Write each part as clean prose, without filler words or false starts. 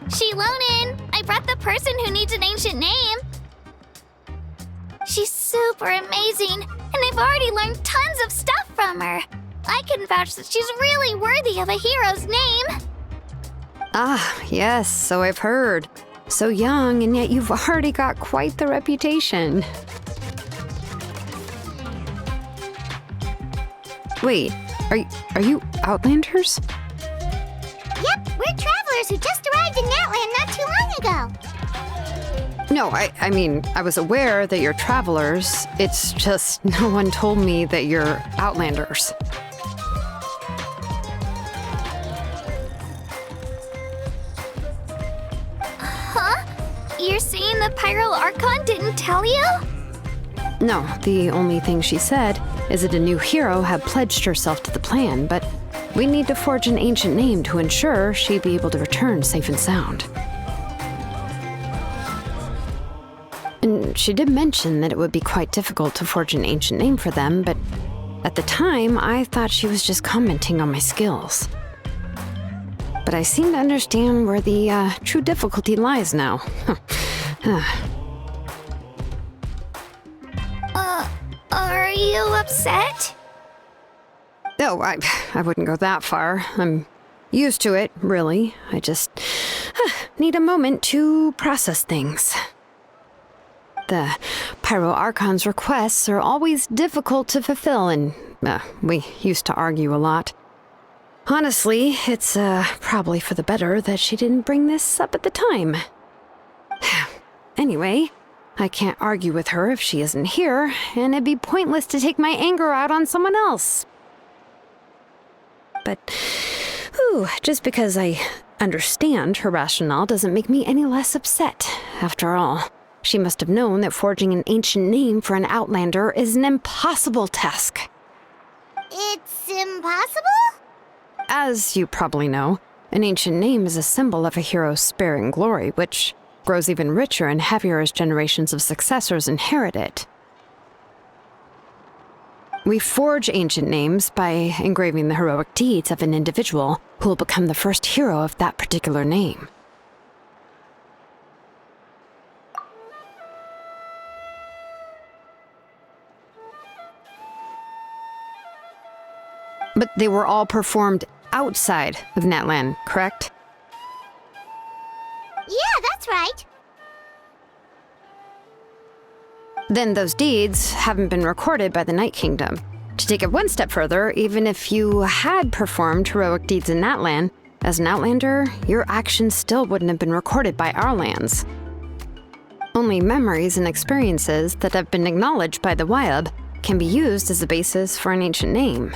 Shilonin, I brought the person who needs an ancient name. She's super amazing, and I've already learned tons of stuff from her. I can vouch that she's really worthy of a hero's name. Ah, yes, so I've heard. So young, and yet you've already got quite the reputation. Wait, are you Outlanders? Yep, we're travelers who just arrived in Natland not too long ago. No, I mean, I was aware that you're travelers. It's just no one told me that you're Outlanders. Huh? You're saying the Pyro Archon didn't tell you? No, the only thing she said is that a new hero had pledged herself to the plan, but we need to forge an ancient name to ensure she'd be able to return safe and sound. And she did mention that it would be quite difficult to forge an ancient name for them, but at the time, I thought she was just commenting on my skills. But I seem to understand where the true difficulty lies now. Are you upset? No, I wouldn't go that far. I'm used to it, really. I just need a moment to process things. The Pyro Archon's requests are always difficult to fulfill, and we used to argue a lot. Honestly, it's probably for the better that she didn't bring this up at the time. Anyway, I can't argue with her if she isn't here, and it'd be pointless to take my anger out on someone else. But, just because I understand her rationale doesn't make me any less upset. After all, she must have known that forging an ancient name for an Outlander is an impossible task. It's impossible? As you probably know, an ancient name is a symbol of a hero's sparing glory, which grows even richer and heavier as generations of successors inherit it. We forge ancient names by engraving the heroic deeds of an individual who will become the first hero of that particular name. But they were all performed outside of Natland, correct? Yeah, that's right. Then those deeds haven't been recorded by the Night Kingdom. To take it one step further, even if you had performed heroic deeds in Natland, as an Outlander, your actions still wouldn't have been recorded by our lands. Only memories and experiences that have been acknowledged by the Wyab can be used as a basis for an ancient name.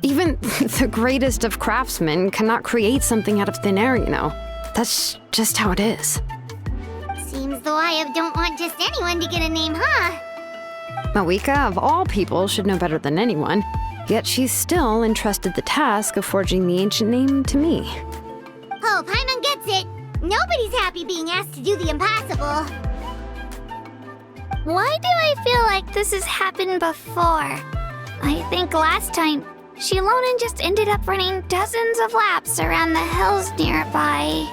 Even the greatest of craftsmen cannot create something out of thin air, you know. That's just how it is. Seems the Wyab don't want just anyone to get a name, huh? Mawika, of all people, should know better than anyone, yet she's still entrusted the task of forging the ancient name to me. Oh, Paimon gets it. Nobody's happy being asked to do the impossible. Why do I feel like this has happened before? I think last time, Shilonin just ended up running dozens of laps around the hills nearby.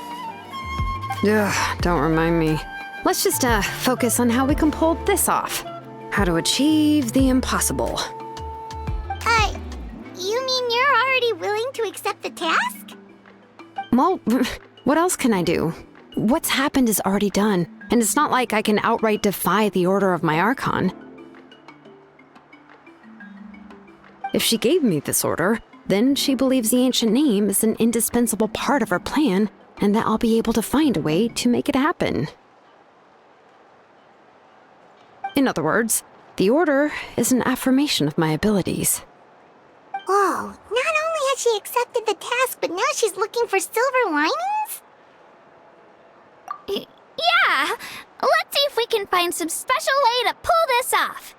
Ugh, don't remind me. Let's just focus on how we can pull this off. How to achieve the impossible. You mean you're already willing to accept the task? Well, what else can I do? What's happened is already done, and it's not like I can outright defy the order of my Archon. If she gave me this order, then she believes the ancient name is an indispensable part of her plan, and that I'll be able to find a way to make it happen. In other words, the order is an affirmation of my abilities. Whoa, not only has she accepted the task, but now she's looking for silver linings? Yeah! Let's see if we can find some special way to pull this off.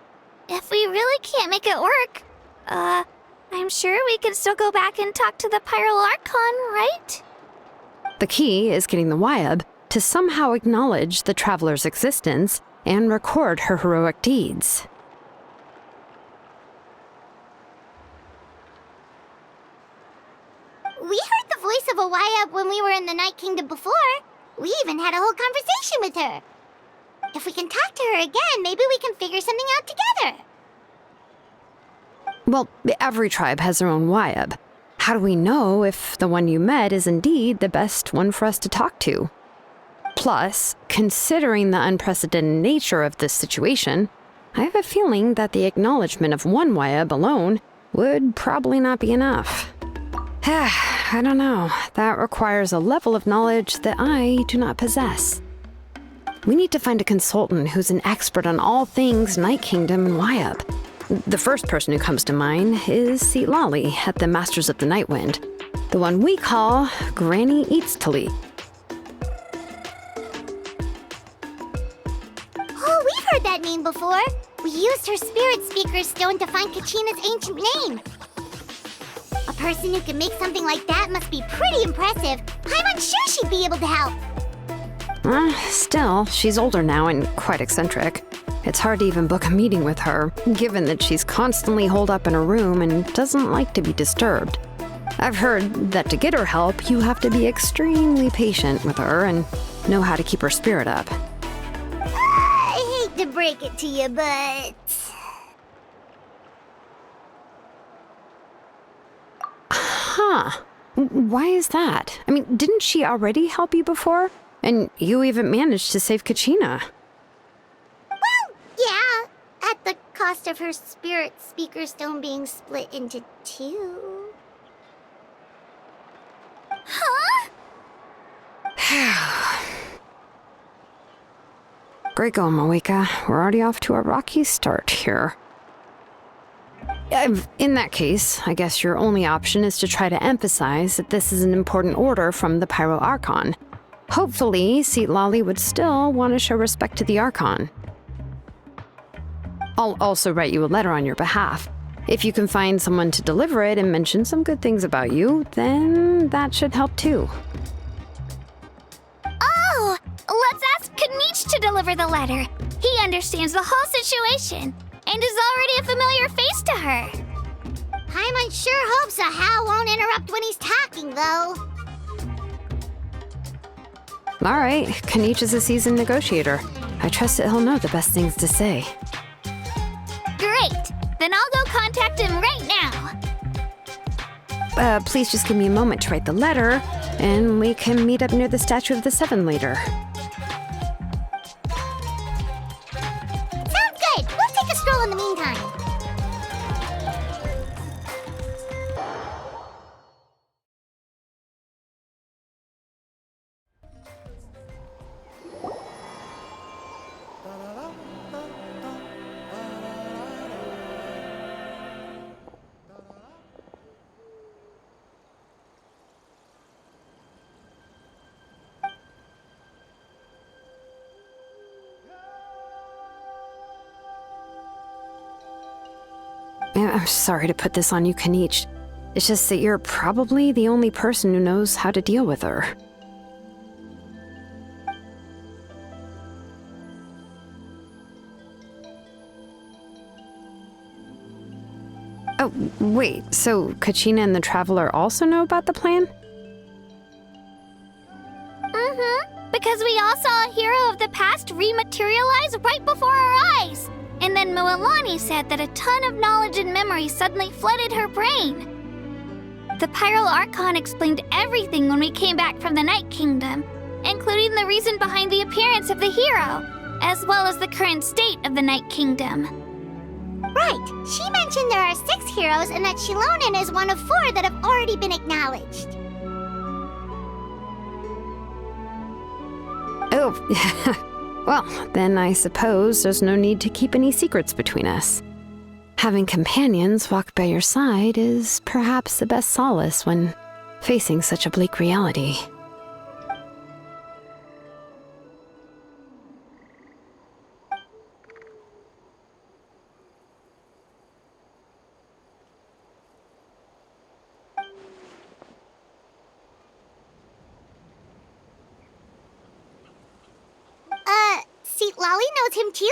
If we really can't make it work, I'm sure we can still go back and talk to the Pyro Archon, right? The key is getting the Wyab to somehow acknowledge the traveler's existence and record her heroic deeds. We heard the voice of a YF when we were in the Night Kingdom before. We even had a whole conversation with her. If we can talk to her again, maybe we can figure something out together. Well, every tribe has their own Wyab. How do we know if the one you met is indeed the best one for us to talk to? Plus, considering the unprecedented nature of this situation, I have a feeling that the acknowledgement of one Wyab alone would probably not be enough. I don't know. That requires a level of knowledge that I do not possess. We need to find a consultant who's an expert on all things Night Kingdom and Wyab. The first person who comes to mind is Lali at the Masters of the Night Wind, the one we call Granny Eatstali. Oh, we've heard that name before. We used her spirit speaker stone to find Kachina's ancient name. A person who can make something like that must be pretty impressive. I'm unsure she'd be able to help. Still, she's older now and quite eccentric. It's hard to even book a meeting with her, given that she's constantly holed up in a room and doesn't like to be disturbed. I've heard that to get her help, you have to be extremely patient with her and know how to keep her spirit up. I hate to break it to you, but... Huh. Why is that? I mean, didn't she already help you before? And you even managed to save Kachina. Well, yeah. At the cost of her spirit speaker stone being split into two. Huh? Great going, Moeka. We're already off to a rocky start here. In that case, I guess your only option is to try to emphasize that this is an important order from the Pyro Archon. Hopefully, Lali would still want to show respect to the Archon. I'll also write you a letter on your behalf. If you can find someone to deliver it and mention some good things about you, then that should help too. Oh, let's ask Kanich to deliver the letter. He understands the whole situation and is already a familiar face to her. Paimon sure hopes a Hal won't interrupt when he's talking, though. All right, Kanich is a seasoned negotiator. I trust that he'll know the best things to say. Great! Then I'll go contact him right now. Please just give me a moment to write the letter, and we can meet up near the Statue of the Seven later. Sounds good. We'll take a stroll in the meantime. I'm sorry to put this on you, Kanich. It's just that you're probably the only person who knows how to deal with her. Oh, wait, so Kachina and the Traveler also know about the plan? Mm-hmm. Because we all saw a hero of the past rematerialize right before our eyes. And then Mualani said that a ton of knowledge and memory suddenly flooded her brain. The Pyro Archon explained everything when we came back from the Night Kingdom, including the reason behind the appearance of the hero, as well as the current state of the Night Kingdom. Right. She mentioned there are 6 heroes and that Shilonen is one of 4 that have already been acknowledged. Oh, well, then I suppose there's no need to keep any secrets between us. Having companions walk by your side is perhaps the best solace when facing such a bleak reality. See, Lali knows him too?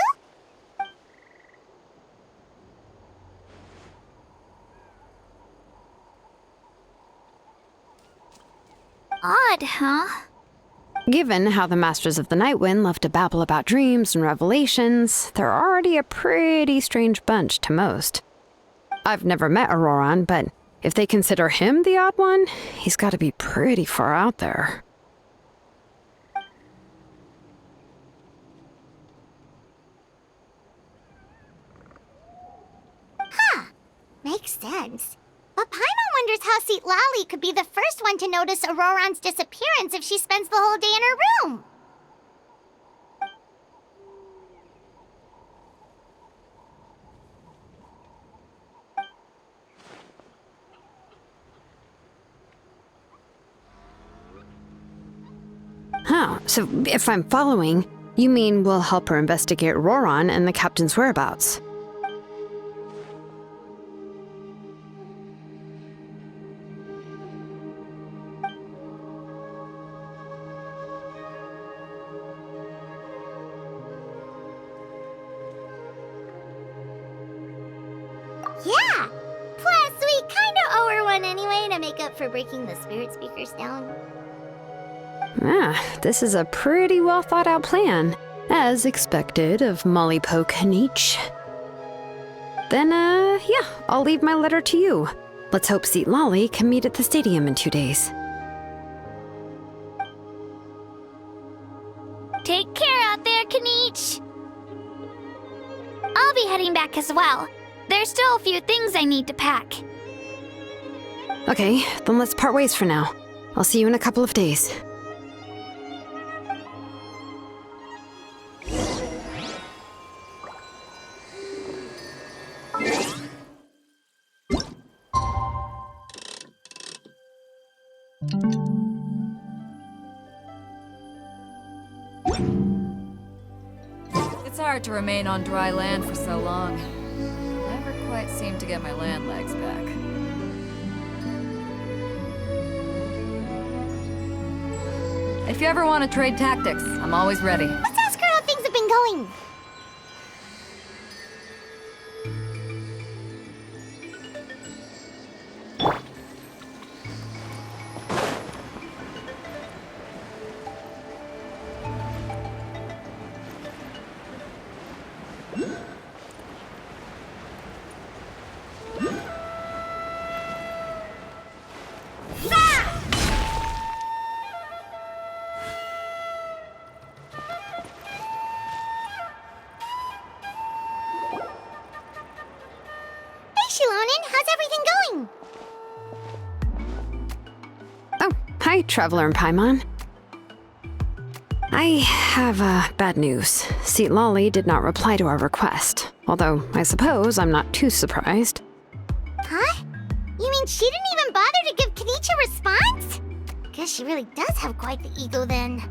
Odd, huh? Given how the Masters of the Night Wind love to babble about dreams and revelations, they're already a pretty strange bunch to most. I've never met Auroran, but if they consider him the odd one, he's got to be pretty far out there. Makes sense. But Paimon wonders how Lali could be the first one to notice Auroran's disappearance if she spends the whole day in her room. Oh, so if I'm following, you mean we'll help her investigate Auroran and the captain's whereabouts? Yeah! Plus, we kinda owe her one anyway to make up for breaking the spirit speakers down. This is a pretty well thought out plan, as expected of Molly Poke Nietzsche. Then, yeah, I'll leave my letter to you. Let's hope Lali can meet at the stadium in 2 days. Take care out there, Kaniche. I'll be heading back as well. There's still a few things I need to pack. Okay, then let's part ways for now. I'll see you in a couple of days. It's hard to remain on dry land for so long. Never quite seem to get my land legs back. If you ever want to trade tactics, I'm always ready. Let's ask her how things have been going. How's everything going? Oh, hi, Traveler and Paimon. I have bad news. Lali did not reply to our request, although I suppose I'm not too surprised. Huh? You mean she didn't even bother to give Kaniche a response? Guess she really does have quite the ego then.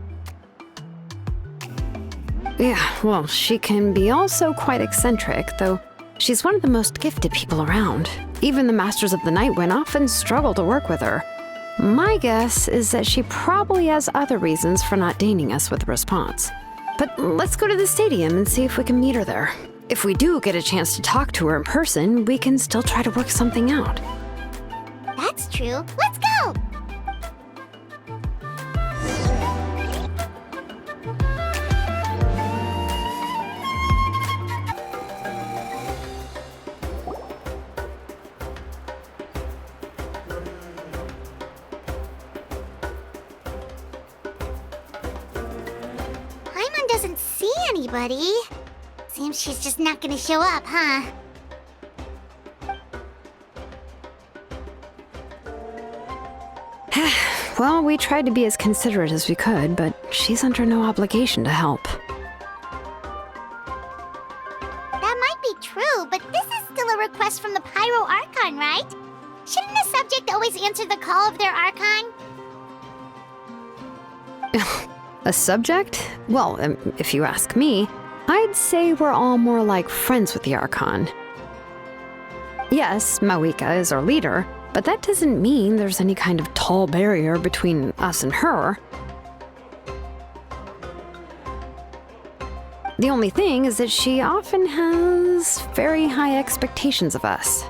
Yeah, well, she can be also quite eccentric, though she's one of the most gifted people around. Even the Masters of the Night Wind often struggle to work with her. My guess is that she probably has other reasons for not deigning us with a response. But let's go to the stadium and see if we can meet her there. If we do get a chance to talk to her in person, we can still try to work something out. That's true. Let's go! Paimon doesn't see anybody. Seems she's just not gonna show up, huh? Well, we tried to be as considerate as we could, but she's under no obligation to help. That might be true, but this is still a request from the Pyro Archon, right? Shouldn't a subject always answer the call of their Archon? A subject? Well, if you ask me, I'd say we're all more like friends with the Archon. Yes, Mawika is our leader, but that doesn't mean there's any kind of tall barrier between us and her. The only thing is that she often has very high expectations of us.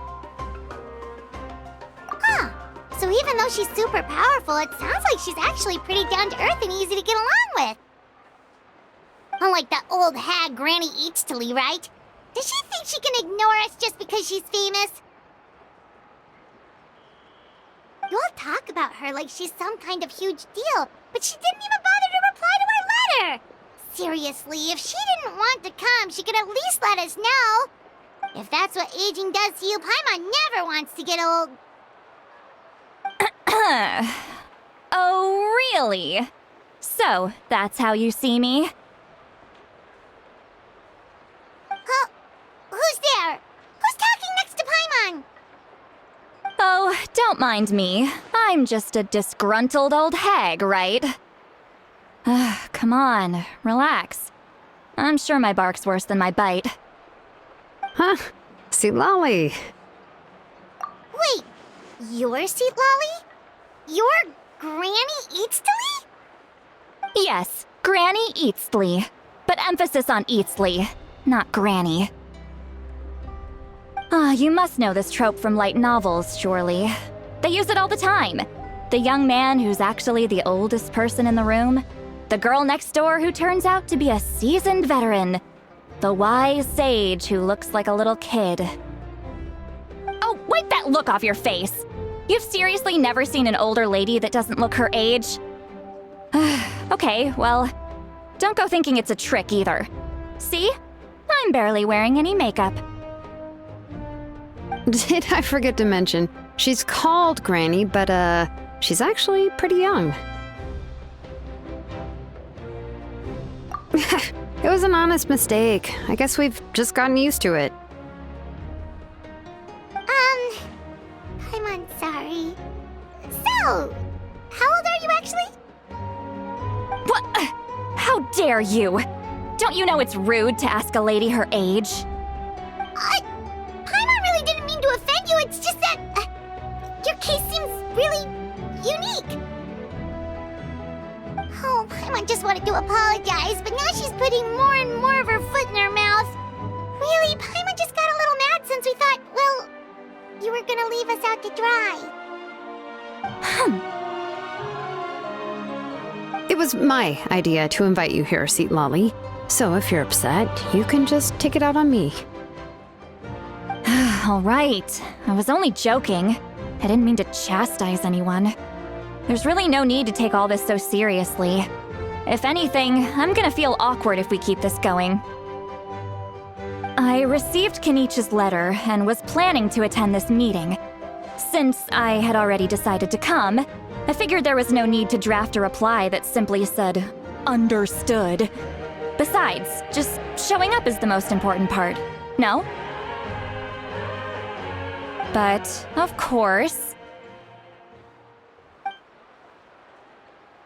Huh. So even though she's super powerful, it sounds like she's actually pretty down to earth and easy to get along with. Unlike that old hag Granny Eatstily, right? Does she think she can ignore us just because she's famous? You all talk about her like she's some kind of huge deal, but she didn't even bother to reply to our letter! Seriously, if she didn't want to come, she could at least let us know. If that's what aging does to you, Paimon never wants to get old. Oh, really? So, that's how you see me? Who's there? Who's talking next to Paimon? Oh, don't mind me. I'm just a disgruntled old hag, right? Come on, relax. I'm sure my bark's worse than my bite. Huh? See, Lolly. Wait, you're Seat Lolly? You're Granny Eatstily? Yes, Granny Eatsley. But emphasis on Eatsley, not Granny. You must know this trope from light novels, surely. They use it all the time. The young man who's actually the oldest person in the room. The girl next door who turns out to be a seasoned veteran. The wise sage who looks like a little kid. Oh, wipe that look off your face! You've seriously never seen an older lady that doesn't look her age? Okay, well, don't go thinking it's a trick either. See? I'm barely wearing any makeup. Did I forget to mention, she's called Granny, but she's actually pretty young. It was an honest mistake. I guess we've just gotten used to it. I'm sorry. So, how old are you actually? What? How dare you? Don't you know it's rude to ask a lady her age? Paimon really didn't mean to offend you, it's just that your case seems really unique. Oh, Paimon just wanted to apologize, but now she's putting more and more of her foot in her mouth. Really, Paimon just got a little mad since we thought, well, you were gonna leave us out to dry. It was my idea to invite you here, Seat Lolly. So if you're upset, you can just take it out on me. All right. I was only joking. I didn't mean to chastise anyone. There's really no need to take all this so seriously. If anything, I'm gonna feel awkward if we keep this going. I received Kenichi's letter and was planning to attend this meeting. Since I had already decided to come, I figured there was no need to draft a reply that simply said, "Understood." Besides, just showing up is the most important part, no? But, of course,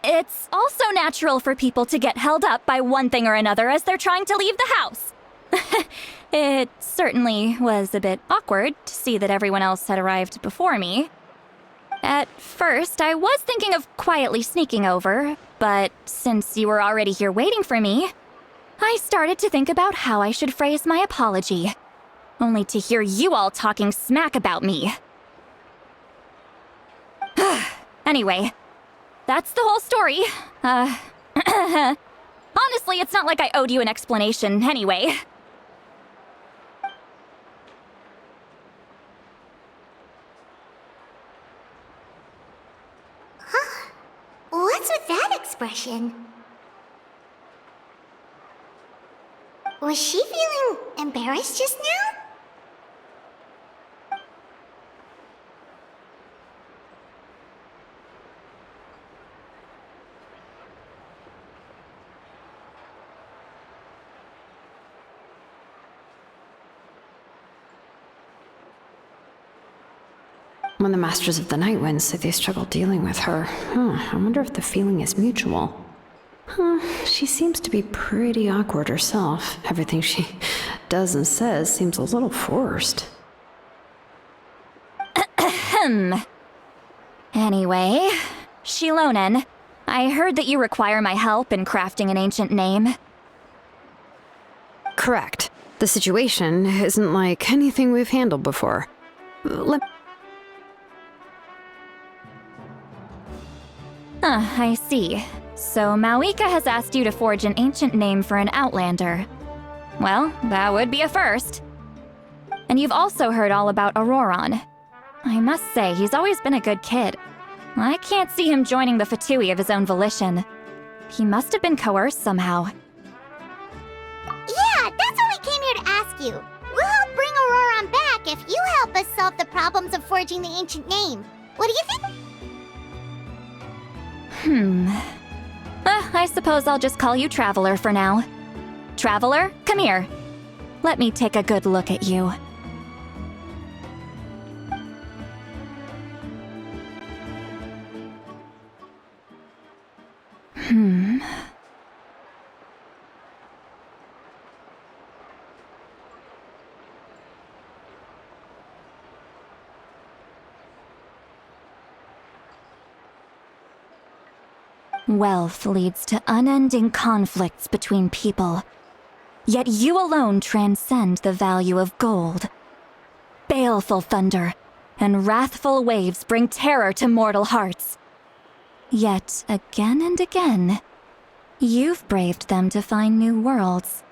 it's also natural for people to get held up by one thing or another as they're trying to leave the house. It certainly was a bit awkward to see that everyone else had arrived before me. At first, I was thinking of quietly sneaking over, but since you were already here waiting for me, I started to think about how I should phrase my apology, only to hear you all talking smack about me. Anyway, that's the whole story. Honestly, it's not like I owed you an explanation anyway. What's with that expression? Was she feeling embarrassed just now? When the Masters of the Night Wind say they struggle dealing with her, I wonder if the feeling is mutual. She seems to be pretty awkward herself. Everything she does and says seems a little forced. Anyway, Shilonen, I heard that you require my help in crafting an ancient name. Correct. The situation isn't like anything we've handled before. I see. So Mauika has asked you to forge an ancient name for an outlander. Well, that would be a first. And you've also heard all about Auroron. I must say, he's always been a good kid. I can't see him joining the Fatui of his own volition. He must have been coerced somehow. Yeah, that's what we came here to ask you. We'll help bring Auroron back if you help us solve the problems of forging the ancient name. What do you think? I suppose I'll just call you Traveler for now. Traveler, come here. Let me take a good look at you. Wealth leads to unending conflicts between people. Yet you alone transcend the value of gold. Baleful thunder and wrathful waves bring terror to mortal hearts. Yet again and again, you've braved them to find new worlds.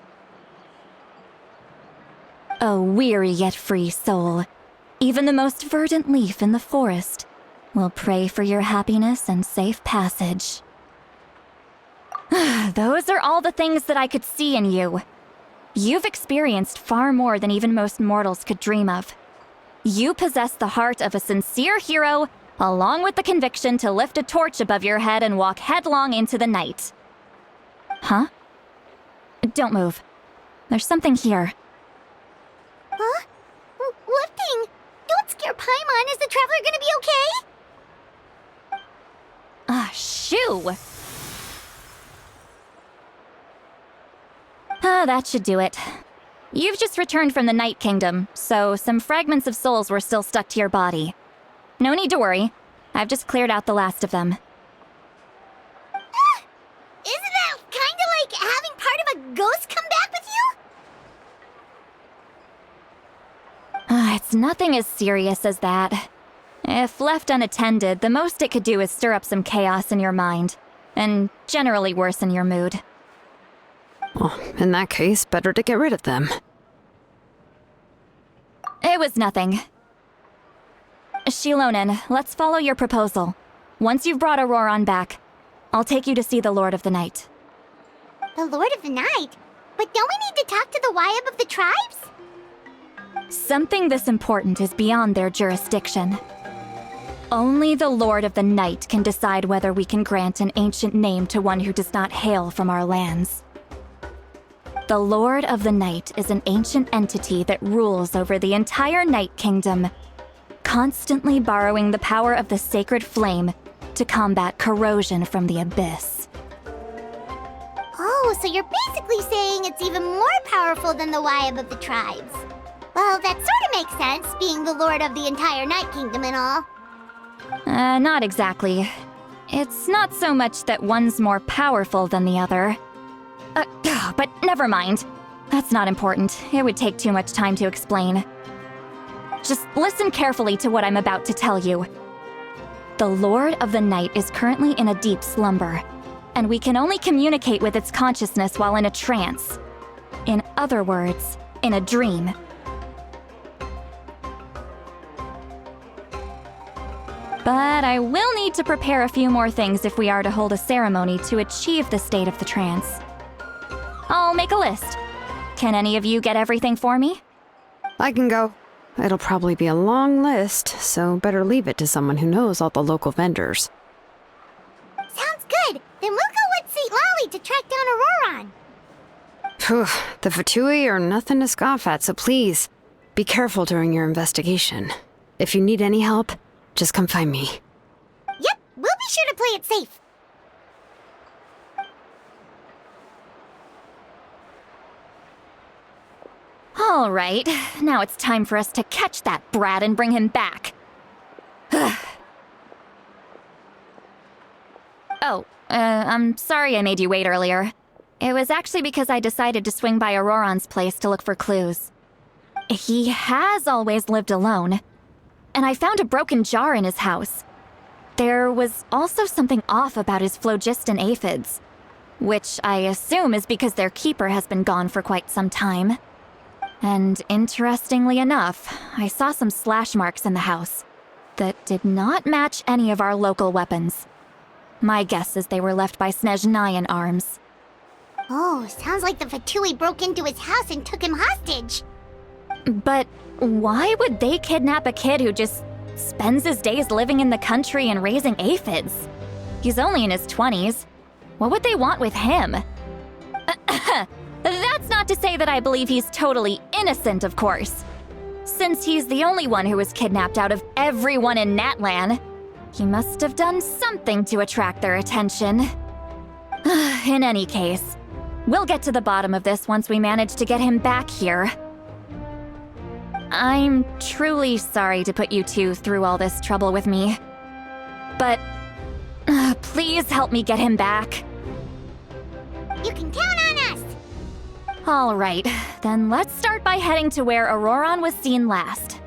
A weary yet free soul, even the most verdant leaf in the forest will pray for your happiness and safe passage. Those are all the things that I could see in you. You've experienced far more than even most mortals could dream of. You possess the heart of a sincere hero, along with the conviction to lift a torch above your head and walk headlong into the night. Huh? Don't move. There's something here. Huh? What thing? Don't scare Paimon. Is the Traveler gonna be okay? Shoo! That should do it. You've just returned from the Night Kingdom, so some fragments of souls were still stuck to your body. No need to worry. I've just cleared out the last of them. Isn't that kinda like having part of a ghost come back with you? It's nothing as serious as that. If left unattended, the most it could do is stir up some chaos in your mind, and generally worsen your mood. Well, in that case, better to get rid of them. It was nothing. Shilonen, let's follow your proposal. Once you've brought Auroron back, I'll take you to see the Lord of the Night. The Lord of the Night? But don't we need to talk to the Wyab of the tribes? Something this important is beyond their jurisdiction. Only the Lord of the Night can decide whether we can grant an ancient name to one who does not hail from our lands. The Lord of the Night is an ancient entity that rules over the entire Night Kingdom, constantly borrowing the power of the sacred flame to combat corrosion from the abyss. Oh, so you're basically saying it's even more powerful than the Wyab of the tribes. Well, that sort of makes sense, being the Lord of the entire Night Kingdom and all. Not exactly. It's not so much that one's more powerful than the other. But never mind. That's not important. It would take too much time to explain. Just listen carefully to what I'm about to tell you. The Lord of the Night is currently in a deep slumber, and we can only communicate with its consciousness while in a trance. In other words, in a dream. But I will need to prepare a few more things if we are to hold a ceremony to achieve the state of the trance. I'll make a list. Can any of you get everything for me? I can go. It'll probably be a long list, so better leave it to someone who knows all the local vendors. Sounds good. Then we'll go with St. Lolly to track down Auroron. Phew, the Fatui are nothing to scoff at, so please, be careful during your investigation. If you need any help, just come find me. Yep, we'll be sure to play it safe. All right, now it's time for us to catch that brat and bring him back. I'm sorry I made you wait earlier. It was actually because I decided to swing by Auroron's place to look for clues. He has always lived alone, and I found a broken jar in his house. there was also something off about his phlogiston aphids, which I assume is because their keeper has been gone for quite some time. And interestingly enough, I saw some slash marks in the house that did not match any of our local weapons. My guess is they were left by Snezhnayan arms. Oh, sounds like the Fatui broke into his house and took him hostage. But why would they kidnap a kid who just spends his days living in the country and raising aphids? He's only in his 20s. What would they want with him? That's not to say that I believe he's totally innocent, of course. Since he's the only one who was kidnapped out of everyone in Natlan, he must have done something to attract their attention. In any case, we'll get to the bottom of this once we manage to get him back here. I'm truly sorry to put you two through all this trouble with me. But please help me get him back. You can count on us! All right, then let's start by heading to where Auroron was seen last.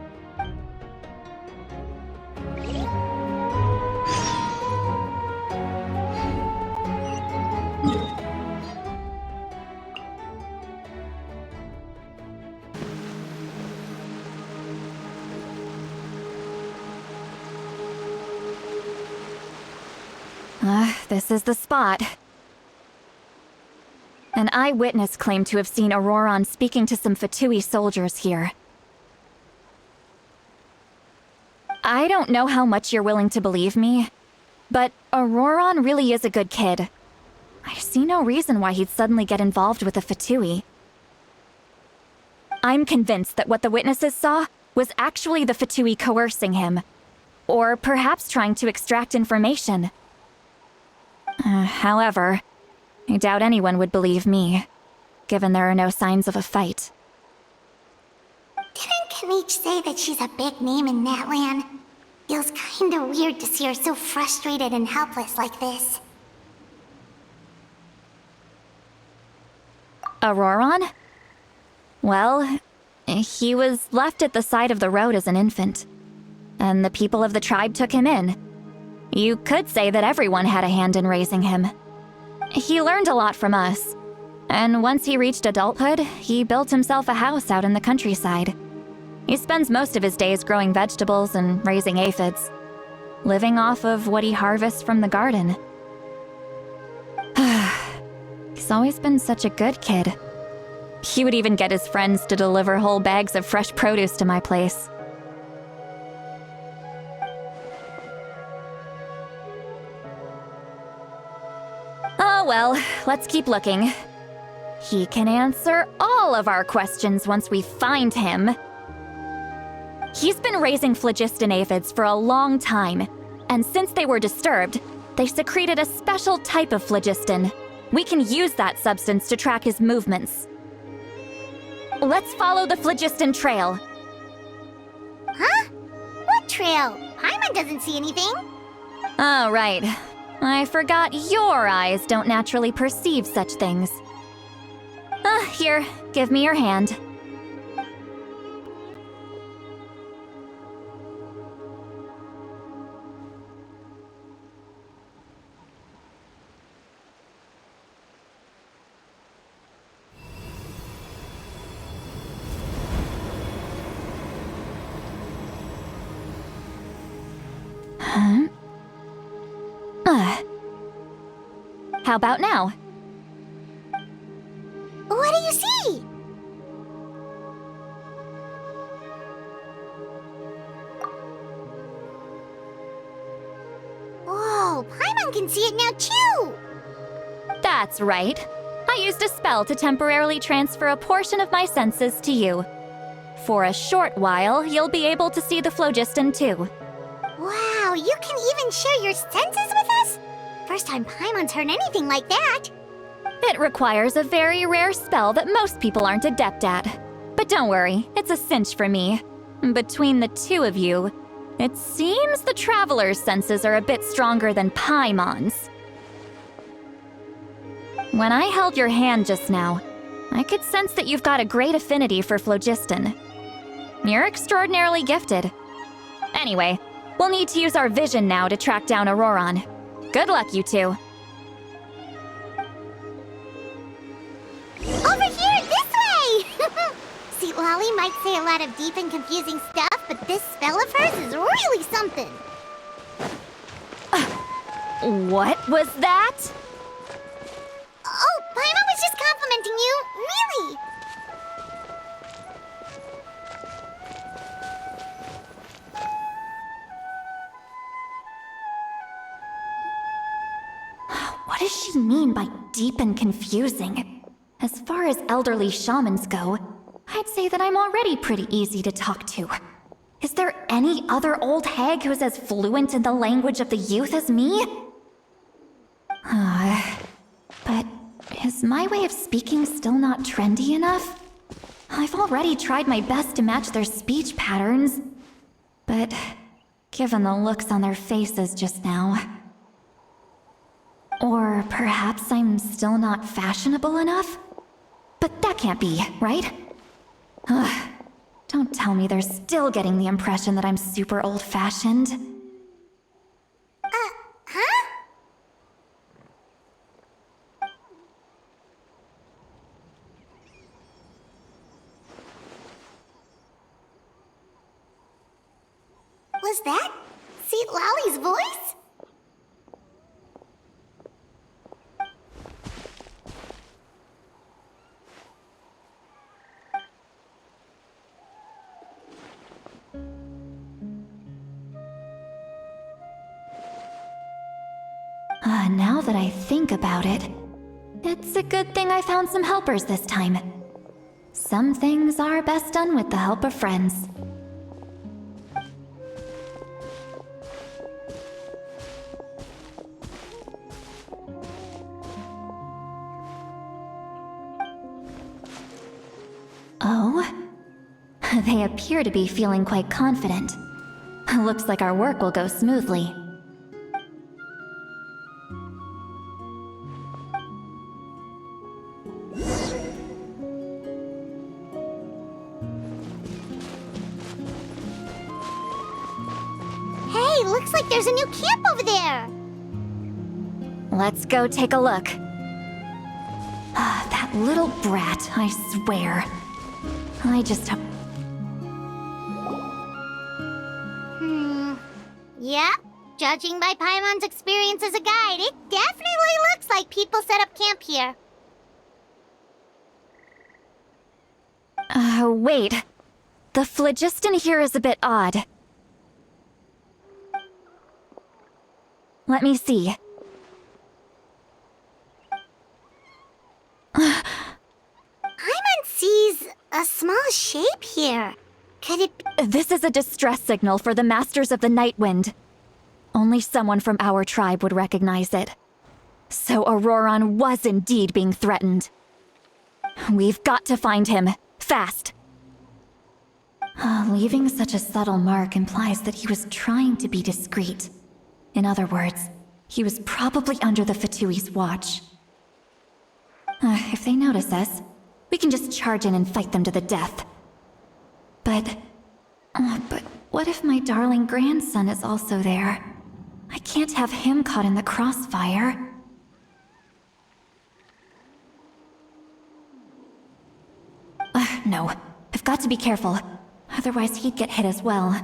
This is the spot. An eyewitness claimed to have seen Auroron speaking to some Fatui soldiers here. I don't know how much you're willing to believe me, but Auroron really is a good kid. I see no reason why he'd suddenly get involved with the Fatui. I'm convinced that what the witnesses saw was actually the Fatui coercing him, or perhaps trying to extract information. However, I doubt anyone would believe me, given there are no signs of a fight. Didn't Kanich say that she's a big name in Natlan? Feels kinda weird to see her so frustrated and helpless like this. Auroron? Well, he was left at the side of the road as an infant, and the people of the tribe took him in. You could say that everyone had a hand in raising him. He learned a lot from us, and once he reached adulthood, he built himself a house out in the countryside. He spends most of his days growing vegetables and raising aphids, living off of what he harvests from the garden. He's always been such a good kid. He would even get his friends to deliver whole bags of fresh produce to my place. Oh well, let's keep looking. He can answer all of our questions once we find him. He's been raising phlogiston aphids for a long time, and since they were disturbed, they secreted a special type of phlogiston. We can use that substance to track his movements. Let's follow the phlogiston trail. Huh? What trail? Paimon doesn't see anything. Oh, right. I forgot your eyes don't naturally perceive such things. Here, give me your hand. How about now? What do you see? Whoa, Paimon can see it now too! That's right. I used a spell to temporarily transfer a portion of my senses to you. For a short while, you'll be able to see the phlogiston too. Wow, you can even share your senses with us? First time Paimon's heard anything like that. It requires a very rare spell that most people aren't adept at. But don't worry, it's a cinch for me. Between the two of you, it seems the Traveler's senses are a bit stronger than Paimon's. When I held your hand just now, I could sense that you've got a great affinity for phlogiston. You're extraordinarily gifted. Anyway, We'll need to use our vision now to track down Auroron. Good luck, you two. Over here, this way! See, Lolly might say a lot of deep and confusing stuff, but this spell of hers is really something. What was that? Oh, Paimon was just complimenting you. Really? What does she mean by deep and confusing? As far as elderly shamans go, I'd say that I'm already pretty easy to talk to. Is there any other old hag who's as fluent in the language of the youth as me? But is my way of speaking still not trendy enough? I've already tried my best to match their speech patterns. But given the looks on their faces just now... Or perhaps I'm still not fashionable enough? But that can't be, right? Ugh. Don't tell me they're still getting the impression that I'm super old-fashioned. Huh? Was that Seat Lolly's voice? Now that I think about it, it's a good thing I found some helpers this time. Some things are best done with the help of friends. Oh? They appear to be feeling quite confident. Looks like our work will go smoothly. Hey, looks like there's a new camp over there. Let's go take a look. That little brat, I swear. I just... Yeah, judging by Paimon's experience as a guide, it definitely looks like people set up camp here. Wait. The phlogiston here is a bit odd. Let me see. Paimon sees a small shape here. Could it be... This is a distress signal for the Masters of the Night Wind. Only someone from our tribe would recognize it. So Auroron was indeed being threatened. We've got to find him. Fast. Leaving such a subtle mark implies that he was trying to be discreet. In other words, he was probably under the Fatui's watch. If they notice us, we can just charge in and fight them to the death. But what if my darling grandson is also there? I can't have him caught in the crossfire. No, I've got to be careful. Otherwise he'd get hit as well.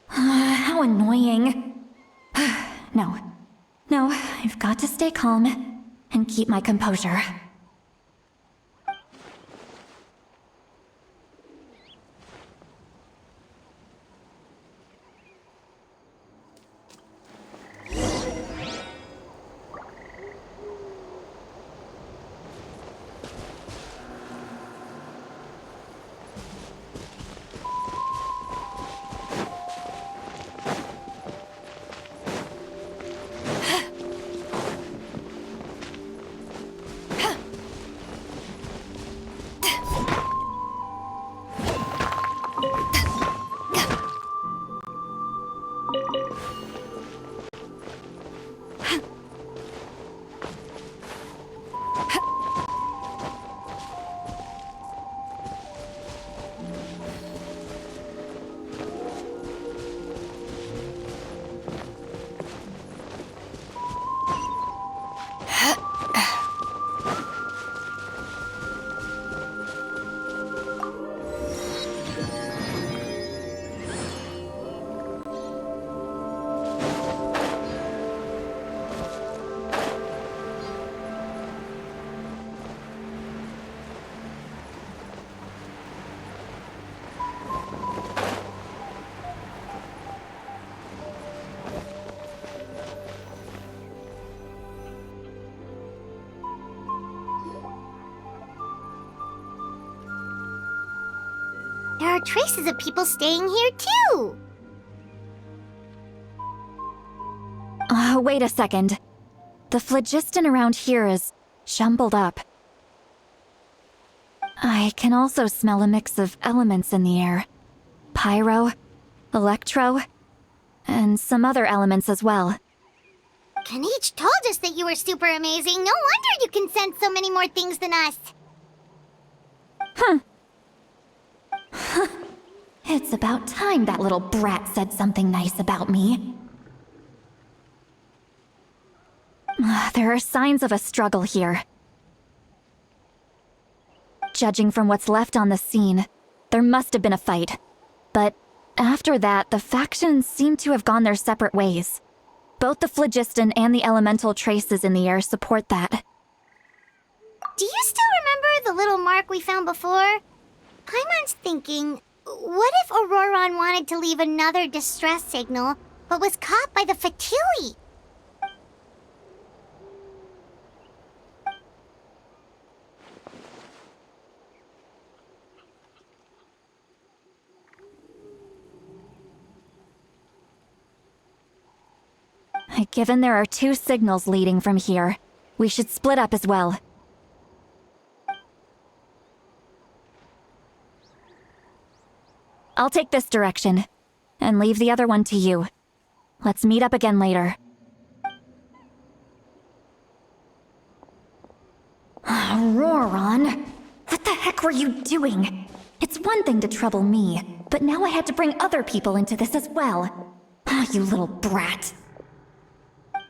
How annoying. No, I've got to stay calm and keep my composure. traces of people staying here too. Wait a second. The phlogiston around here is jumbled up. I can also smell a mix of elements in the air. Pyro, electro, and some other elements as well. Kaniche told us that you were super amazing. No wonder you can sense so many more things than us. It's about time that little brat said something nice about me. There are signs of a struggle here. Judging from what's left on the scene, there must have been a fight. But after that, the factions seem to have gone their separate ways. Both the phlogiston and the elemental traces in the air support that. Do you still remember the little mark we found before? Paimon's thinking, what if Auroron wanted to leave another distress signal, but was caught by the Fatui? Given there are 2 signals leading from here, we should split up as well. I'll take this direction, and leave the other one to you. Let's meet up again later. Auroron! What the heck were you doing? It's one thing to trouble me, but now I had to bring other people into this as well. Ah, you little brat.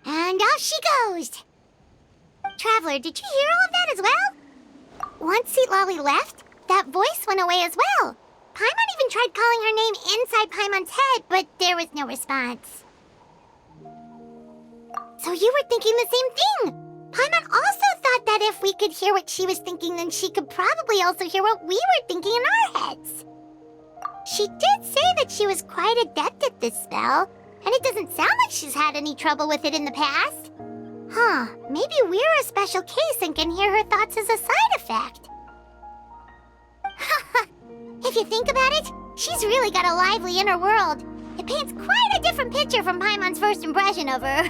And off she goes! Traveler, did you hear all of that as well? Once Seatlolly left, that voice went away as well. Paimon even tried calling her name inside Paimon's head, but there was no response. So you were thinking the same thing! Paimon also thought that if we could hear what she was thinking, then she could probably also hear what we were thinking in our heads. She did say that she was quite adept at this spell, and it doesn't sound like she's had any trouble with it in the past. Huh, maybe we're a special case and can hear her thoughts as a side effect. If you think about it, she's really got a lively inner world. It paints quite a different picture from Paimon's first impression of her.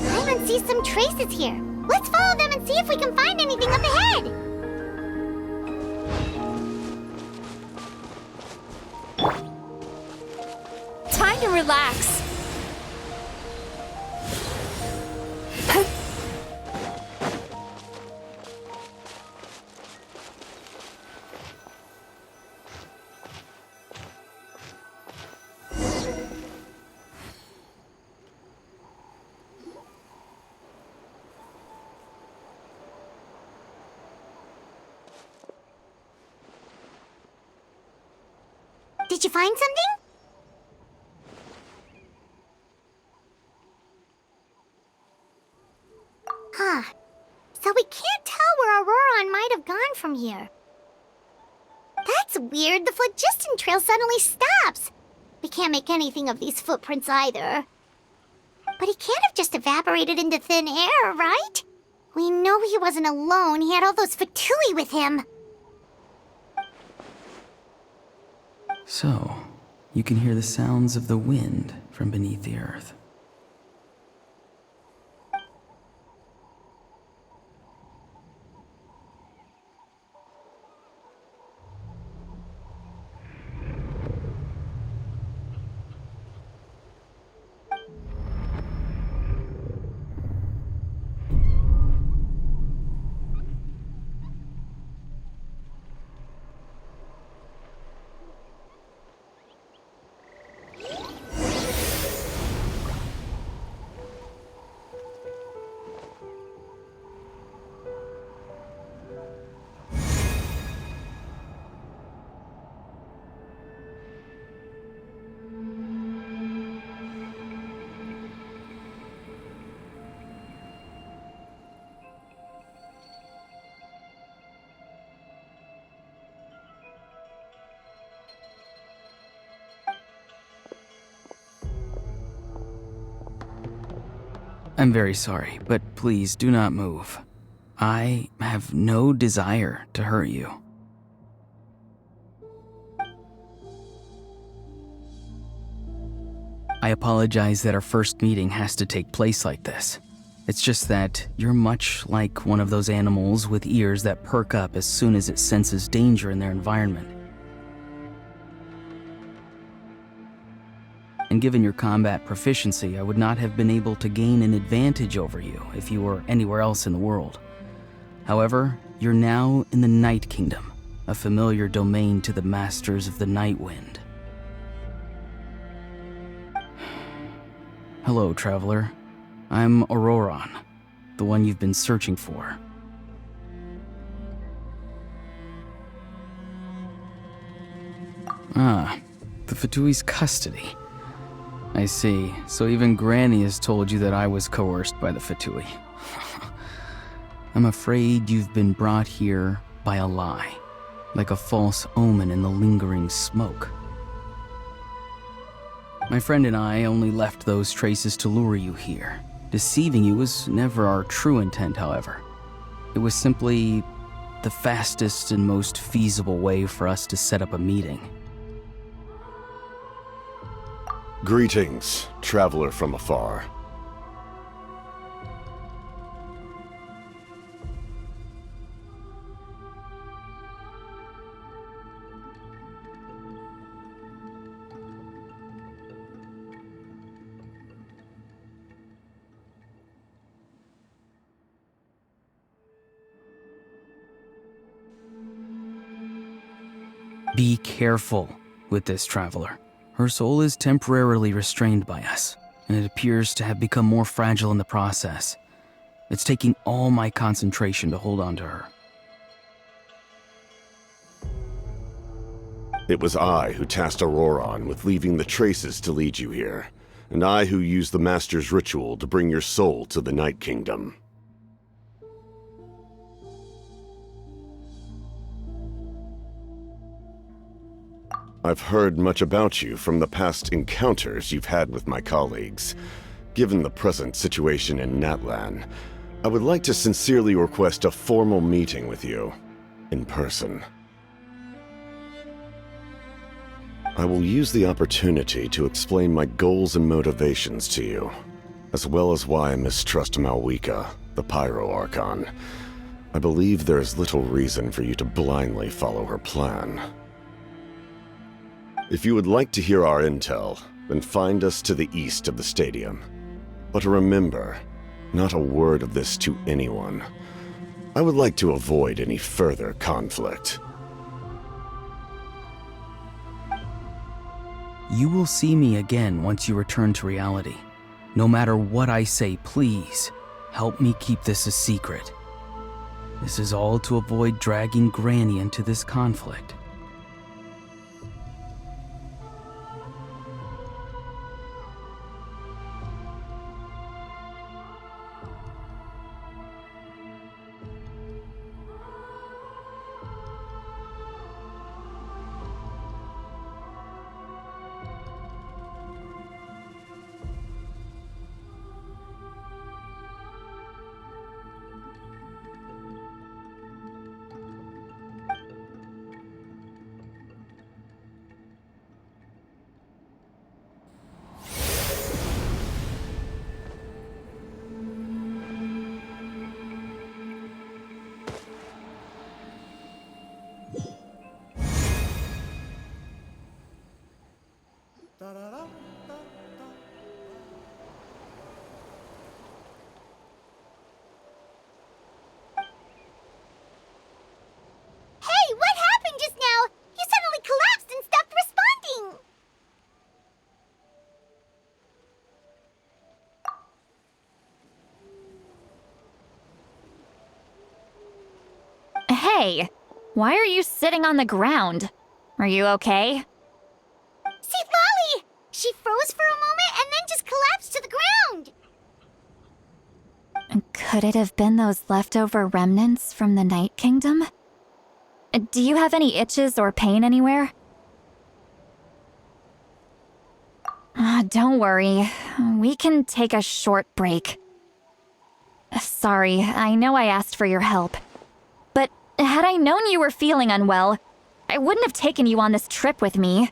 Paimon sees some traces here. Let's follow them and see if we can find anything up ahead. Time to relax. Did you find something? Huh. So we can't tell where Auroron might have gone from here. That's weird. The phlogiston trail suddenly stops. We can't make anything of these footprints either. But he can't have just evaporated into thin air, right? We know he wasn't alone. He had all those Fatui with him. So, you can hear the sounds of the wind from beneath the earth. I'm very sorry, but please do not move. I have no desire to hurt you. I apologize that our first meeting has to take place like this. It's just that you're much like one of those animals with ears that perk up as soon as it senses danger in their environment. And given your combat proficiency, I would not have been able to gain an advantage over you if you were anywhere else in the world. However, you're now in the Night Kingdom, a familiar domain to the Masters of the Night Wind. Hello, traveler. I'm Auroron, the one you've been searching for. Ah, the Fatui's custody. I see. So even Granny has told you that I was coerced by the Fatui. I'm afraid you've been brought here by a lie, like a false omen in the lingering smoke. My friend and I only left those traces to lure you here. Deceiving you was never our true intent, however. It was simply the fastest and most feasible way for us to set up a meeting. Greetings, traveler from afar. Be careful with this traveler. Her soul is temporarily restrained by us, and it appears to have become more fragile in the process. It's taking all my concentration to hold on to her. It was I who tasked Auroron with leaving the traces to lead you here, and I who used the Master's ritual to bring your soul to the Night Kingdom. I've heard much about you from the past encounters you've had with my colleagues. Given the present situation in Natlan, I would like to sincerely request a formal meeting with you, in person. I will use the opportunity to explain my goals and motivations to you, as well as why I mistrust Malwika, the Pyro Archon. I believe there is little reason for you to blindly follow her plan. If you would like to hear our intel, then find us to the east of the stadium. But remember, not a word of this to anyone. I would like to avoid any further conflict. You will see me again once you return to reality. No matter what I say, please, help me keep this a secret. This is all to avoid dragging Granny into this conflict. Hey, what happened just now? You suddenly collapsed and stopped responding! Hey, why are you sitting on the ground? Are you okay? See Lolly! She froze for a moment and then just collapsed to the ground! Could it have been those leftover remnants from the Night Kingdom? Do you have any itches or pain anywhere? Don't worry. We can take a short break. Sorry, I know I asked for your help. But had I known you were feeling unwell, I wouldn't have taken you on this trip with me.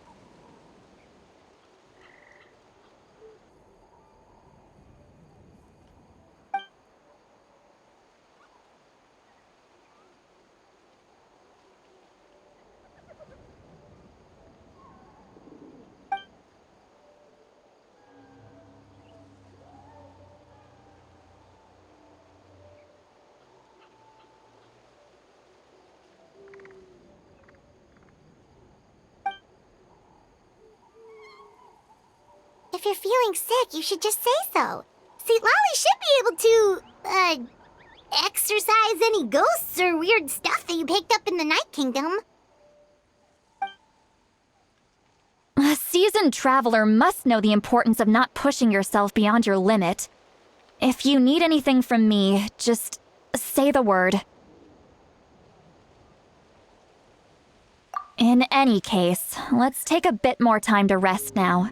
If you're feeling sick, you should just say so. St. Lolly should be able to, exorcise any ghosts or weird stuff that you picked up in the Night Kingdom. A seasoned traveler must know the importance of not pushing yourself beyond your limit. If you need anything from me, just say the word. In any case, let's take a bit more time to rest now.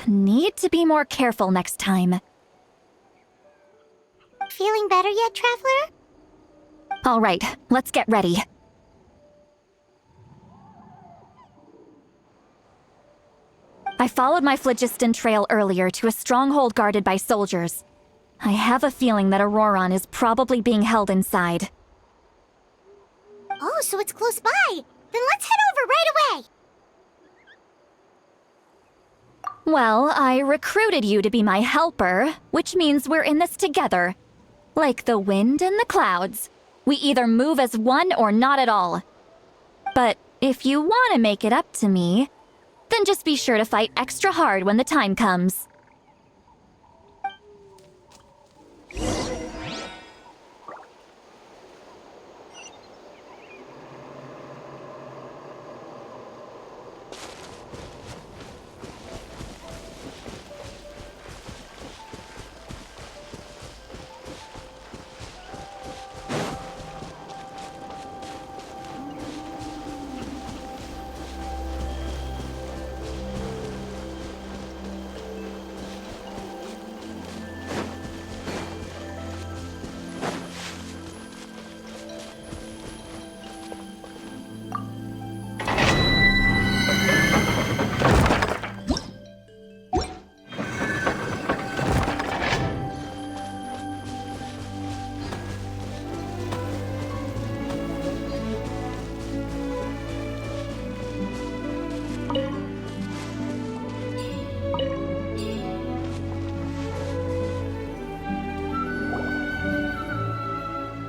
Need to be more careful next time. Feeling better yet, Traveler? All right, let's get ready. I followed my phlogiston trail earlier to a stronghold guarded by soldiers. I have a feeling that Auroron is probably being held inside. Oh, so it's close by. Then let's head over right away. Well, I recruited you to be my helper, which means we're in this together. Like the wind and the clouds. We either move as one or not at all. But if you want to make it up to me, then just be sure to fight extra hard when the time comes.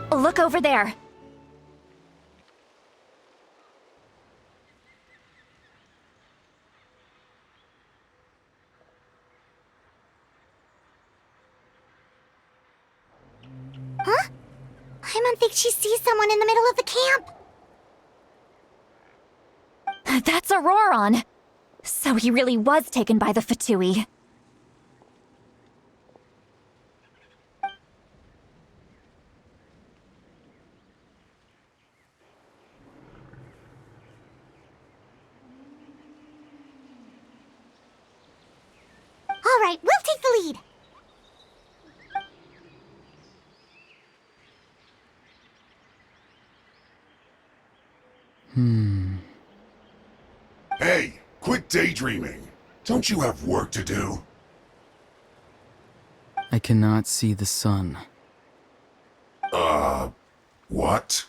Look over there. Huh? Paimon thinks she sees someone in the middle of the camp. That's Auroron. So he really was taken by the Fatui. All right, we'll take the lead. Hey, quit daydreaming. Don't you have work to do? I cannot see the sun. What?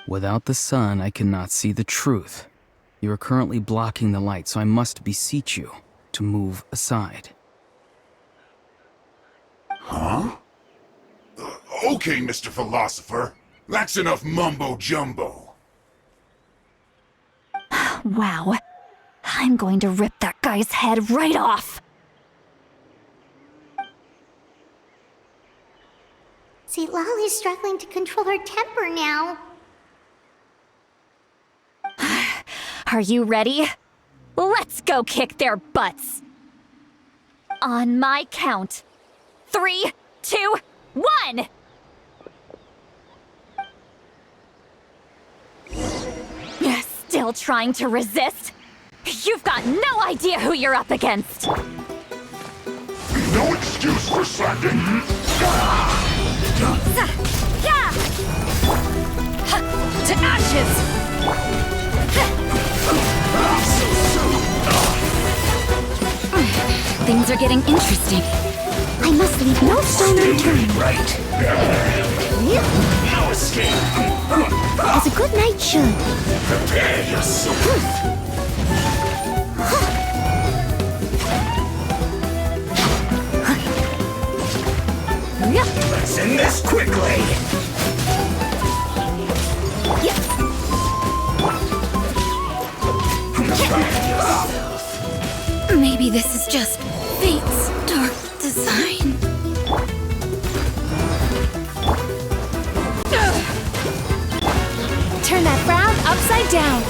Without the sun, I cannot see the truth. You are currently blocking the light, so I must beseech you to move aside. Huh? Okay, Mr. Philosopher. That's enough mumbo-jumbo. Wow. I'm going to rip that guy's head right off. St. Lolly's struggling to control her temper now. Are you ready? Let's go kick their butts. On my count. 3, 2, 1! Still trying to resist? You've got no idea who you're up against! No excuse for slacking. Yeah! To ashes! Things are getting interesting. I must leave no stone unturned. Right. No escape. As a good knight should. Prepare yourself. Let's end this quickly. Maybe this is just fate's dark design. Turn that frown upside down.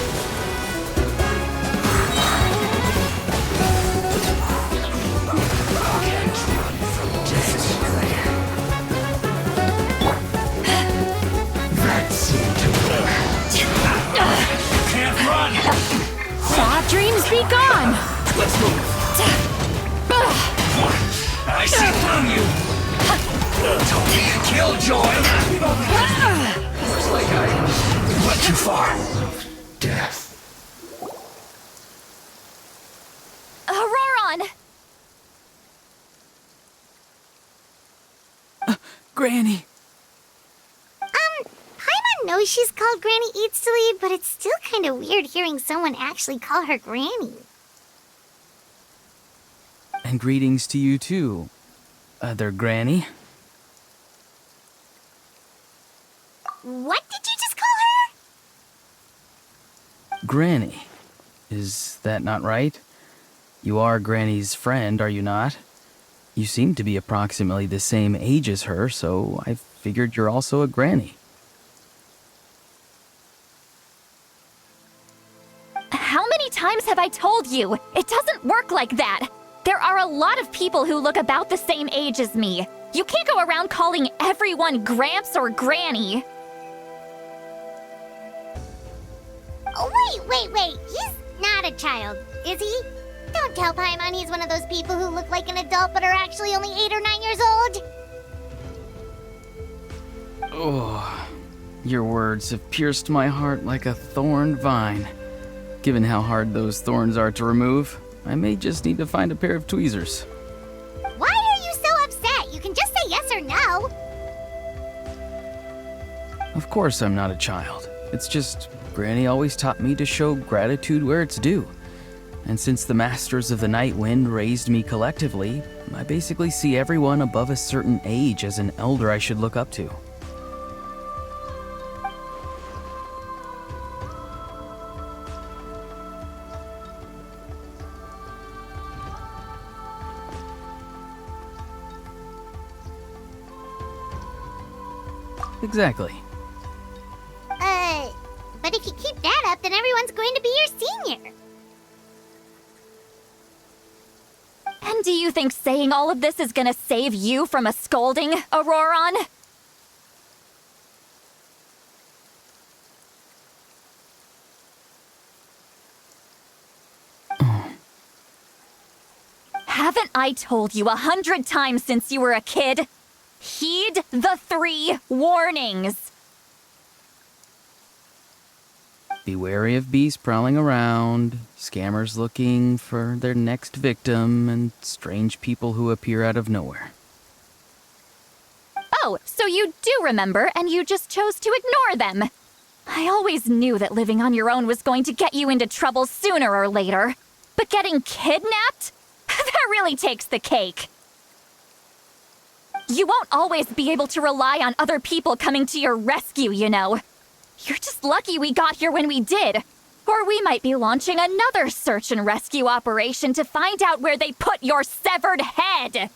That seemed to work. Can't run. Sad dreams be gone. Let's move. I see through you. Don't be a killjoy. Looks like I went too far. Death. Auroron! Granny! Paimon knows she's called Granny Eats to Lead, but it's still kind of weird hearing someone actually call her Granny. And greetings to you too, other Granny. What did you just call her? Granny. Is that not right? You are Granny's friend, are you not? You seem to be approximately the same age as her, so I figured you're also a Granny. How many times have I told you? It doesn't work like that. There are a lot of people who look about the same age as me. You can't go around calling everyone Gramps or Granny. Oh, wait. He's not a child, is he? Don't tell Paimon he's one of those people who look like an adult but are actually only 8 or 9 years old. Oh, your words have pierced my heart like a thorn vine. Given how hard those thorns are to remove, I may just need to find a pair of tweezers. Why are you so upset? You can just say yes or no. Of course I'm not a child. It's just, Granny always taught me to show gratitude where it's due. And since the Masters of the Night Wind raised me collectively, I basically see everyone above a certain age as an elder I should look up to. Exactly. But if you keep that up, then everyone's going to be your senior. And do you think saying all of this is gonna save you from a scolding, Auroron? Haven't I told you 100 times since you were a kid? Heed the 3 warnings. Be wary of beasts prowling around, scammers looking for their next victim, and strange people who appear out of nowhere. Oh, so you do remember, and you just chose to ignore them. I always knew that living on your own was going to get you into trouble sooner or later. But getting kidnapped? That really takes the cake. You won't always be able to rely on other people coming to your rescue, you know. You're just lucky we got here when we did. Or we might be launching another search and rescue operation to find out where they put your severed head.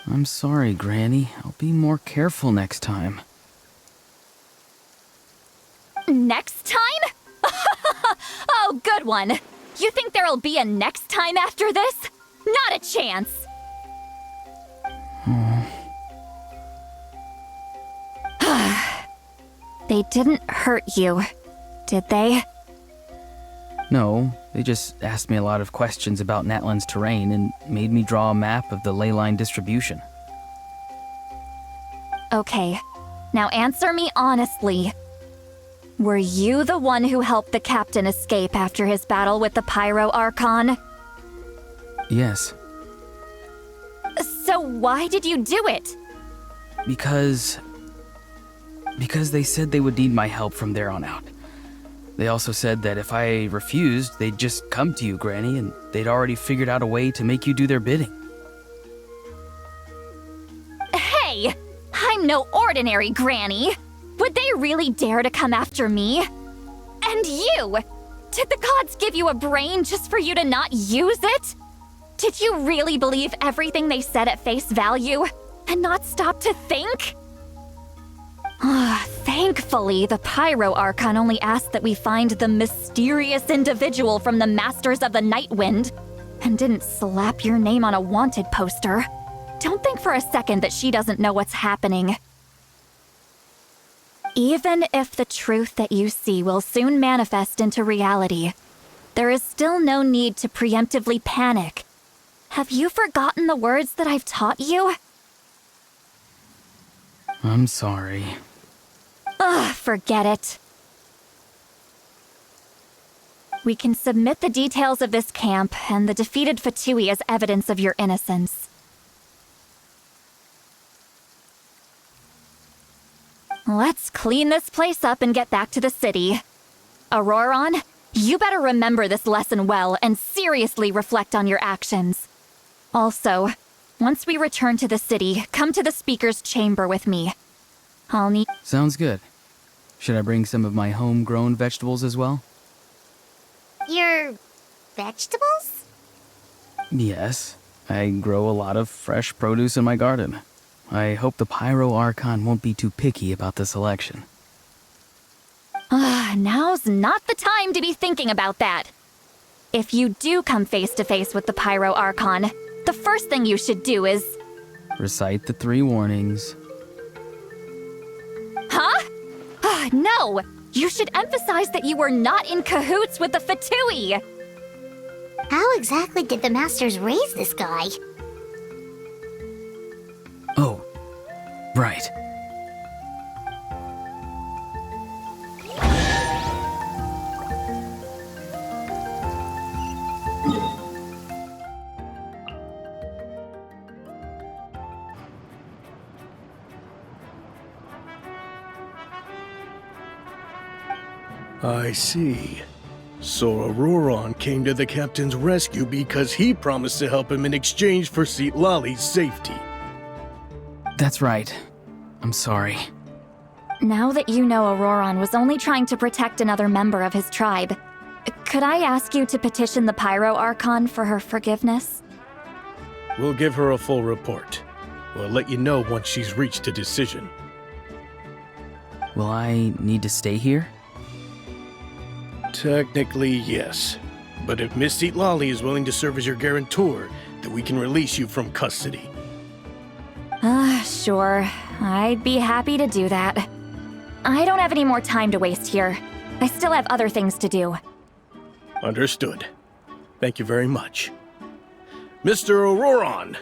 I'm sorry, Granny. I'll be more careful next time. Next time? Oh, good one. You think there'll be a next time after this? Not a chance. They didn't hurt you, did they? No, they just asked me a lot of questions about Natlan's terrain and made me draw a map of the ley line distribution. Okay, now answer me honestly. Were you the one who helped the captain escape after his battle with the Pyro Archon? Yes, So why did you do it? because they said they would need my help from there on out. They also said that if I refused, they'd just come to you, Granny, and they'd already figured out a way to make you do their bidding. Hey, I'm no ordinary Granny. Would they really dare to come after me? And you! Did the gods give you a brain just for you to not use it? Did you really believe everything they said at face value and not stop to think? Thankfully, the Pyro Archon only asked that we find the mysterious individual from the Masters of the Night Wind and didn't slap your name on a wanted poster. Don't think for a second that she doesn't know what's happening. Even if the truth that you see will soon manifest into reality, there is still no need to preemptively panic. Have you forgotten the words that I've taught you? I'm sorry. Forget it. We can submit the details of this camp and the defeated Fatui as evidence of your innocence. Let's clean this place up and get back to the city. Auroron, you better remember this lesson well and seriously reflect on your actions. Also, once we return to the city, come to the speaker's chamber with me. I'll need... Sounds good. Should I bring some of my homegrown vegetables as well? Your vegetables? Yes. I grow a lot of fresh produce in my garden. I hope the Pyro Archon won't be too picky about the selection. Now's not the time to be thinking about that. If you do come face to face with the Pyro Archon, the first thing you should do is... Recite the 3 warnings. Huh? No! You should emphasize that you were not in cahoots with the Fatui! How exactly did the Masters raise this guy? Oh, right. I see. So Auroron came to the captain's rescue because he promised to help him in exchange for Citlali's safety. That's right. I'm sorry. Now that you know Auroron was only trying to protect another member of his tribe, could I ask you to petition the Pyro Archon for her forgiveness? We'll give her a full report. We'll let you know once she's reached a decision. Will I need to stay here? Technically, yes. But if Miss Citlali is willing to serve as your guarantor, then we can release you from custody. Sure. I'd be happy to do that. I don't have any more time to waste here. I still have other things to do. Understood. Thank you very much. Mr. Auroron,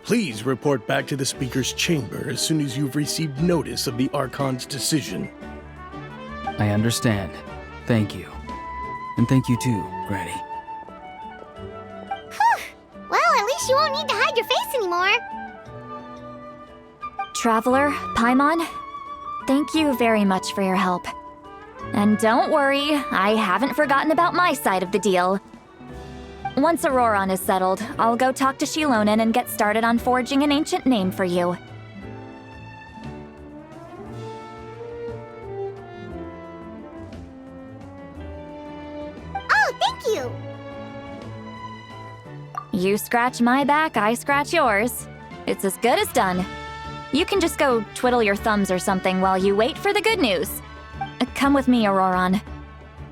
please report back to the Speaker's chamber as soon as you've received notice of the Archon's decision. I understand. Thank you. And thank you too, Granny. Well, at least you won't need to hide your face anymore. Traveler, Paimon, thank you very much for your help. And don't worry, I haven't forgotten about my side of the deal. Once Auroron is settled, I'll go talk to Shilonen and get started on forging an ancient name for you. Oh, thank you! You scratch my back, I scratch yours. It's as good as done. You can just go twiddle your thumbs or something while you wait for the good news. Come with me, Auroron.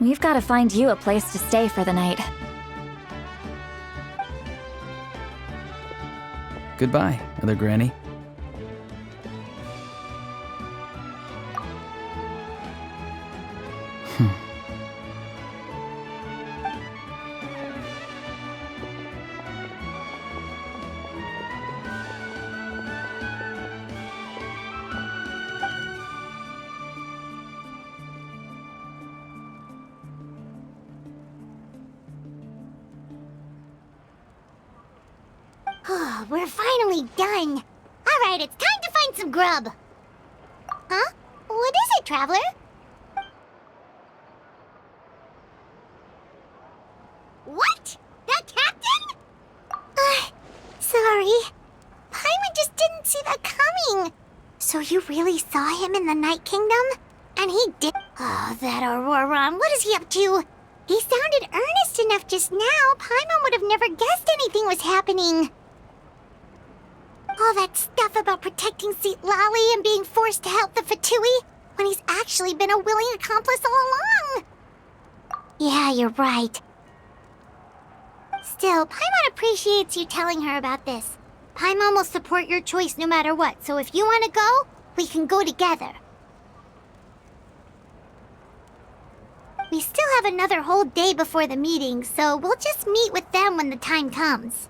We've got to find you a place to stay for the night. Goodbye, Other Granny. We're finally done. Alright, it's time to find some grub. Huh? What is it, Traveler? What? The captain? Sorry. Paimon just didn't see that coming. So you really saw him in the Night Kingdom? And he did— Oh, that Auroron, what is he up to? He sounded earnest enough just now. Paimon would have never guessed anything was happening. All that stuff about protecting Seat Lolly and being forced to help the Fatui, when he's actually been a willing accomplice all along. Yeah, you're right. Still, Paimon appreciates you telling her about this. Paimon will support your choice no matter what, so if you want to go, we can go together. We still have another whole day before the meeting, so we'll just meet with them when the time comes.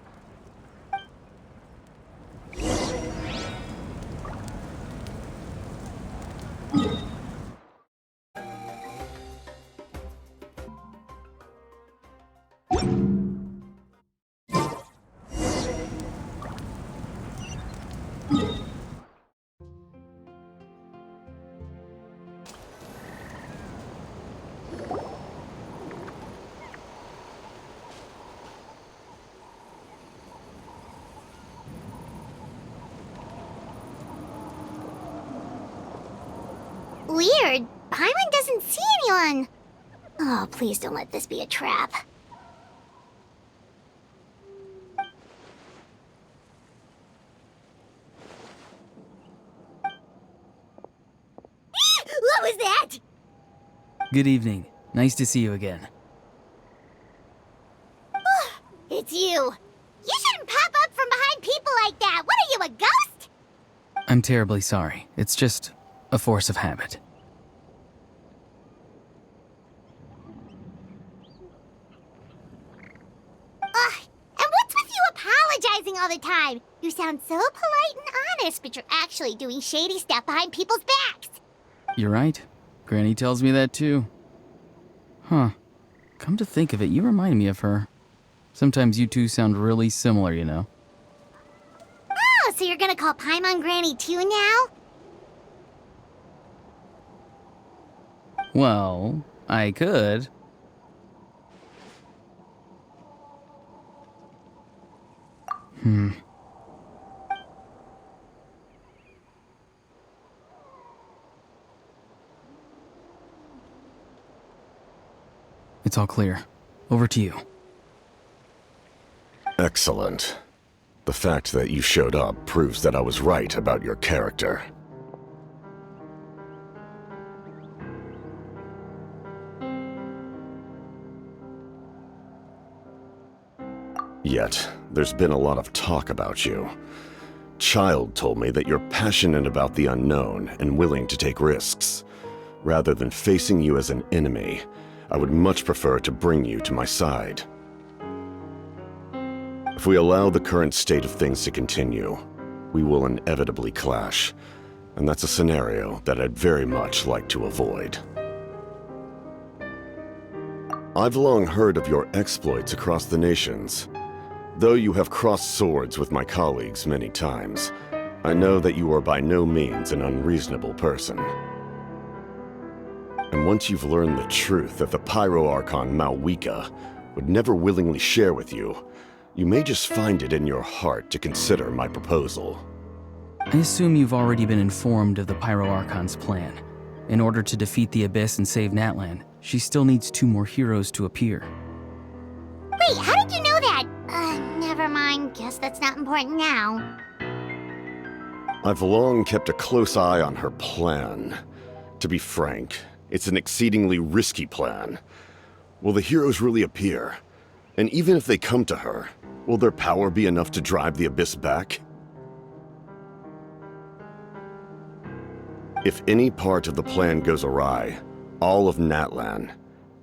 Weird. Paimon doesn't see anyone. Oh, please don't let this be a trap. What was that? Good evening. Nice to see you again. It's you. You shouldn't pop up from behind people like that. What are you, a ghost? I'm terribly sorry. It's just a force of habit. And what's with you apologizing all the time? You sound so polite and honest, but you're actually doing shady stuff behind people's backs. You're right. Granny tells me that too. Huh. Come to think of it, you remind me of her. Sometimes you two sound really similar, you know. Oh, so you're gonna call Paimon Granny too now? Well, I could. It's all clear. Over to you. Excellent. The fact that you showed up proves that I was right about your character. Yet, there's been a lot of talk about you. Child told me that you're passionate about the unknown and willing to take risks. Rather than facing you as an enemy, I would much prefer to bring you to my side. If we allow the current state of things to continue, we will inevitably clash, and that's a scenario that I'd very much like to avoid. I've long heard of your exploits across the nations. Though you have crossed swords with my colleagues many times, I know that you are by no means an unreasonable person. And once you've learned the truth that the Pyro Archon Malwika would never willingly share with you, you may just find it in your heart to consider my proposal. I assume you've already been informed of the Pyro Archon's plan. In order to defeat the Abyss and save Natlan, she still needs 2 more heroes to appear. Wait, how did you know that? Never mind. Guess that's not important now. I've long kept a close eye on her plan. To be frank, it's an exceedingly risky plan. Will the heroes really appear? And even if they come to her, will their power be enough to drive the Abyss back? If any part of the plan goes awry, all of Natlan,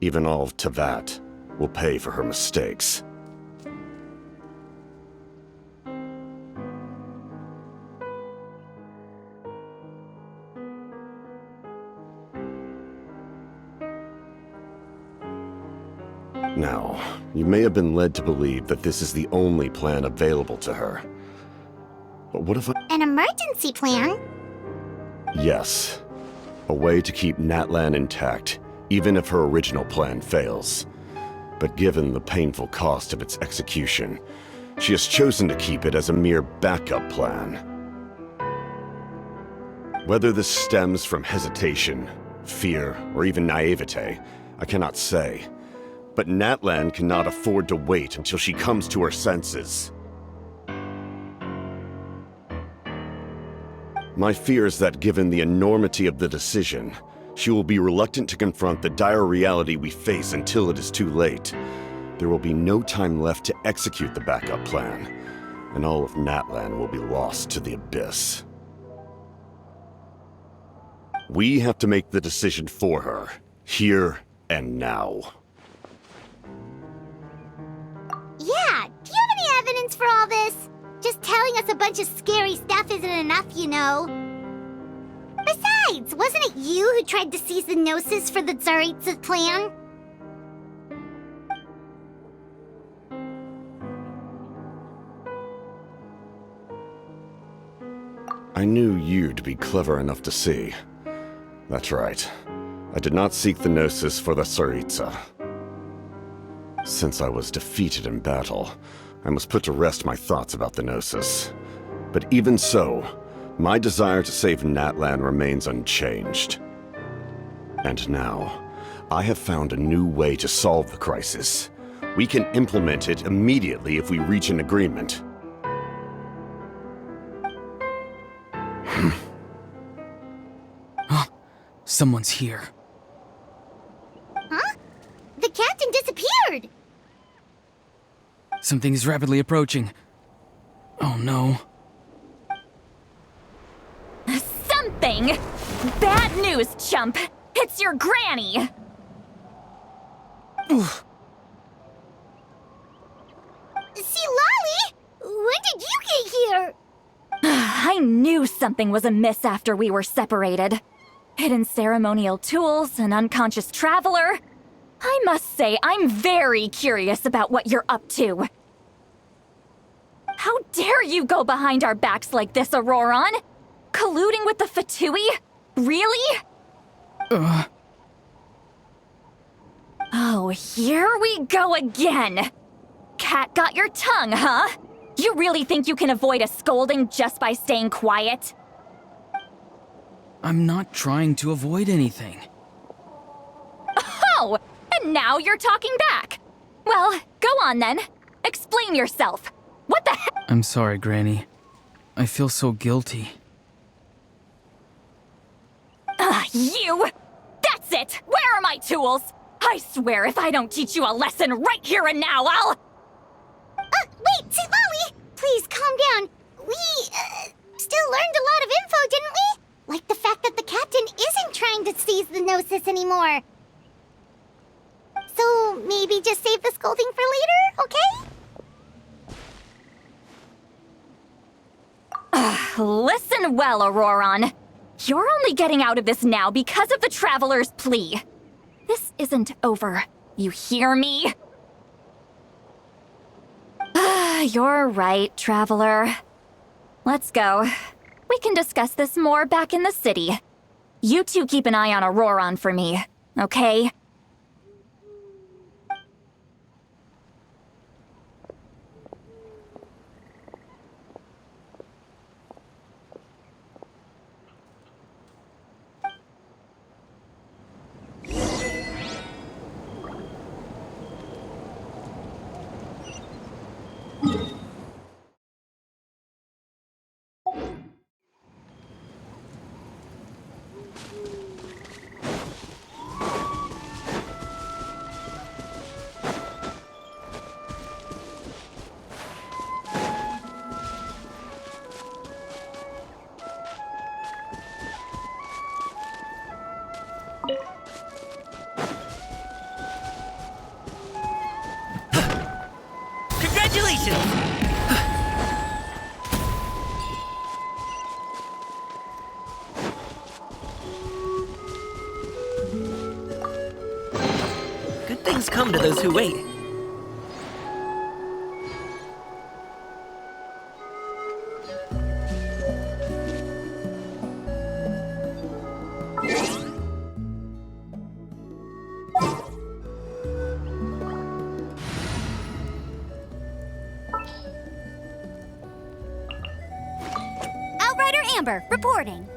even all of Tevat, will pay for her mistakes. Now, you may have been led to believe that this is the only plan available to her. But what if I... An emergency plan? Yes. A way to keep Natlan intact, even if her original plan fails. But given the painful cost of its execution, she has chosen to keep it as a mere backup plan. Whether this stems from hesitation, fear, or even naivete, I cannot say. But Natlan cannot afford to wait until she comes to her senses. My fear is that given the enormity of the decision, she will be reluctant to confront the dire reality we face until it is too late. There will be no time left to execute the backup plan, and all of Natlan will be lost to the abyss. We have to make the decision for her, here and now. Yeah, do you have any evidence for all this? Just telling us a bunch of scary stuff isn't enough, you know. Besides, wasn't it you who tried to seize the Gnosis for the Tsaritsa's plan? I knew you'd be clever enough to see. That's right. I did not seek the Gnosis for the Tsaritsa. Since I was defeated in battle, I must put to rest my thoughts about the Gnosis. But even so, my desire to save Natlan remains unchanged. And now, I have found a new way to solve the crisis. We can implement it immediately if we reach an agreement. Someone's here. Huh? The captain disappeared! Something is rapidly approaching. Oh no. Something? Bad news, chump! It's your granny! See, Lolly! When did you get here? I knew something was amiss after we were separated. Hidden ceremonial tools, an unconscious traveler. I must say, I'm very curious about what you're up to. How dare you go behind our backs like this, Auroron? Colluding with the Fatui? Really? Oh, here we go again. Cat got your tongue, huh? You really think you can avoid a scolding just by staying quiet? I'm not trying to avoid anything. Oh, and now you're talking back. Well, go on then. Explain yourself. What the heck? I'm sorry, Granny. I feel so guilty. You! That's it! Where are my tools? I swear if I don't teach you a lesson right here and now, I'll... Wait, see, Lolly! Please, calm down. We, still learned a lot of info, didn't we? Like the fact that the captain isn't trying to seize the Gnosis anymore. So, maybe just save the scolding for later, okay? Listen well, Auroron. You're only getting out of this now because of the Traveler's plea. This isn't over. You hear me? You're right, Traveler. Let's go. We can discuss this more back in the city. You two keep an eye on Auroron for me, okay? come to those who wait. Outrider Amber, reporting.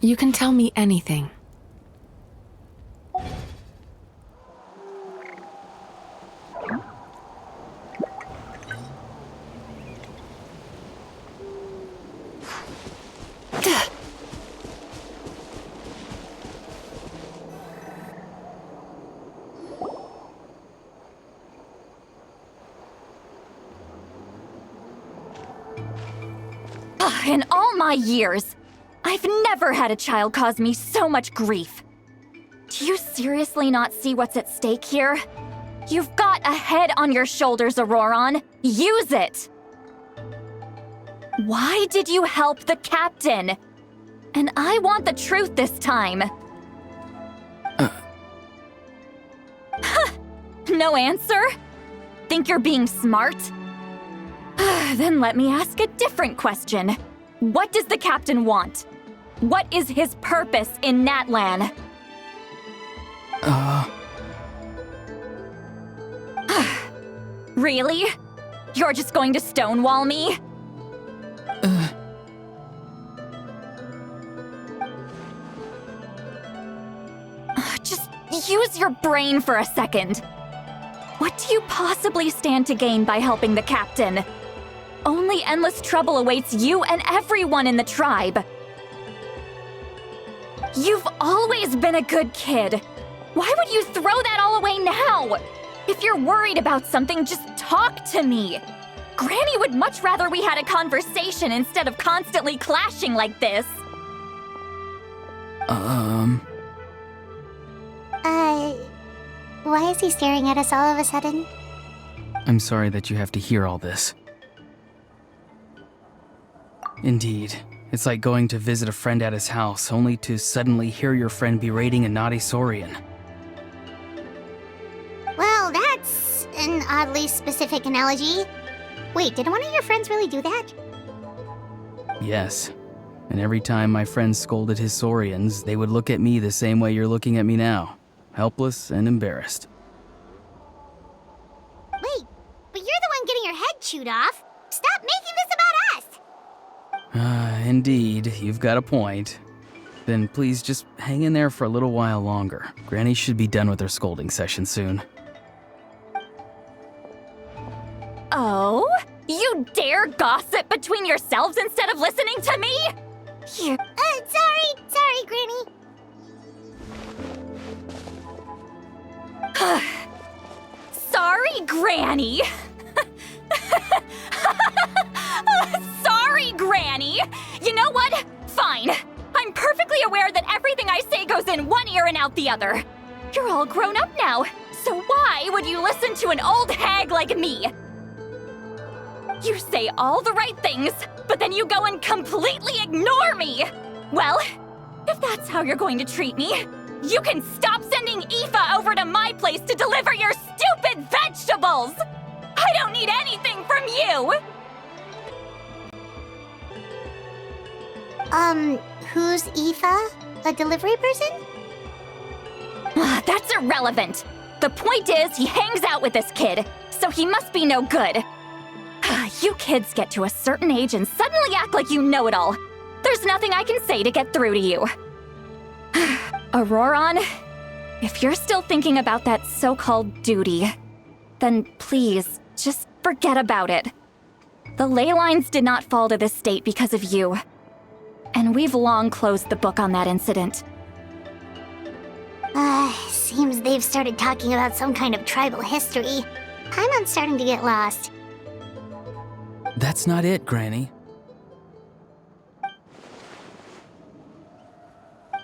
You can tell me anything. In all my years, I've never had a child cause me so much grief. Do you seriously not see what's at stake here? You've got a head on your shoulders, Auroron. Use it! Why did you help the captain? And I want the truth this time. No answer? Think you're being smart? Then let me ask a different question. What does the captain want? What is his purpose in Natlan? Really? You're just going to stonewall me? Just use your brain for a second. What do you possibly stand to gain by helping the captain? Only endless trouble awaits you and everyone in the tribe. You've always been a good kid. Why would you throw that all away now? If you're worried about something, just talk to me. Granny would much rather we had a conversation instead of constantly clashing like this. Why is he staring at us all of a sudden? I'm sorry that you have to hear all this. Indeed. It's like going to visit a friend at his house, only to suddenly hear your friend berating a naughty Saurian. Well, that's an oddly specific analogy. Wait, did one of your friends really do that? Yes. And every time my friend scolded his Saurians, they would look at me the same way you're looking at me now. Helpless and embarrassed. Wait, but you're the one getting your head chewed off. Stop making this about us! Indeed, you've got a point. Then please just hang in there for a little while longer. Granny should be done with her scolding session soon. Oh? You dare gossip between yourselves instead of listening to me? You... Sorry, Granny. Sorry, Granny. Sorry, Granny. You know what? Fine. I'm perfectly aware that everything I say goes in one ear and out the other. You're all grown up now, so why would you listen to an old hag like me? You say all the right things, but then you go and completely ignore me. Well, if that's how you're going to treat me, you can stop sending Aoife over to my place to deliver your stupid vegetables! I don't need anything from you! Who's Aoife? A delivery person? That's irrelevant. The point is, he hangs out with this kid, so he must be no good. You kids get to a certain age and suddenly act like you know it all. There's nothing I can say to get through to you. Auroron, if you're still thinking about that so-called duty, then please, just forget about it. The ley lines did not fall to this state because of you. And we've long closed the book on that incident. Seems they've started talking about some kind of tribal history. Paimon's starting to get lost. That's not it, Granny.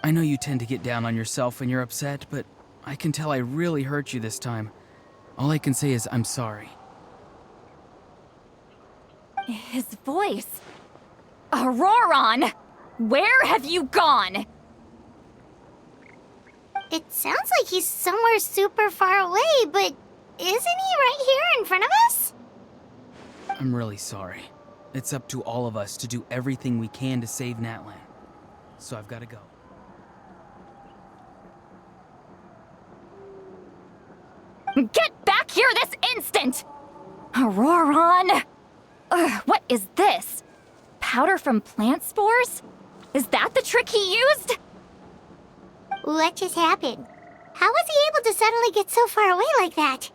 I know you tend to get down on yourself when you're upset, but I can tell I really hurt you this time. All I can say is I'm sorry. His voice. Auroron! Where have you gone? It sounds like he's somewhere super far away, but isn't he right here in front of us? I'm really sorry. It's up to all of us to do everything we can to save Natlan. So I've got to go. Get back here this instant! Auroron! What is this? Powder from plant spores? Is that the trick he used? What just happened? How was he able to suddenly get so far away like that?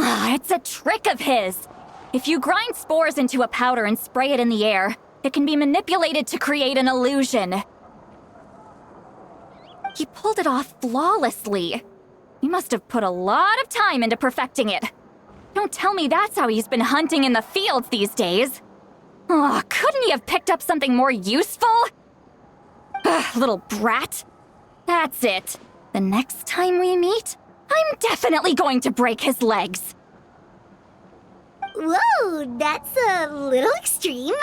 It's a trick of his. If you grind spores into a powder and spray it in the air, it can be manipulated to create an illusion. He pulled it off flawlessly. He must have put a lot of time into perfecting it. Don't tell me that's how he's been hunting in the fields these days. Couldn't he have picked up something more useful? Little brat. That's it. The next time we meet, I'm definitely going to break his legs. Whoa, that's a little extreme.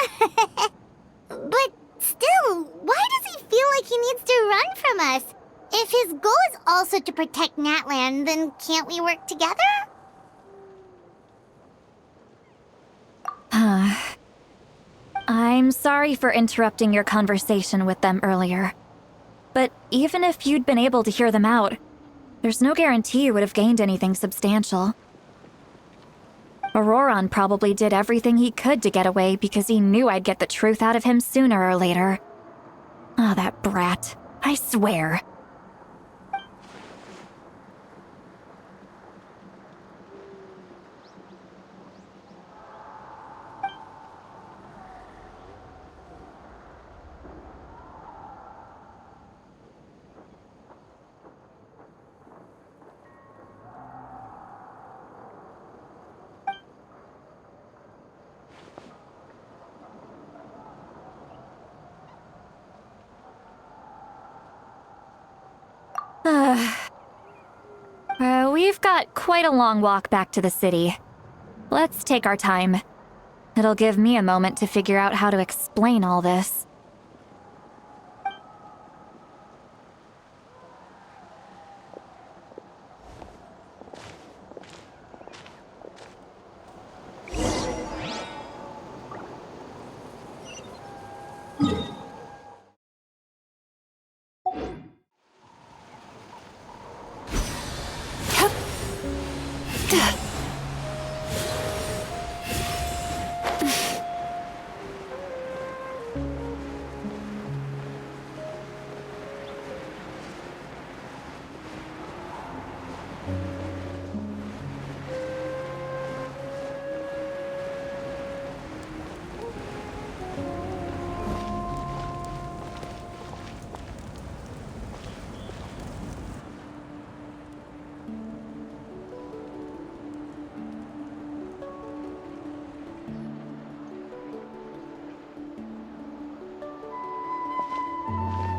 But still, why does he feel like he needs to run from us? If his goal is also to protect Natlan, then can't we work together? I'm sorry for interrupting your conversation with them earlier. But even if you'd been able to hear them out, there's no guarantee you would have gained anything substantial. Auroron probably did everything he could to get away because he knew I'd get the truth out of him sooner or later. That brat. I swear. We've got quite a long walk back to the city. Let's take our time. It'll give me a moment to figure out how to explain all this.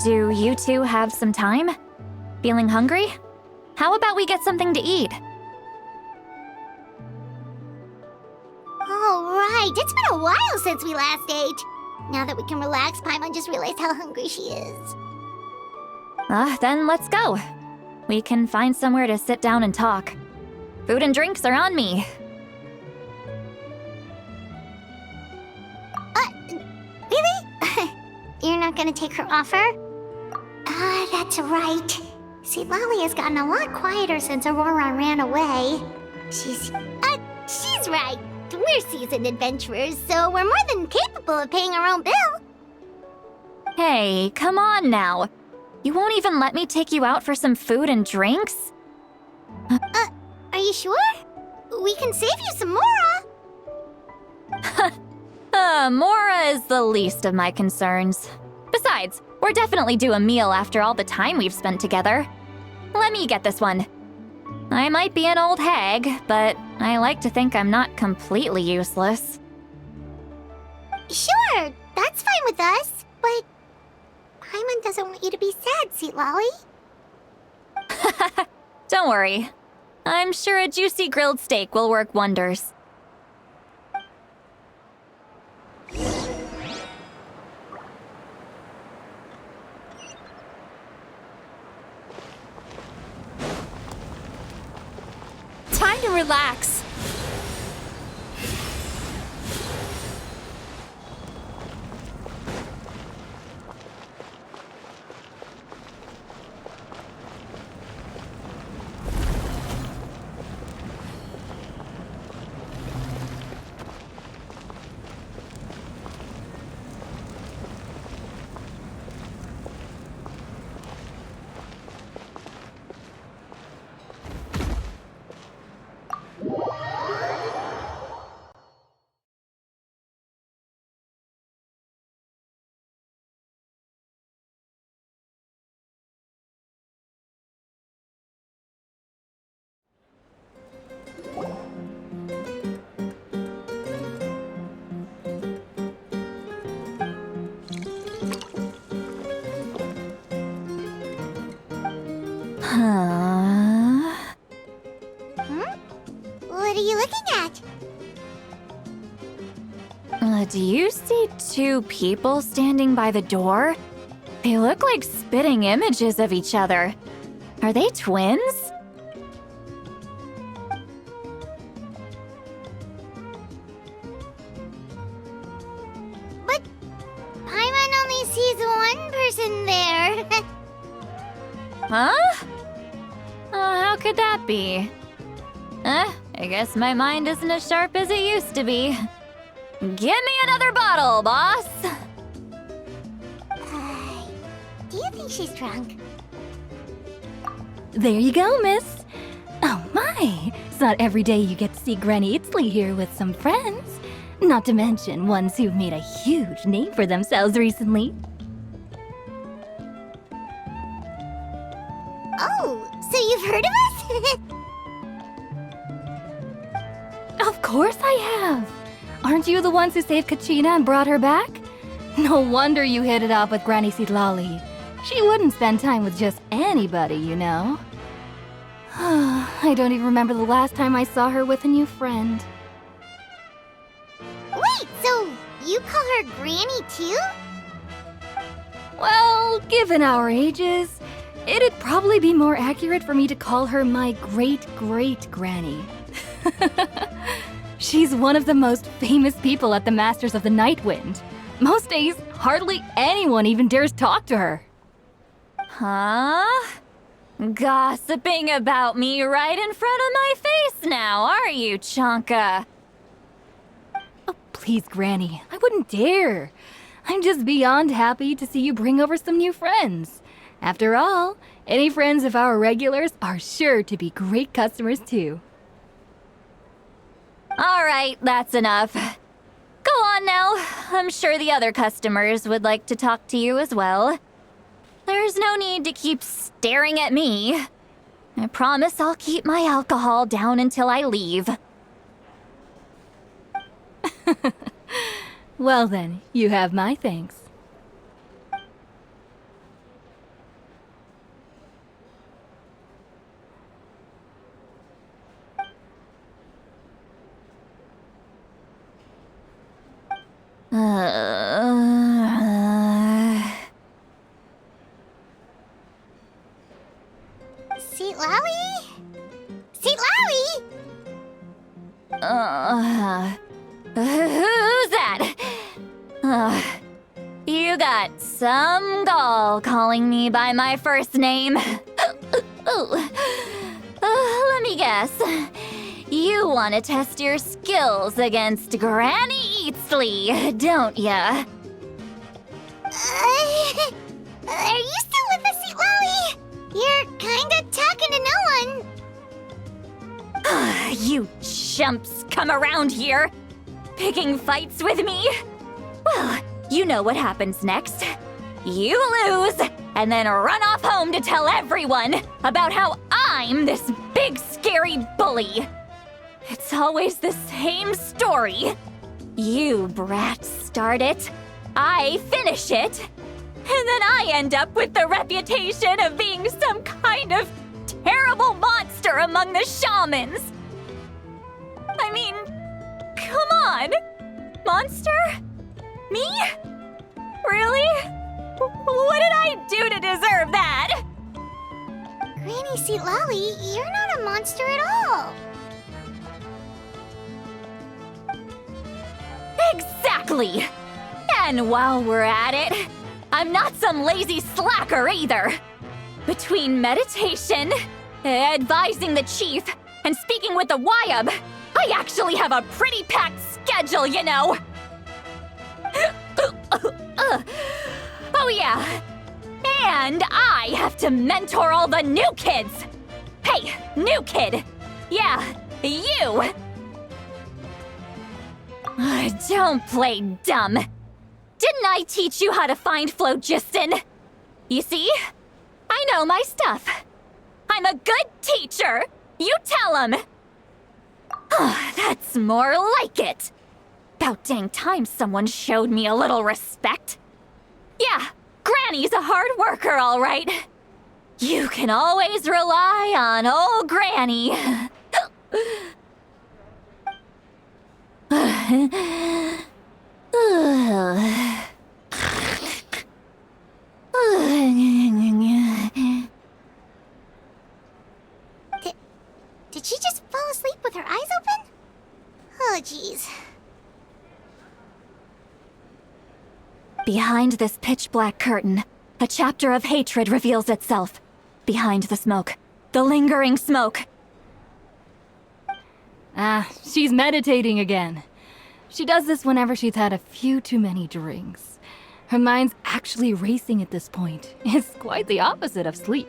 Do you two have some time? Feeling hungry? How about we get something to eat? All right, it's been a while since we last ate. Now that we can relax, Paimon just realized how hungry she is. Then let's go. We can find somewhere to sit down and talk. Food and drinks are on me. Really? You're not gonna take her offer? That's right. See, Lolly has gotten a lot quieter since Aurora ran away. She's right. We're seasoned adventurers, so we're more than capable of paying our own bill. Hey, come on now. You won't even let me take you out for some food and drinks? Are you sure? We can save you some Mora. Mora is the least of my concerns. Besides, we're definitely due a meal after all the time we've spent together. Let me get this one. I might be an old hag, but I like to think I'm not completely useless. Sure, that's fine with us, but Paimon doesn't want you to be sad, Sweet Lolly. Don't worry. I'm sure a juicy grilled steak will work wonders. Time to relax. What are you looking at? Do you see two people standing by the door? They look like spitting images of each other. Are they twins? But Paimon only sees one person there. Huh? How could that be? I guess my mind isn't as sharp as it used to be. Give me another bottle, boss! Do you think she's drunk? There you go, miss. Oh my, it's not every day you get to see Granny Itzley here with some friends. Not to mention ones who've made a huge name for themselves recently. Oh, so you've heard of us? Of course I have. Aren't you the ones who saved Kachina and brought her back? No wonder you hit it off with Granny Sidlali. She wouldn't spend time with just anybody, you know. I don't even remember the last time I saw her with a new friend. Wait, so you call her Granny too? Well, given our ages, it'd probably be more accurate for me to call her my great-great-granny. She's one of the most famous people at the Masters of the Nightwind. Most days, hardly anyone even dares talk to her. Huh? Gossiping about me right in front of my face now, are you, Chonka? Oh, please, Granny, I wouldn't dare. I'm just beyond happy to see you bring over some new friends. After all, any friends of our regulars are sure to be great customers too. All right, that's enough. Go on now. I'm sure the other customers would like to talk to you as well. There's no need to keep staring at me. I promise I'll keep my alcohol down until I leave. Well then, you have my thanks. Sweet Lolly? Sweet Lolly? Who's that? You got some gall calling me by my first name. Let me guess. You want to test your skills against Granny Eatsley, don't ya? Are you still with us, Sweet Lolly? You're kinda talking to no one. You chumps come around here, picking fights with me? Well, you know what happens next. You lose, and then run off home to tell everyone about how I'm this big scary bully. It's always the same story. You brats start it, I finish it, and then I end up with the reputation of being some kind of terrible monster among the shamans. I mean, come on. Monster? Me? Really? What did I do to deserve that? Granny Lolly, you're not a monster at all. Exactly! And while we're at it, I'm not some lazy slacker either. Between meditation, advising the chief, and speaking with the Wyab, I actually have a pretty packed schedule, you know. Oh yeah. And I have to mentor all the new kids. Hey, new kid. Yeah, you. Don't play dumb. Didn't I teach you how to find phlogiston? You see? I know my stuff. I'm a good teacher. You tell him. That's more like it. About dang time someone showed me a little respect. Yeah, Granny's a hard worker, all right. You can always rely on old Granny. Did she just fall asleep with her eyes open? Oh, jeez. Behind this pitch-black curtain, a chapter of hatred reveals itself. Behind the smoke, the lingering smoke. She's meditating again. She does this whenever she's had a few too many drinks. Her mind's actually racing at this point. It's quite the opposite of sleep.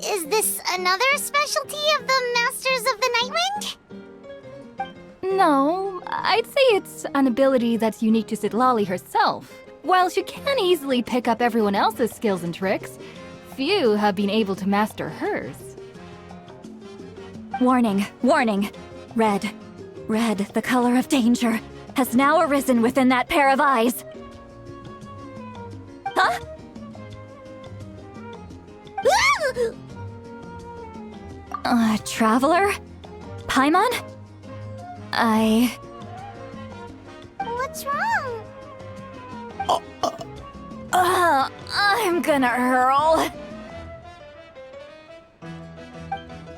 Is this another specialty of the Masters of the Nightwind? No, I'd say it's an ability that's unique to Citlali herself. While she can easily pick up everyone else's skills and tricks, few have been able to master hers. Warning, warning. Red, the color of danger, has now arisen within that pair of eyes. Huh? Traveler? Paimon? What's wrong? I'm gonna hurl.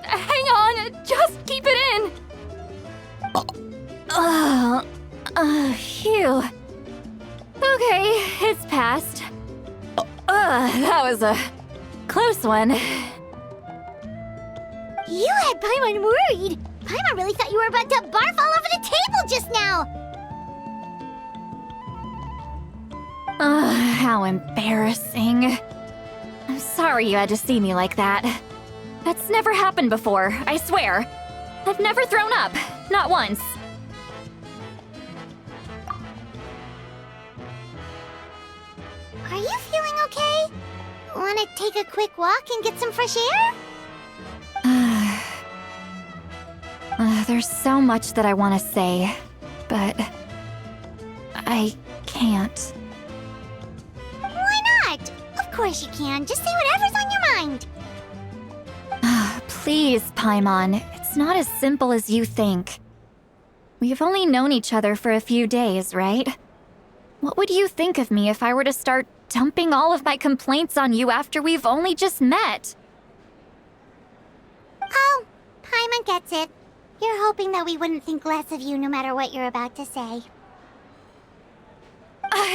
Hang on, just keep it in! Phew. Okay, it's passed. That was a close one. You had Paimon worried. Paimon really thought you were about to barf all over the table just now. How embarrassing. I'm sorry you had to see me like that. That's never happened before, I swear. I've never thrown up, not once. Are you feeling okay? Want to take a quick walk and get some fresh air? There's so much that I want to say, but I can't. Why not? Of course you can. Just say whatever's on your mind. Please, Paimon, it's not as simple as you think. We've only known each other for a few days, right? What would you think of me if I were to start dumping all of my complaints on you after we've only just met? Oh, Paimon gets it. You're hoping that we wouldn't think less of you no matter what you're about to say.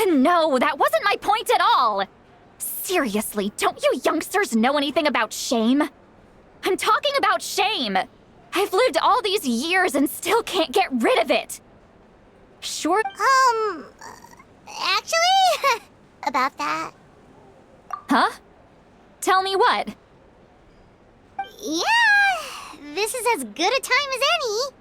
No, that wasn't my point at all! Seriously, don't you youngsters know anything about shame? I'm talking about shame! I've lived all these years and still can't get rid of it! Sure. Actually, about that. Huh? Tell me what? Yeah, this is as good a time as any.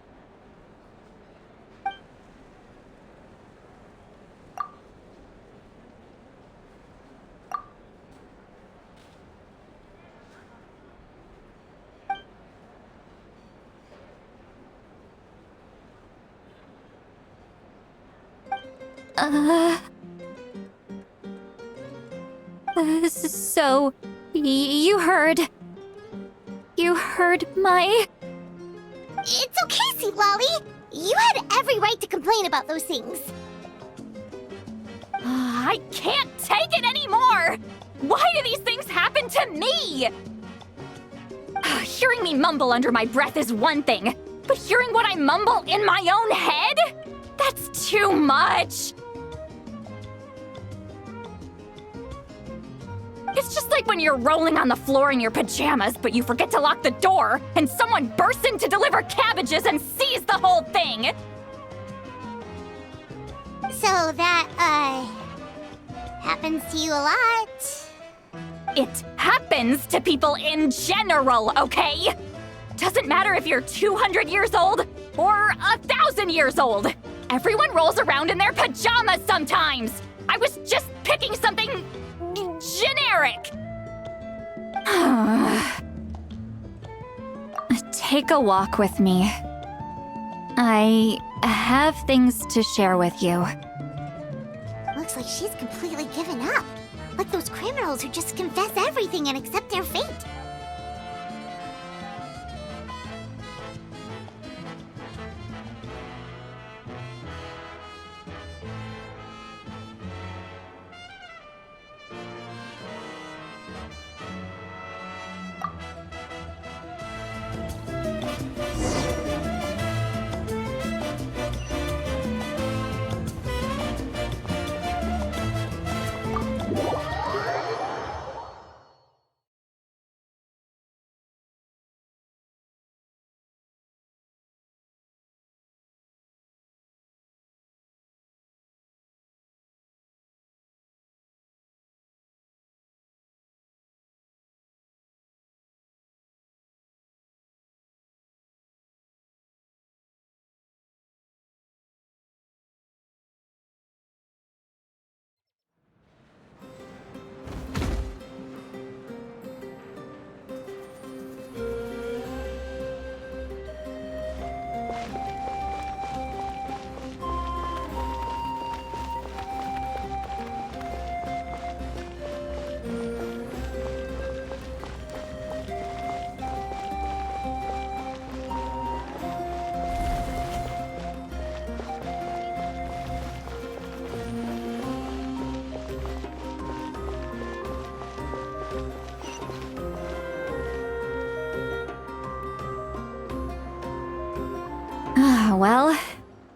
So, you heard my... It's okay, Sweet Lolly. You had every right to complain about those things. I can't take it anymore! Why do these things happen to me? Hearing me mumble under my breath is one thing, but hearing what I mumble in my own head? That's too much! It's just like when you're rolling on the floor in your pajamas, but you forget to lock the door, and someone bursts in to deliver cabbages and sees the whole thing! So that, happens to you a lot. It happens to people in general, okay? Doesn't matter if you're 200 years old or 1,000 years old. Everyone rolls around in their pajamas sometimes. I was just picking something generic. Take a walk with me. I have things to share with you. Looks like she's completely given up. Like those criminals who just confess everything and accept their fate. Well,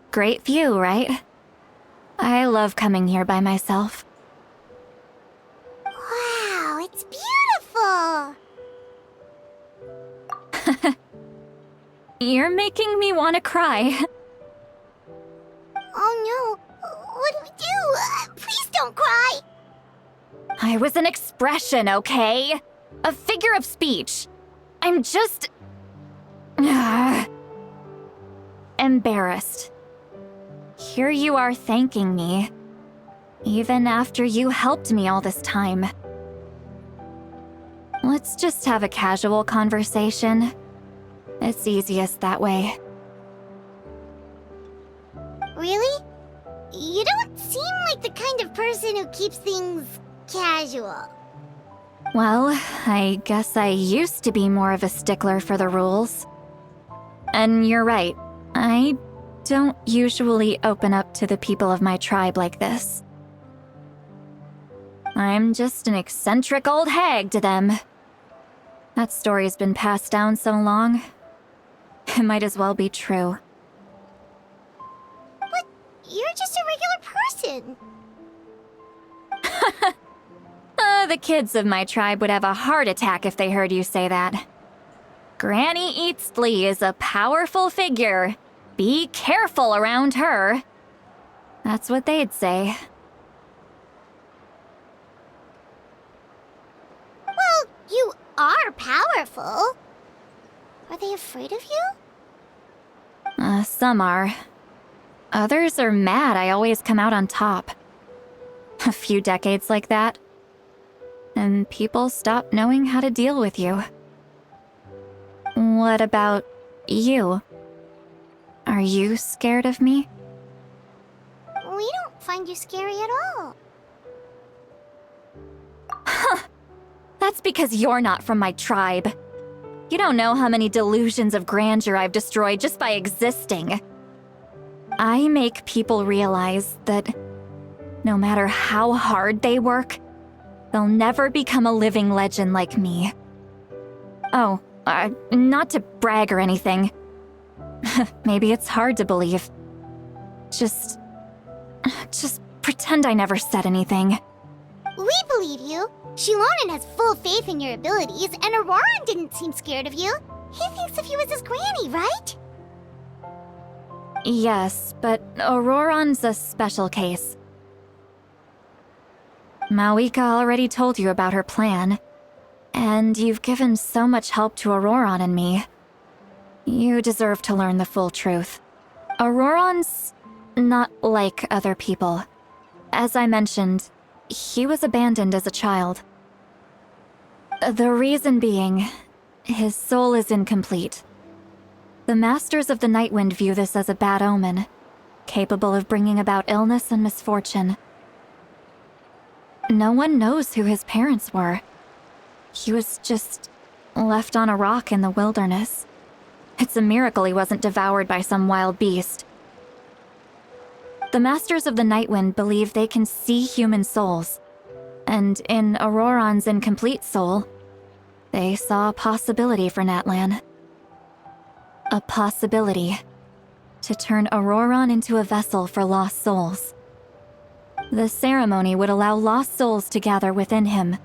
great view, right? I love coming here by myself. Wow, it's beautiful! You're making me want to cry. Oh no, what do we do? Please don't cry! I was an expression, okay? A figure of speech. I'm just... embarrassed. Here you are thanking me, even after you helped me all this time. Let's just have a casual conversation. It's easiest that way. Really? You don't seem like the kind of person who keeps things casual. Well, I guess I used to be more of a stickler for the rules. And you're right, I don't usually open up to the people of my tribe like this. I'm just an eccentric old hag to them. That story's been passed down so long, it might as well be true. But you're just a regular person. The kids of my tribe would have a heart attack if they heard you say that. Granny Eatsley is a powerful figure. Be careful around her. That's what they'd say. Well, you are powerful. Are they afraid of you? Some are. Others are mad I always come out on top. A few decades like that, and people stop knowing how to deal with you. What about you? Are you scared of me? We don't find you scary at all. That's because you're not from my tribe. You don't know how many delusions of grandeur I've destroyed just by existing. I make people realize that no matter how hard they work, they'll never become a living legend like me. Oh, not to brag or anything. Maybe it's hard to believe. Just pretend I never said anything. We believe you. Shilonen has full faith in your abilities, and Auroran didn't seem scared of you. He thinks of you as his granny, right? Yes, but Auroran's a special case. Malika already told you about her plan, and you've given so much help to Auroran and me. You deserve to learn the full truth. Auroran's not like other people. As I mentioned, he was abandoned as a child. The reason being, his soul is incomplete. The Masters of the Nightwind view this as a bad omen, capable of bringing about illness and misfortune. No one knows who his parents were. He was just left on a rock in the wilderness. It's a miracle he wasn't devoured by some wild beast. The Masters of the Nightwind believe they can see human souls, and in Auroran's incomplete soul, they saw a possibility for Natlan. A possibility to turn Auroran into a vessel for lost souls. The ceremony would allow lost souls to gather within him.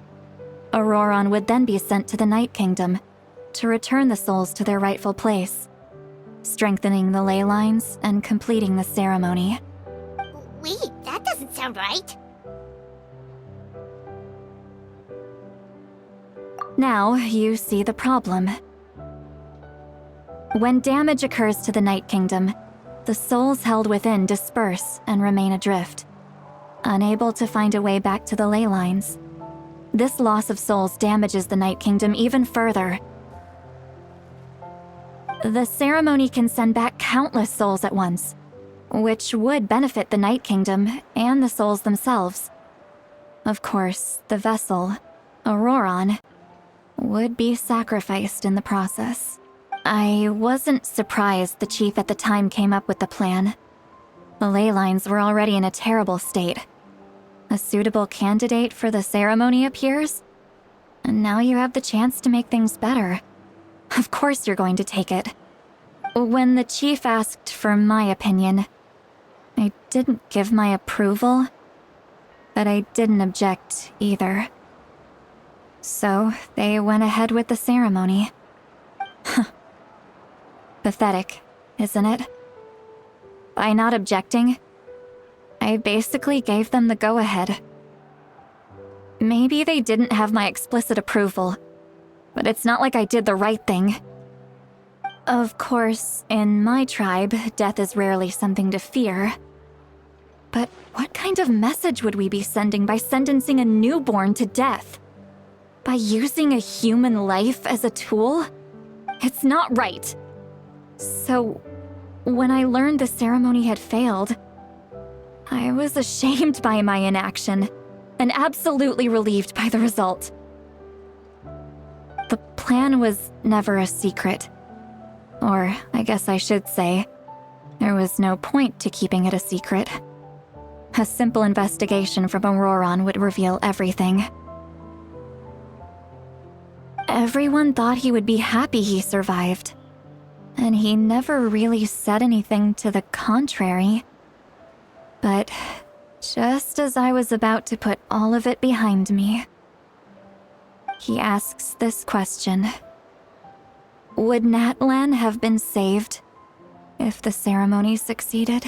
Auroran would then be sent to the Night Kingdom to return the souls to their rightful place, strengthening the ley lines and completing the ceremony. Wait, that doesn't sound right. Now you see the problem. When damage occurs to the Night Kingdom, the souls held within disperse and remain adrift, unable to find a way back to the ley lines. This loss of souls damages the Night Kingdom even further. The ceremony can send back countless souls at once, which would benefit the Night Kingdom and the souls themselves. Of course, the vessel, Auroran, would be sacrificed in the process. I wasn't surprised the chief at the time came up with the plan. The ley lines were already in a terrible state. A suitable candidate for the ceremony appears, and now you have the chance to make things better. Of course you're going to take it. When the chief asked for my opinion, I didn't give my approval, but I didn't object either. So they went ahead with the ceremony. Pathetic, isn't it? By not objecting, I basically gave them the go-ahead. Maybe they didn't have my explicit approval, but it's not like I did the right thing. Of course, in my tribe, death is rarely something to fear. But what kind of message would we be sending by sentencing a newborn to death? By using a human life as a tool? It's not right. So, when I learned the ceremony had failed, I was ashamed by my inaction, and absolutely relieved by the result. The plan was never a secret. Or, I guess I should say, there was no point to keeping it a secret. A simple investigation from Auroran would reveal everything. Everyone thought he would be happy he survived, and he never really said anything to the contrary. But just as I was about to put all of it behind me, he asks this question. Would Natlan have been saved if the ceremony succeeded?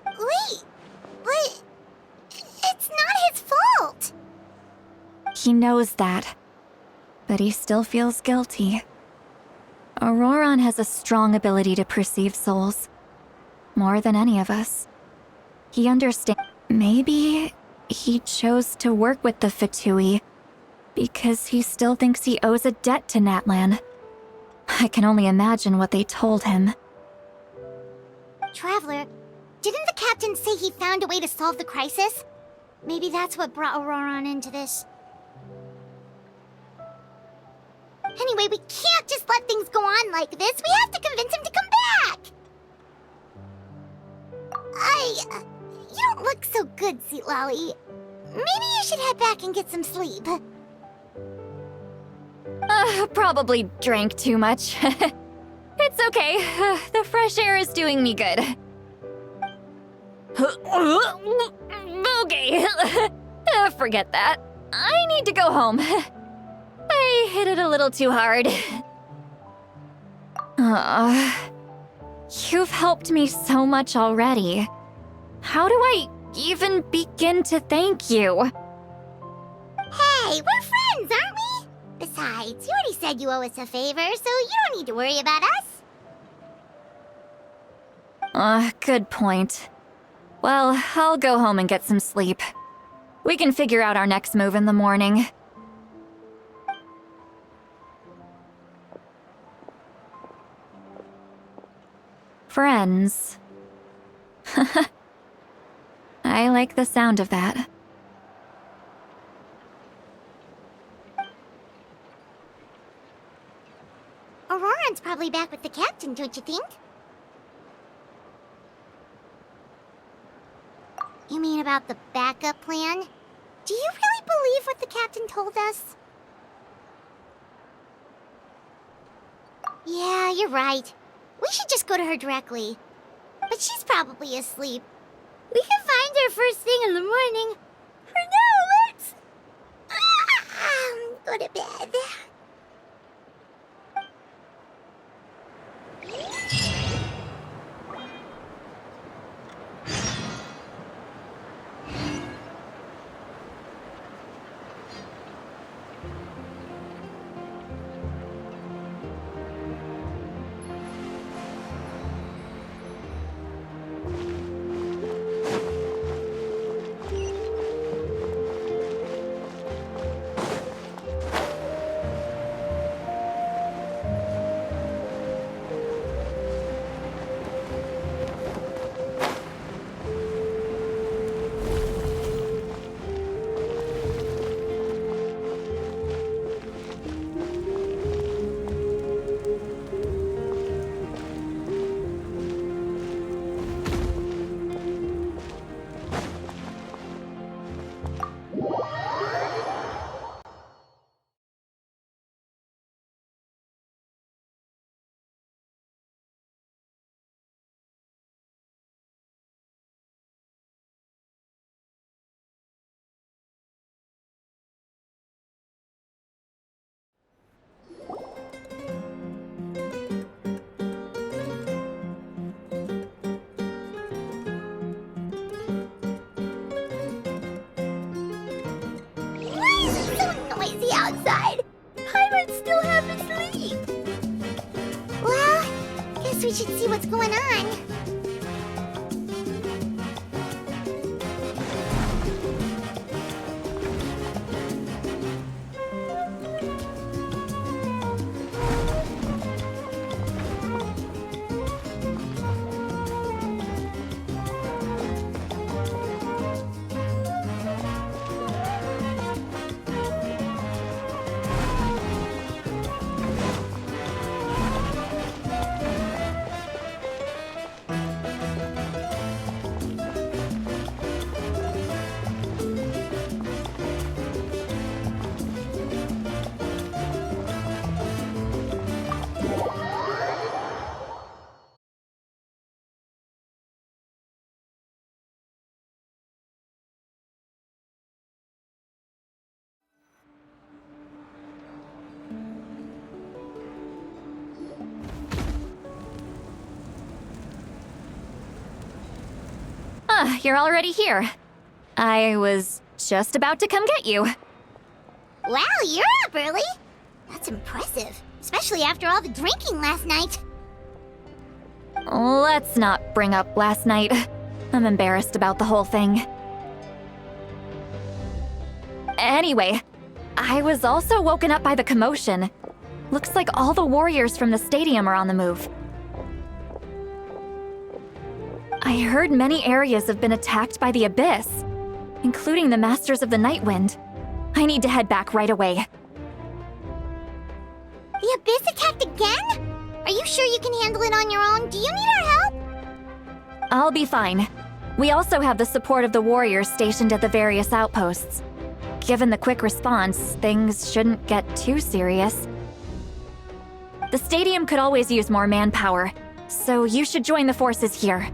Wait, but it's not his fault. He knows that, but he still feels guilty. Auroron has a strong ability to perceive souls. More than any of us. He understands. Maybe he chose to work with the Fatui because he still thinks he owes a debt to Natlan. I can only imagine what they told him. Traveler, didn't the captain say he found a way to solve the crisis? Maybe that's what brought Auroron into this. Anyway, we can't just let things go on like this. We have to convince him to come back! You don't look so good, Sweet Lolly. Maybe you should head back and get some sleep. Probably drank too much. It's okay. The fresh air is doing me good. Okay. Forget that. I need to go home. I hit it a little too hard. You've helped me so much already. How do I even begin to thank you? Hey, we're friends, aren't we? Besides, you already said you owe us a favor, so you don't need to worry about us. Good point. Well, I'll go home and get some sleep. We can figure out our next move in the morning. Friends. I like the sound of that. Auroron's probably back with the captain, don't you think? You mean about the backup plan? Do you really believe what the captain told us? Yeah, you're right. We should just go to her directly. But she's probably asleep. We can find her first thing in the morning. For now, let's... go to bed. Outside. Paimon still half asleep. Well, guess we should see what's going on. You're already here. I was just about to come get you. Wow, you're up early. That's impressive, especially after all the drinking last night. Let's not bring up last night. I'm embarrassed about the whole thing. Anyway, I was also woken up by the commotion. Looks like all the warriors from the stadium are on the move. I heard many areas have been attacked by the Abyss, including the Masters of the Night Wind. I need to head back right away. The Abyss attacked again? Are you sure you can handle it on your own? Do you need our help? I'll be fine. We also have the support of the warriors stationed at the various outposts. Given the quick response, things shouldn't get too serious. The stadium could always use more manpower, so you should join the forces here.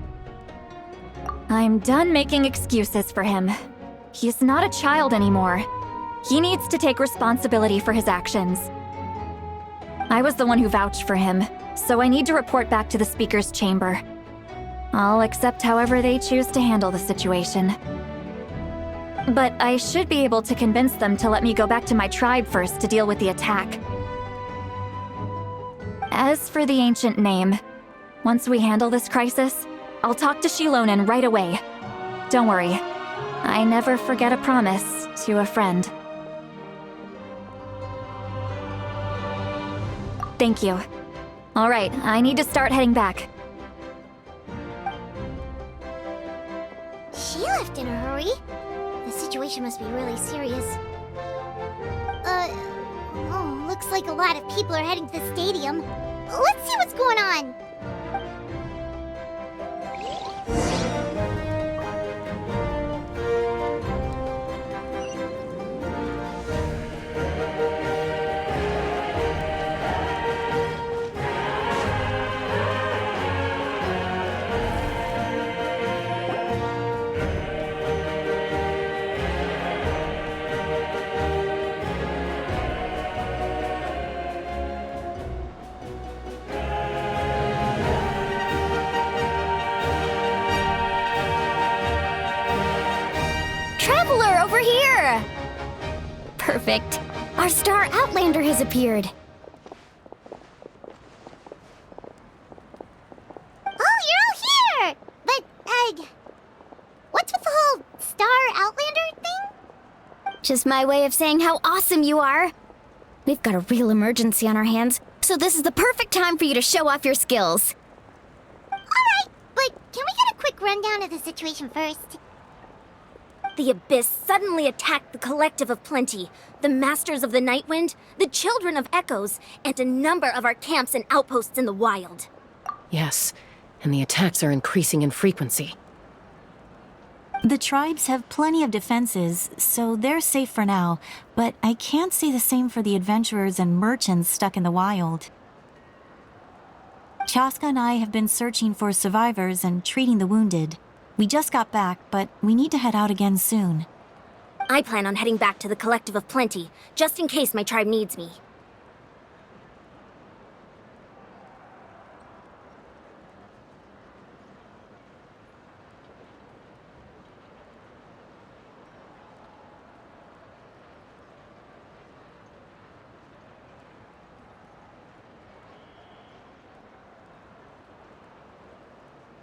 I'm done making excuses for him. He's not a child anymore. He needs to take responsibility for his actions. I was the one who vouched for him, so I need to report back to the Speaker's chamber. I'll accept however they choose to handle the situation. But I should be able to convince them to let me go back to my tribe first to deal with the attack. As for the ancient name, once we handle this crisis, I'll talk to Shilonen right away. Don't worry, I never forget a promise to a friend. Thank you. All right, I need to start heading back. She left in a hurry. The situation must be really serious. Looks like a lot of people are heading to the stadium. Let's see what's going on. Traveler, over here! Perfect. Our star Outlander has appeared. Oh, you're all here! But, what's with the whole Star Outlander thing? Just my way of saying how awesome you are. We've got a real emergency on our hands, so this is the perfect time for you to show off your skills. Alright, but can we get a quick rundown of the situation first? The Abyss suddenly attacked the Collective of Plenty, the Masters of the Night Wind, the Children of Echoes, and a number of our camps and outposts in the wild. Yes, and the attacks are increasing in frequency. The tribes have plenty of defenses, so they're safe for now, but I can't say the same for the adventurers and merchants stuck in the wild. Chaska and I have been searching for survivors and treating the wounded. We just got back, but we need to head out again soon. I plan on heading back to the Collective of Plenty, just in case my tribe needs me.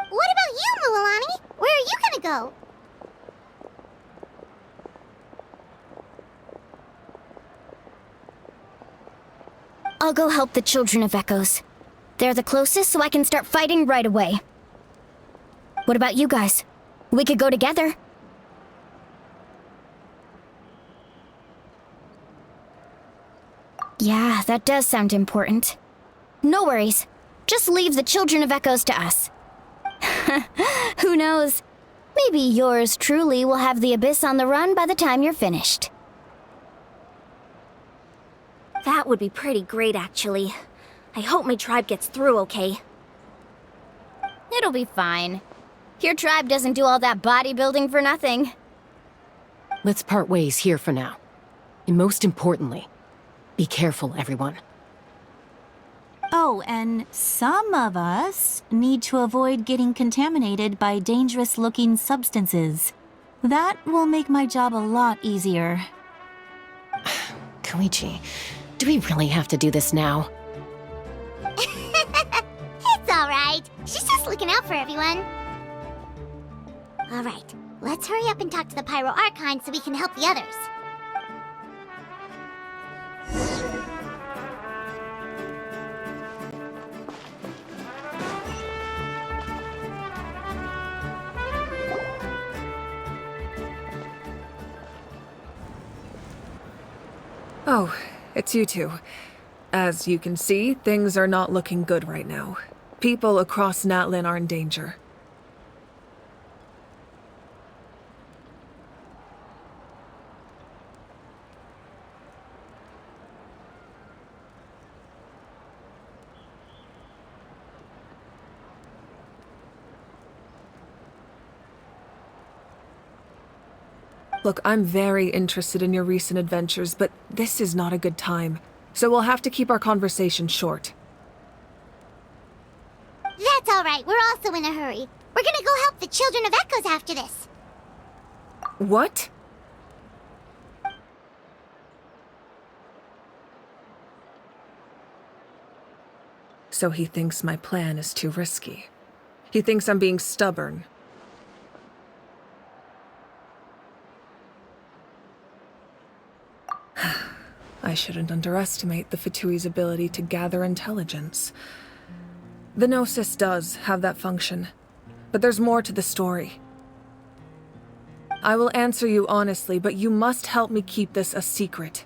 What about you, Mualani? Where are you gonna go? I'll go help the Children of Echoes. They're the closest, so I can start fighting right away. What about you guys? We could go together. Yeah, that does sound important. No worries. Just leave the Children of Echoes to us. Who knows? Maybe yours truly will have the Abyss on the run by the time you're finished. That would be pretty great, actually. I hope my tribe gets through okay. It'll be fine. Your tribe doesn't do all that bodybuilding for nothing. Let's part ways here for now. And most importantly, be careful, everyone. Oh, and some of us need to avoid getting contaminated by dangerous-looking substances. That will make my job a lot easier. Koichi, Do we really have to do this now? It's alright. She's just looking out for everyone. Alright, let's hurry up and talk to the Pyro Archon so we can help the others. Oh, it's you two. As you can see, things are not looking good right now. People across Natlan are in danger. Look, I'm very interested in your recent adventures, but this is not a good time. So we'll have to keep our conversation short. That's alright, we're also in a hurry. We're gonna go help the Children of Echoes after this. What? So he thinks my plan is too risky. He thinks I'm being stubborn. I shouldn't underestimate the Fatui's ability to gather intelligence. The Gnosis does have that function, but there's more to the story. I will answer you honestly, but you must help me keep this a secret.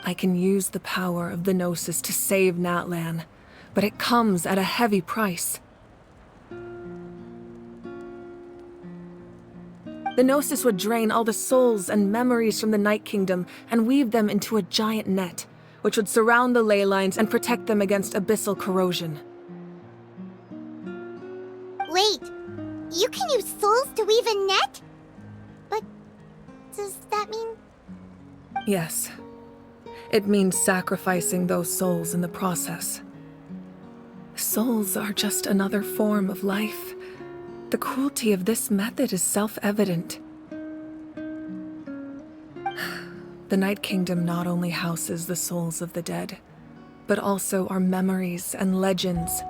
I can use the power of the Gnosis to save Natlan, but it comes at a heavy price. The Gnosis would drain all the souls and memories from the Night Kingdom and weave them into a giant net, which would surround the ley lines and protect them against abyssal corrosion. Wait, you can use souls to weave a net? But does that mean... Yes. It means sacrificing those souls in the process. Souls are just another form of life. The cruelty of this method is self-evident. The Night Kingdom not only houses the souls of the dead, but also our memories and legends.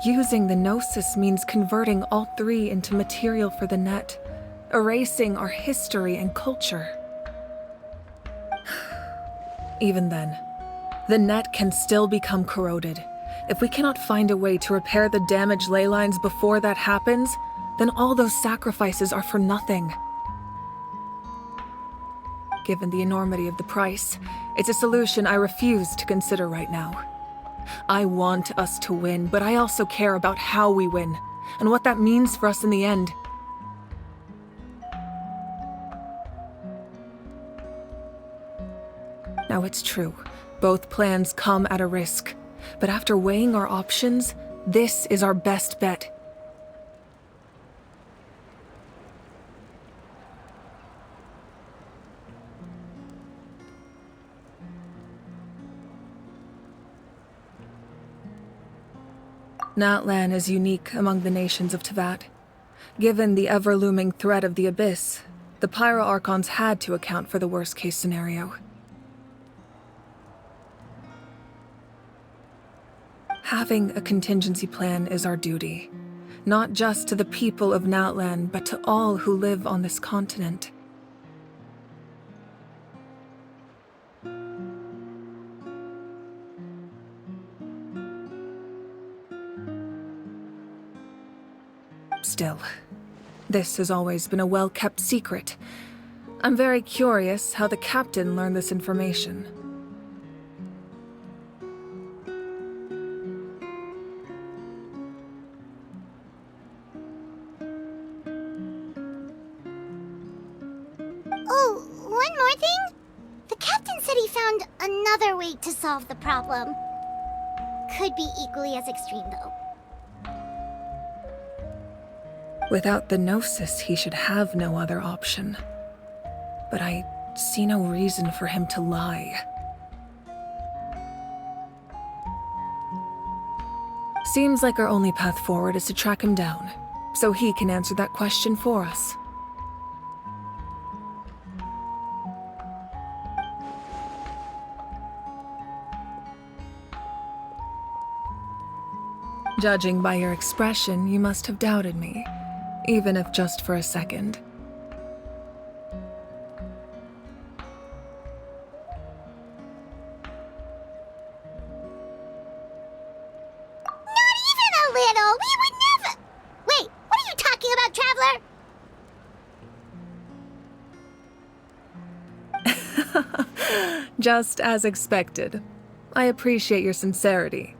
Using the Gnosis means converting all three into material for the net, erasing our history and culture. Even then, the net can still become corroded. If we cannot find a way to repair the damaged ley lines before that happens, then all those sacrifices are for nothing. Given the enormity of the price, it's a solution I refuse to consider right now. I want us to win, but I also care about how we win, and what that means for us in the end. Now it's true, both plans come at a risk. But after weighing our options, this is our best bet. Natlan is unique among the nations of Teyvat. Given the ever-looming threat of the Abyss, the Pyro Archons had to account for the worst-case scenario. Having a contingency plan is our duty, not just to the people of Natlan, but to all who live on this continent. Still, this has always been a well-kept secret. I'm very curious how the captain learned this information. Oh, one more thing? The captain said he found another way to solve the problem. Could be equally as extreme, though. Without the Gnosis, he should have no other option. But I see no reason for him to lie. Seems like our only path forward is to track him down, so he can answer that question for us. Judging by your expression, you must have doubted me, even if just for a second. Not even a little! We would never— Wait, what are you talking about, Traveler? Just as expected. I appreciate your sincerity.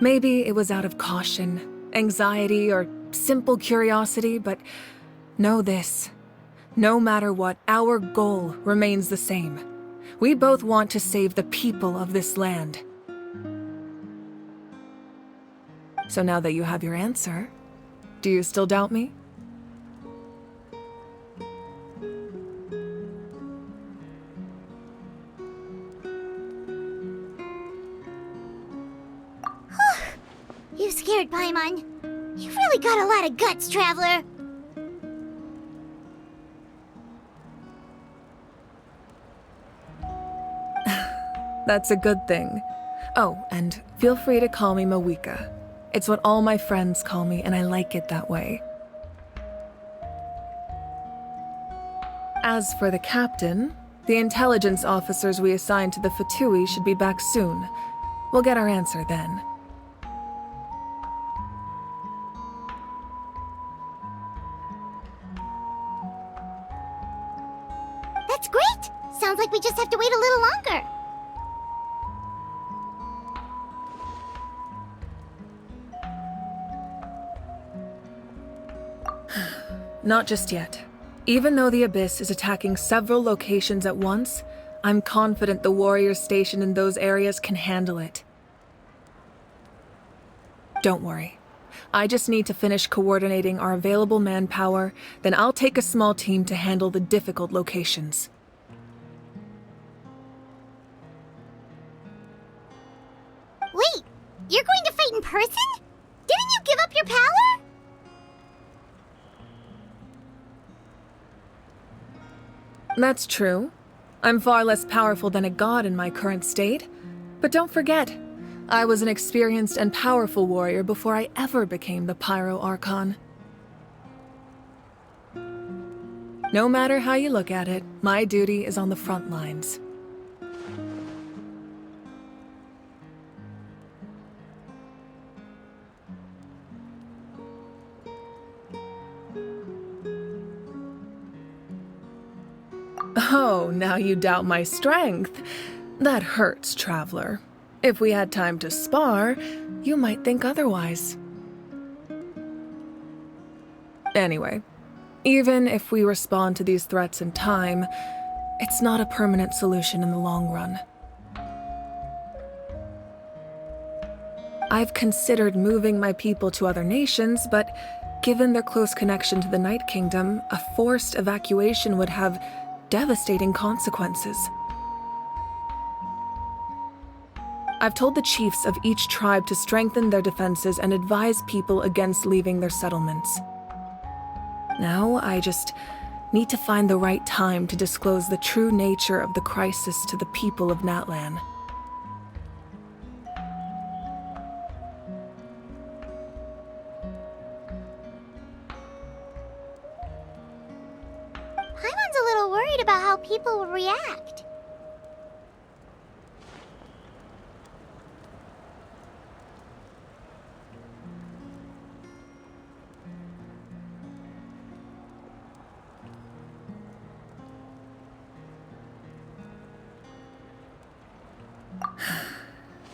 Maybe it was out of caution, anxiety, or simple curiosity, but know this. No matter what, our goal remains the same. We both want to save the people of this land. So now that you have your answer, do you still doubt me? You scared Paimon. You've really got a lot of guts, Traveler. That's a good thing. Oh, and feel free to call me Mawika. It's what all my friends call me, and I like it that way. As for the captain, the intelligence officers we assigned to the Fatui should be back soon. We'll get our answer then. That's great! Sounds like we just have to wait a little longer. Not just yet. Even though the Abyss is attacking several locations at once, I'm confident the warriors stationed in those areas can handle it. Don't worry. I just need to finish coordinating our available manpower, then I'll take a small team to handle the difficult locations. Wait, you're going to fight in person? Didn't you give up your power? That's true. I'm far less powerful than a god in my current state. But don't forget, I was an experienced and powerful warrior before I ever became the Pyro Archon. No matter how you look at it, my duty is on the front lines. Oh, now you doubt my strength. That hurts, Traveler. If we had time to spar, you might think otherwise. Anyway, even if we respond to these threats in time, it's not a permanent solution in the long run. I've considered moving my people to other nations, but given their close connection to the Night Kingdom, a forced evacuation would have devastating consequences. I've told the chiefs of each tribe to strengthen their defenses and advise people against leaving their settlements. Now, I just need to find the right time to disclose the true nature of the crisis to the people of Natlan. Paimon's a little worried about how people will react.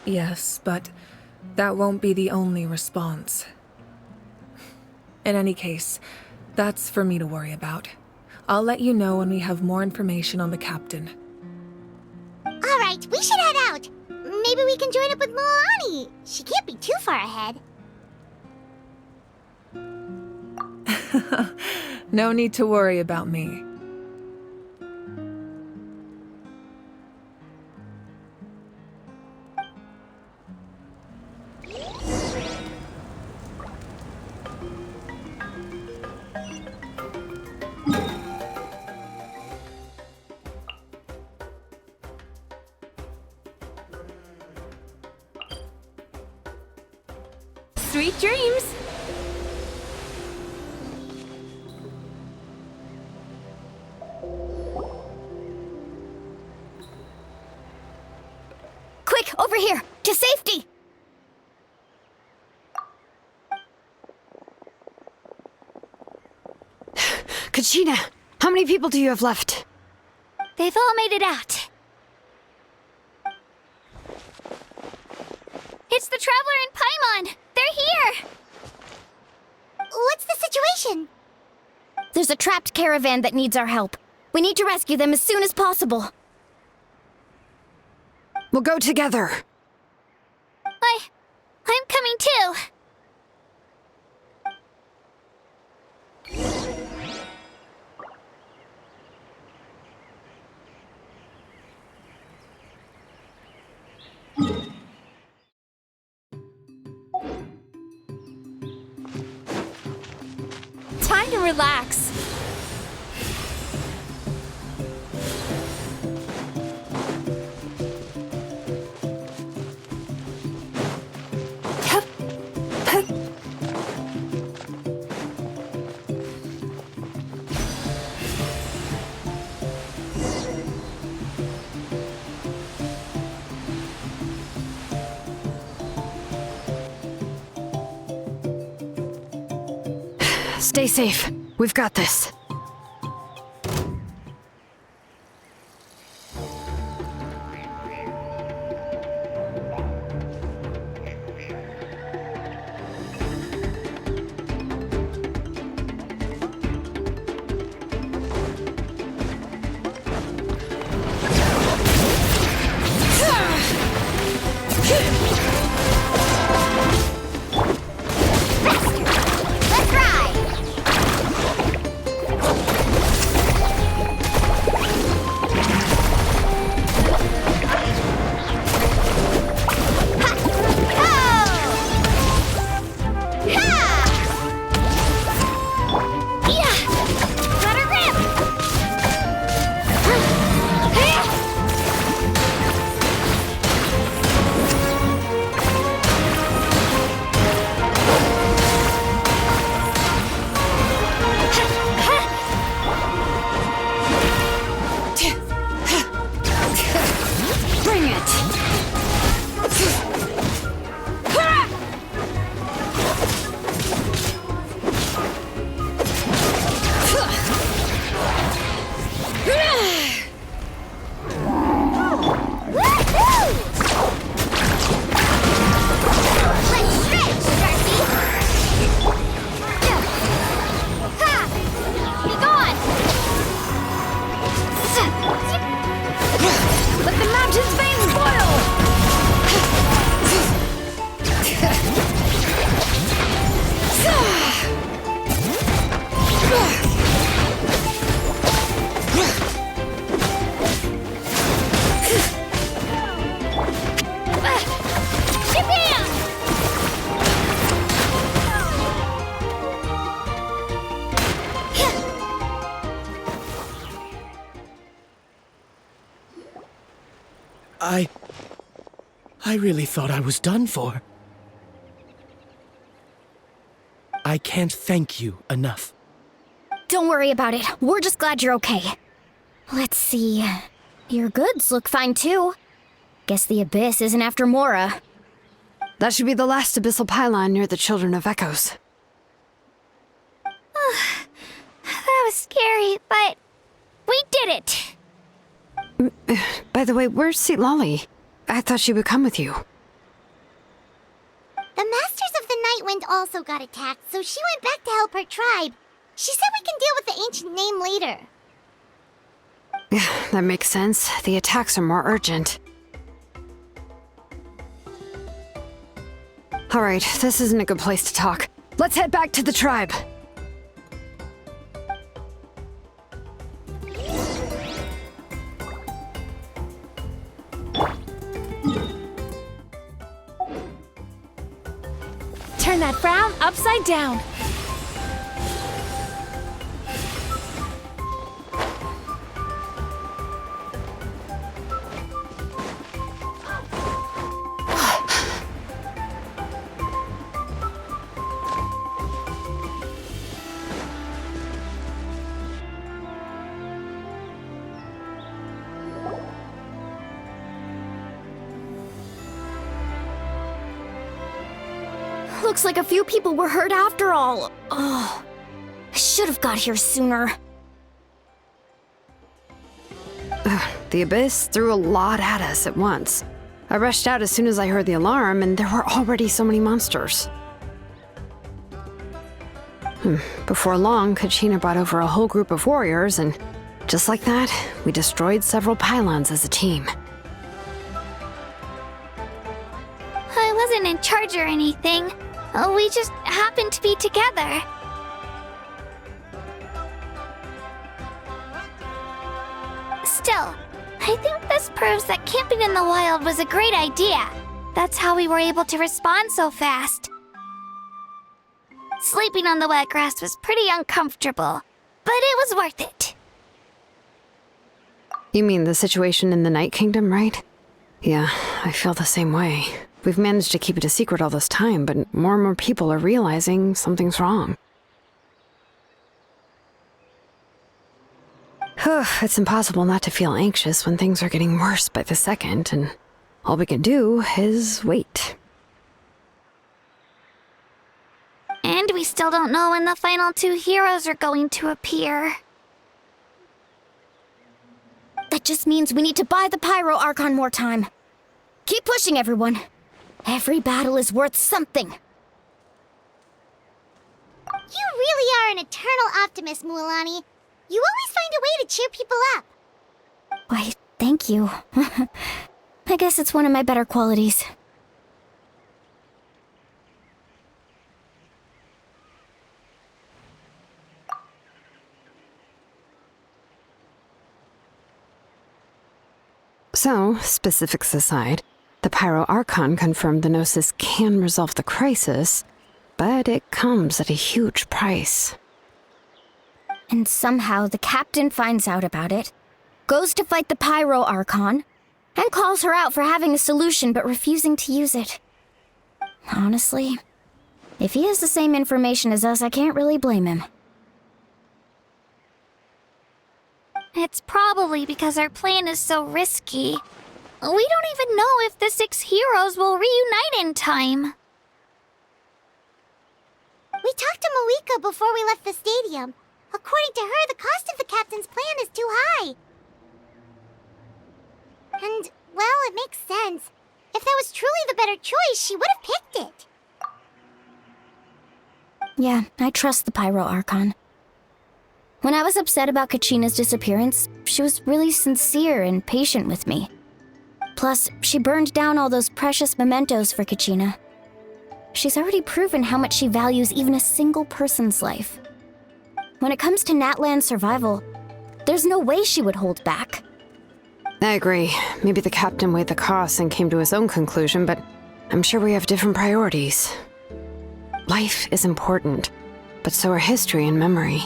Yes, but that won't be the only response. In any case, that's for me to worry about. I'll let you know when we have more information on the captain. Alright, we should head out. Maybe we can join up with Milani. She can't be too far ahead. No need to worry about me. Sweet dreams! Quick, over here! To safety! Kachina, how many people do you have left? They've all made it out. It's the Traveler and Paimon! They're here! What's the situation? There's a trapped caravan that needs our help. We need to rescue them as soon as possible. We'll go together. I'm coming too. Time to relax. Stay safe. We've got this. I really thought I was done for. I can't thank you enough. Don't worry about it. We're just glad you're okay. Let's see. Your goods look fine too. Guess the Abyss isn't after Mora. That should be the last abyssal pylon near the Children of Echoes. That was scary, but we did it! By the way, where's Lolly? I thought she would come with you. The Masters of the Nightwind also got attacked, so she went back to help her tribe. She said we can deal with the ancient name later. Yeah, that makes sense. The attacks are more urgent. Alright, this isn't a good place to talk. Let's head back to the tribe. Turn that frown upside down. Looks like a few people were hurt after all. Oh, I should have got here sooner. The Abyss threw a lot at us at once. I rushed out as soon as I heard the alarm, and there were already so many monsters. Before long, Kachina brought over a whole group of warriors, and just like that, we destroyed several pylons as a team. I wasn't in charge or anything. We just happened to be together. Still, I think this proves that camping in the wild was a great idea. That's how we were able to respond so fast. Sleeping on the wet grass was pretty uncomfortable, but it was worth it. You mean the situation in the Night Kingdom, right? Yeah, I feel the same way. We've managed to keep it a secret all this time, but more and more people are realizing something's wrong. It's impossible not to feel anxious when things are getting worse by the second, and all we can do is wait. And we still don't know when the final two heroes are going to appear. That just means we need to buy the Pyro Archon more time. Keep pushing, everyone. Every battle is worth something. You really are an eternal optimist, Mualani. You always find a way to cheer people up. Why, thank you. I guess it's one of my better qualities. So, specifics aside, the Pyro Archon confirmed the Gnosis can resolve the crisis, but it comes at a huge price. And somehow the captain finds out about it, goes to fight the Pyro Archon, and calls her out for having a solution but refusing to use it. Honestly, if he has the same information as us, I can't really blame him. It's probably because our plan is so risky. We don't even know if the 6 heroes will reunite in time. We talked to Moika before we left the stadium. According to her, the cost of the captain's plan is too high. And, well, it makes sense. If that was truly the better choice, she would have picked it. Yeah, I trust the Pyro Archon. When I was upset about Kachina's disappearance, she was really sincere and patient with me. Plus, she burned down all those precious mementos for Kachina. She's already proven how much she values even a single person's life. When it comes to Natlan's survival, there's no way she would hold back. I agree. Maybe the captain weighed the costs and came to his own conclusion, but I'm sure we have different priorities. Life is important, but so are history and memory.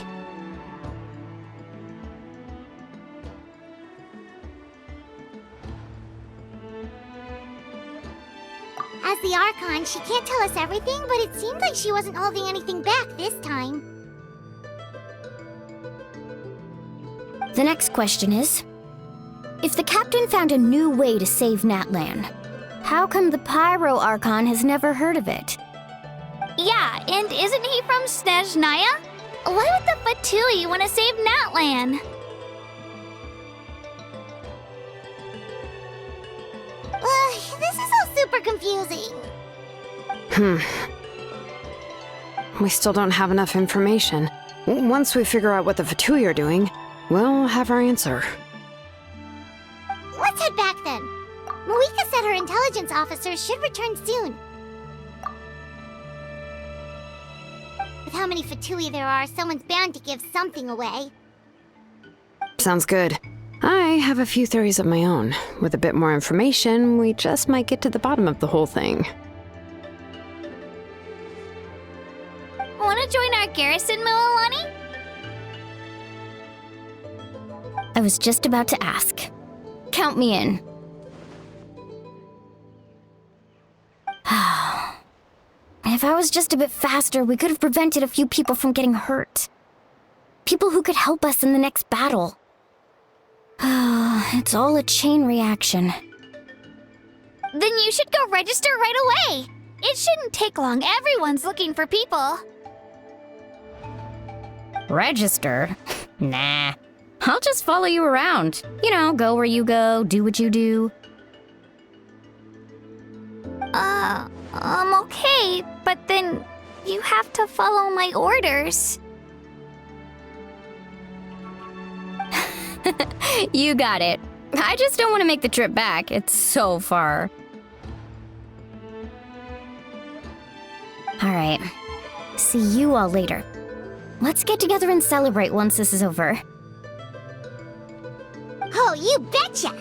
As the Archon, she can't tell us everything, but it seemed like she wasn't holding anything back this time. The next question is, if the captain found a new way to save Natlan, how come the Pyro Archon has never heard of it? Yeah, and isn't he from Snezhnaya? Why would the Fatui want to save Natlan? This is all super confusing. We still don't have enough information. Once we figure out what the Fatui are doing, we'll have our answer. Let's head back then. Moika said her intelligence officers should return soon. With how many Fatui there are, someone's bound to give something away. Sounds good. I have a few theories of my own. With a bit more information, we just might get to the bottom of the whole thing. Want to join our garrison, Mualani? I was just about to ask. Count me in. If I was just a bit faster, we could have prevented a few people from getting hurt. People who could help us in the next battle. It's all a chain reaction. Then you should go register right away. It shouldn't take long. Everyone's looking for people. Register? Nah. I'll just follow you around. You know, go where you go, do what you do. Okay, but then you have to follow my orders. You got it. I just don't want to make the trip back. It's so far. Alright. See you all later. Let's get together and celebrate once this is over. Oh, you betcha!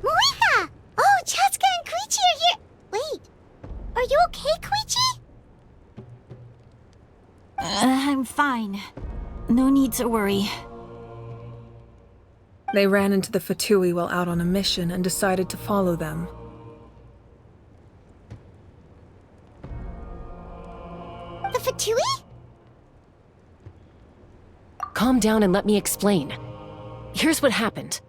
Moika! Oh, Chaska and Koichi are here! Wait, are you okay, Koichi? I'm fine. No need to worry. They ran into the Fatui while out on a mission and decided to follow them. The Fatui? Calm down and let me explain. Here's what happened.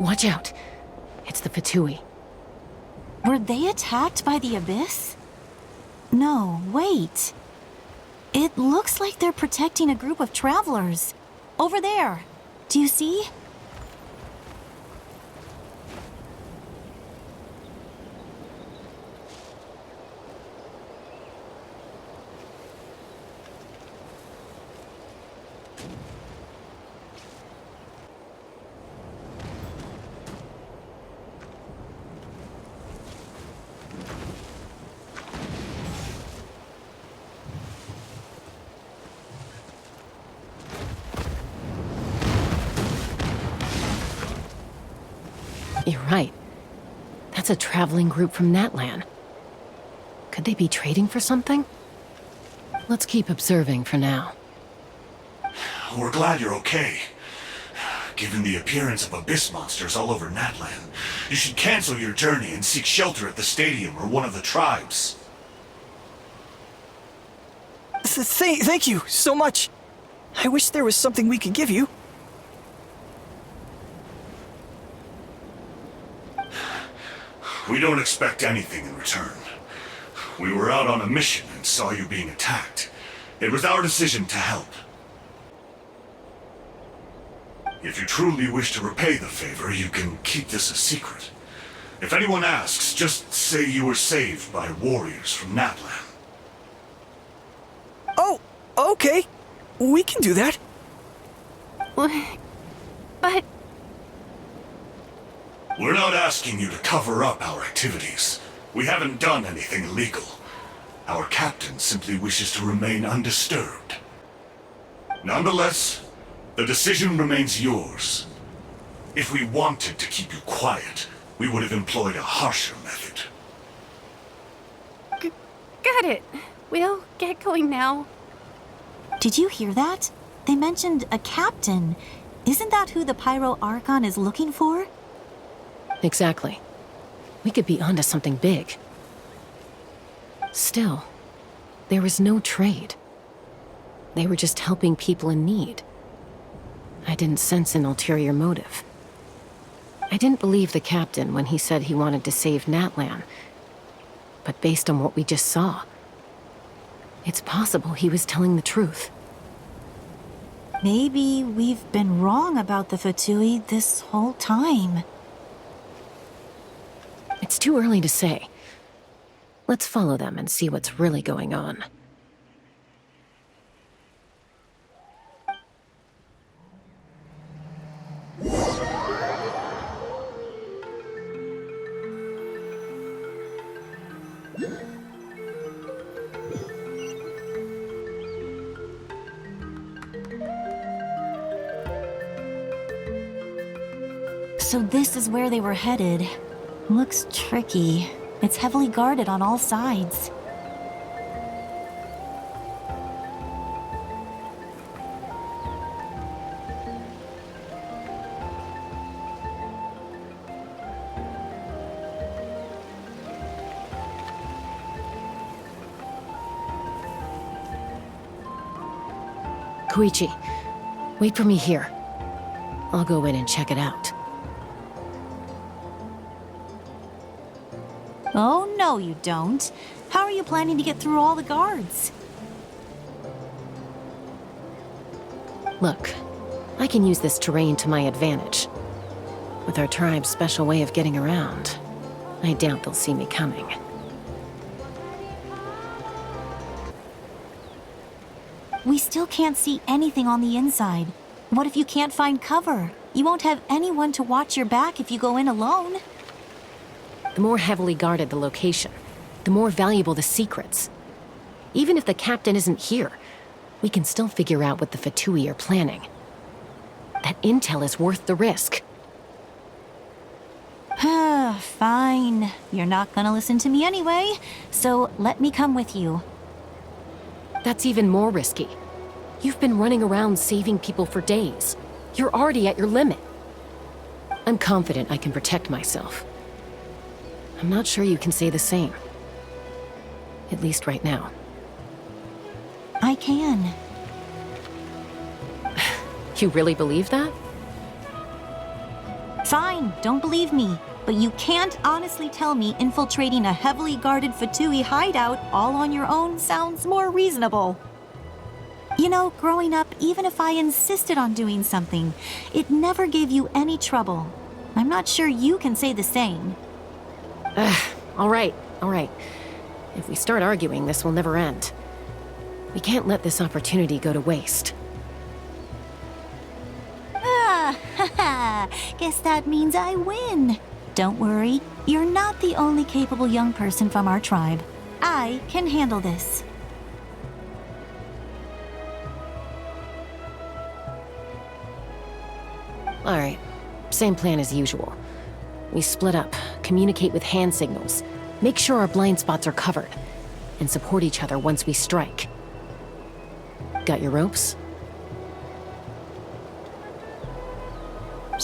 Watch out. It's the Fatui. Were they attacked by the Abyss? No, wait. It looks like they're protecting a group of travelers. Over there. Do you see? You're right. That's a traveling group from Natlan. Could they be trading for something? Let's keep observing for now. We're glad you're okay. Given the appearance of abyss monsters all over Natlan, you should cancel your journey and seek shelter at the stadium or one of the tribes. Thank you so much. I wish there was something we could give you. We don't expect anything in return. We were out on a mission and saw you being attacked. It was our decision to help. If you truly wish to repay the favor, you can keep this a secret. If anyone asks, just say you were saved by warriors from Natlan. Oh, okay. We can do that. But... We're not asking you to cover up our activities. We haven't done anything illegal. Our captain simply wishes to remain undisturbed. Nonetheless, the decision remains yours. If we wanted to keep you quiet, we would have employed a harsher method. Got it. We'll get going now. Did you hear that? They mentioned a captain. Isn't that who the Pyro Archon is looking for? Exactly. We could be onto something big. Still, there is no trade. They were just helping people in need. I didn't sense an ulterior motive. I didn't believe the captain when he said he wanted to save Natlan. But based on what we just saw, it's possible he was telling the truth. Maybe we've been wrong about the Fatui this whole time. It's too early to say. Let's follow them and see what's really going on. So this is where they were headed. Looks tricky. It's heavily guarded on all sides. Koichi, wait for me here. I'll go in and check it out. Oh, no, you don't. How are you planning to get through all the guards? Look, I can use this terrain to my advantage. With our tribe's special way of getting around, I doubt they'll see me coming. We still can't see anything on the inside. What if you can't find cover? You won't have anyone to watch your back if you go in alone. The more heavily guarded the location, the more valuable the secrets. Even if the captain isn't here, we can still figure out what the Fatui are planning. That intel is worth the risk. Fine. You're not gonna listen to me anyway, so let me come with you. That's even more risky. You've been running around saving people for days. You're already at your limit. I'm confident I can protect myself. I'm not sure you can say the same. At least right now. I can. You really believe that? Fine, don't believe me. But you can't honestly tell me infiltrating a heavily guarded Fatui hideout all on your own sounds more reasonable. You know, growing up, even if I insisted on doing something, it never gave you any trouble. I'm not sure you can say the same. All right. If we start arguing, this will never end. We can't let this opportunity go to waste. Guess that means I win. Don't worry, you're not the only capable young person from our tribe. I can handle this. All right, same plan as usual. We split up, communicate with hand signals, make sure our blind spots are covered, and support each other once we strike. Got your ropes?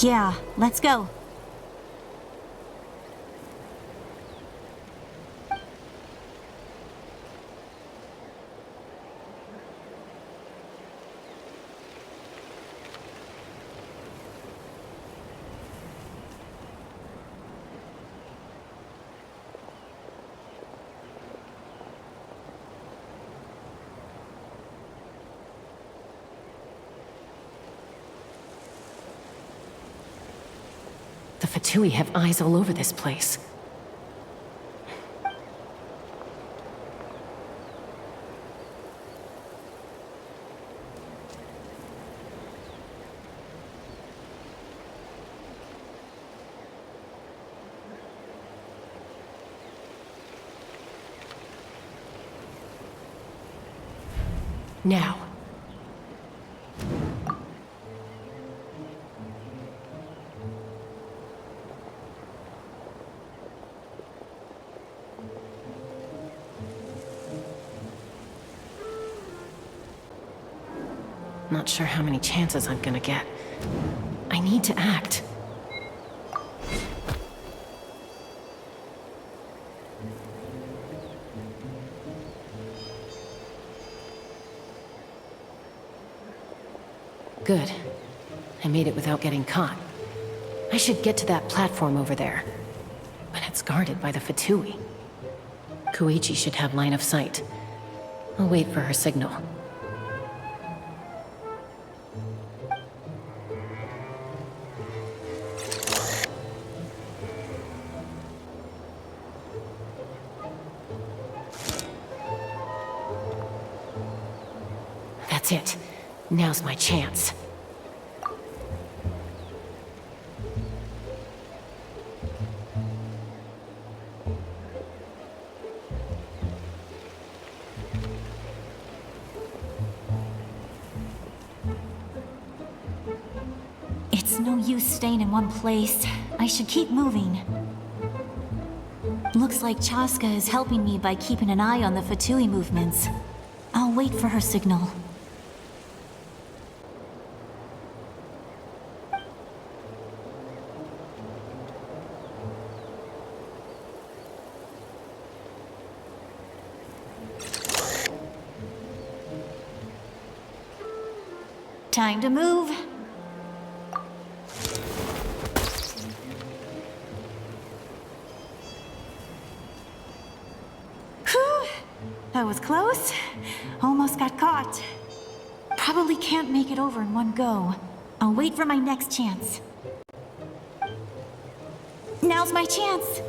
Yeah, let's go. The Fatui have eyes all over this place. Now. Not sure how many chances I'm gonna get. I need to act. Good. I made it without getting caught. I should get to that platform over there. But it's guarded by the Fatui. Koichi should have line of sight. I'll wait for her signal. That's it. Now's my chance. It's no use staying in one place. I should keep moving. Looks like Chaska is helping me by keeping an eye on the Fatui movements. I'll wait for her signal. Time to move. Whew! That was close. Almost got caught. Probably can't make it over in one go. I'll wait for my next chance. Now's my chance.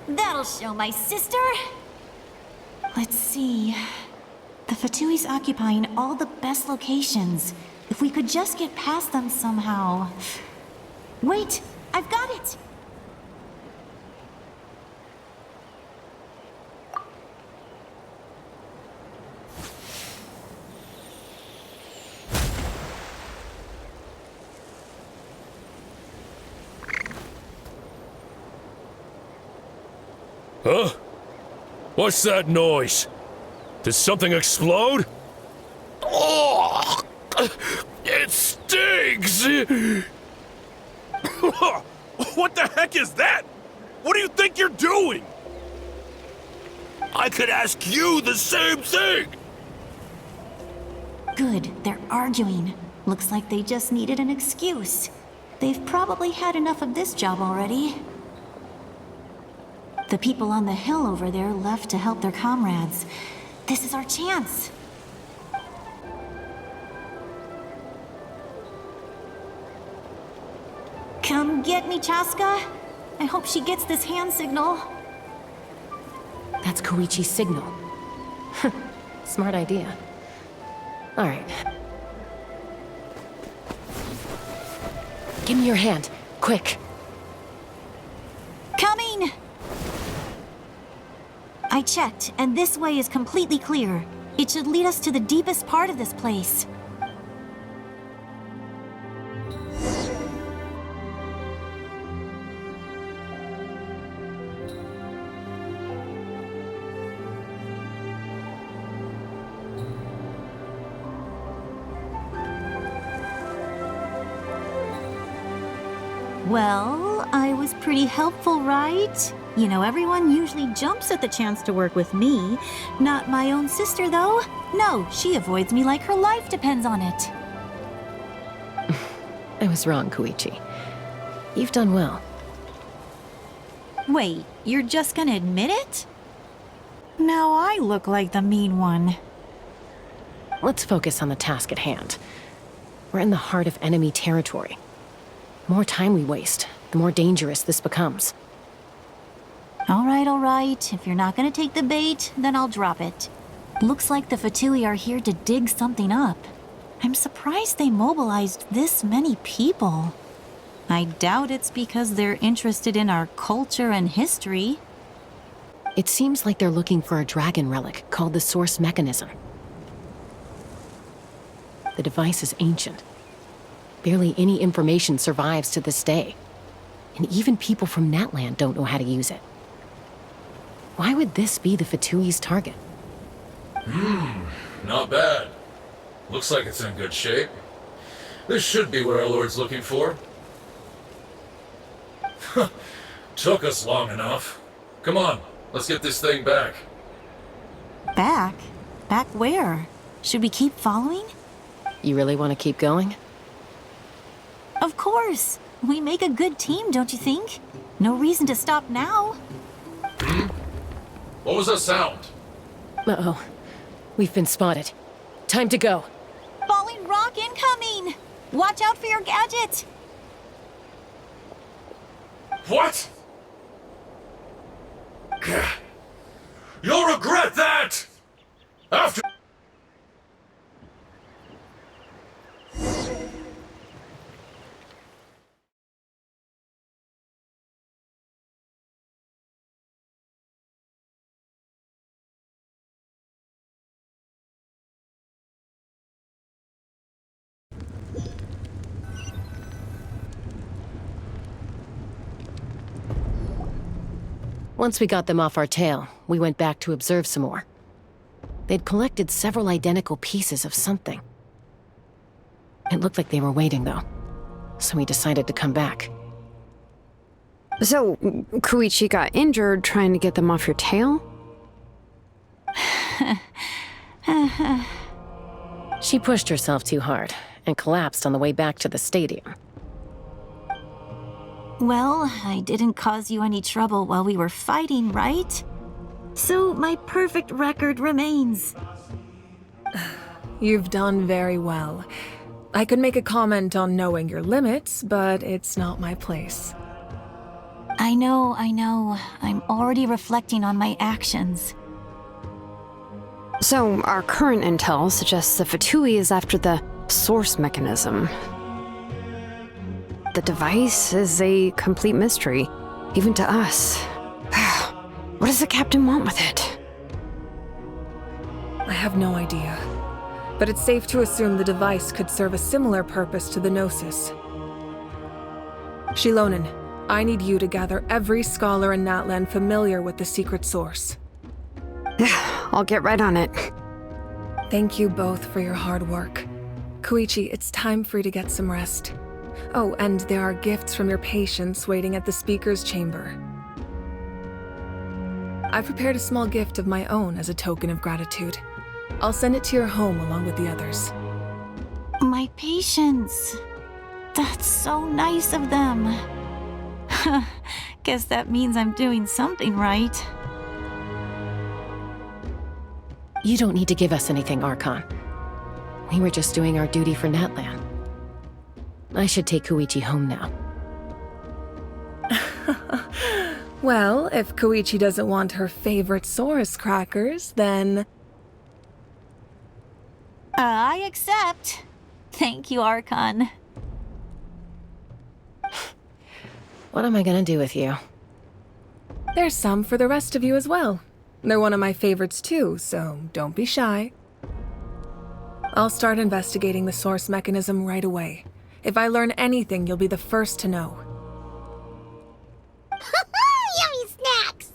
That'll show my sister. Let's see. The Fatui's occupying all the best locations. If we could just get past them somehow. Wait, I've got it! Huh? What's that noise? Did something explode? Oh! It stings! What the heck is that? What do you think you're doing? I could ask you the same thing! Good, they're arguing. Looks like they just needed an excuse. They've probably had enough of this job already. The people on the hill over there left to help their comrades. This is our chance. Come get me, Chaska. I hope she gets this hand signal. That's Koichi's signal. Smart idea. All right. Give me your hand, quick. Coming! I checked, and this way is completely clear. It should lead us to the deepest part of this place. Well, I was pretty helpful, right? You know, everyone usually jumps at the chance to work with me. Not my own sister, though. No, she avoids me like her life depends on it. I was wrong, Koichi. You've done well. Wait, you're just gonna admit it? Now I look like the mean one. Let's focus on the task at hand. We're in the heart of enemy territory. The more time we waste, the more dangerous this becomes. All right. If you're not gonna take the bait, then I'll drop it. Looks like the Fatui are here to dig something up. I'm surprised they mobilized this many people. I doubt it's because they're interested in our culture and history. It seems like they're looking for a dragon relic called the Source Mechanism. The device is ancient. Barely any information survives to this day. And even people from Natland don't know how to use it. Why would this be the Fatui's target? Not bad. Looks like it's in good shape. This should be what our Lord's looking for. Took us long enough. Come on, let's get this thing back. Back? Back where? Should we keep following? You really want to keep going? Of course. We make a good team, don't you think? No reason to stop now. What was that sound? Uh-oh. We've been spotted. Time to go. Falling rock incoming! Watch out for your gadget! What? You'll regret that! After... Once we got them off our tail, we went back to observe some more. They'd collected several identical pieces of something. It looked like they were waiting, though, so we decided to come back. So, Koichi got injured trying to get them off your tail? She pushed herself too hard and collapsed on the way back to the stadium. Well, I didn't cause you any trouble while we were fighting, right? So my perfect record remains. You've done very well. I could make a comment on knowing your limits, but it's not my place. I know. I'm already reflecting on my actions. So, our current intel suggests the Fatui is after the source mechanism. The device is a complete mystery, even to us. What does the captain want with it? I have no idea. But it's safe to assume the device could serve a similar purpose to the Gnosis. Shilonen, I need you to gather every scholar in Natlan familiar with the secret source. I'll get right on it. Thank you both for your hard work. Koichi, it's time for you to get some rest. Oh, and there are gifts from your patients waiting at the speaker's chamber. I prepared a small gift of my own as a token of gratitude. I'll send it to your home along with the others. My patients. That's so nice of them. Guess that means I'm doing something right. You don't need to give us anything, Archon. We were just doing our duty for Natlan. I should take Koichi home now. Well, if Koichi doesn't want her favorite Saurus crackers, then... I accept. Thank you, Archon. What am I gonna do with you? There's some for the rest of you as well. They're one of my favorites too, so don't be shy. I'll start investigating the source mechanism right away. If I learn anything, you'll be the first to know. Yummy snacks!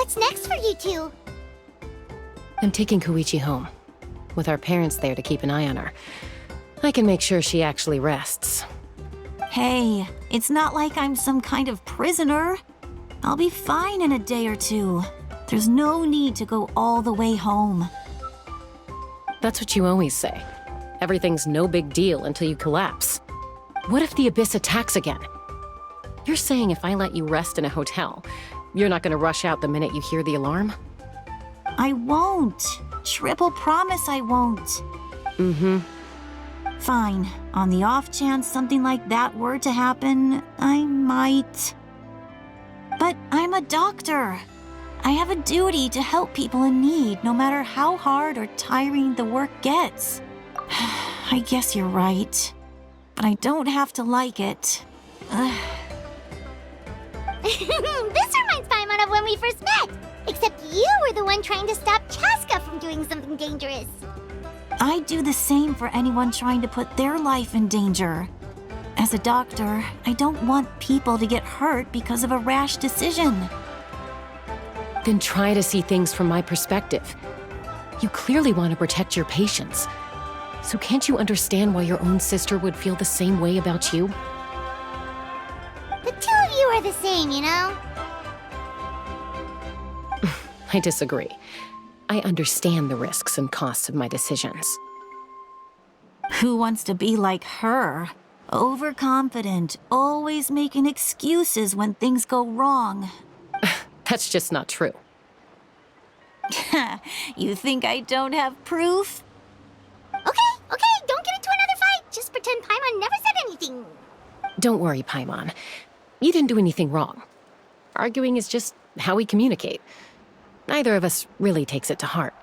What's next for you two? I'm taking Koichi home. With our parents there to keep an eye on her, I can make sure she actually rests. Hey, it's not like I'm some kind of prisoner. I'll be fine in a day or two. There's no need to go all the way home. That's what you always say. Everything's no big deal until you collapse. What if the Abyss attacks again? You're saying if I let you rest in a hotel, you're not gonna rush out the minute you hear the alarm? I won't. Triple promise I won't. Mm-hmm. Fine. On the off chance something like that were to happen, I might. But I'm a doctor. I have a duty to help people in need, no matter how hard or tiring the work gets. I guess you're right. But I don't have to like it. This reminds Paimon of when we first met. Except you were the one trying to stop Chaska from doing something dangerous. I do the same for anyone trying to put their life in danger. As a doctor, I don't want people to get hurt because of a rash decision. Then try to see things from my perspective. You clearly want to protect your patients. So can't you understand why your own sister would feel the same way about you? The two of you are the same, you know? I disagree. I understand the risks and costs of my decisions. Who wants to be like her? Overconfident, always making excuses when things go wrong. That's just not true. You think I don't have proof? Okay, don't get into another fight. Just pretend Paimon never said anything. Don't worry, Paimon. You didn't do anything wrong. Arguing is just how we communicate. Neither of us really takes it to heart.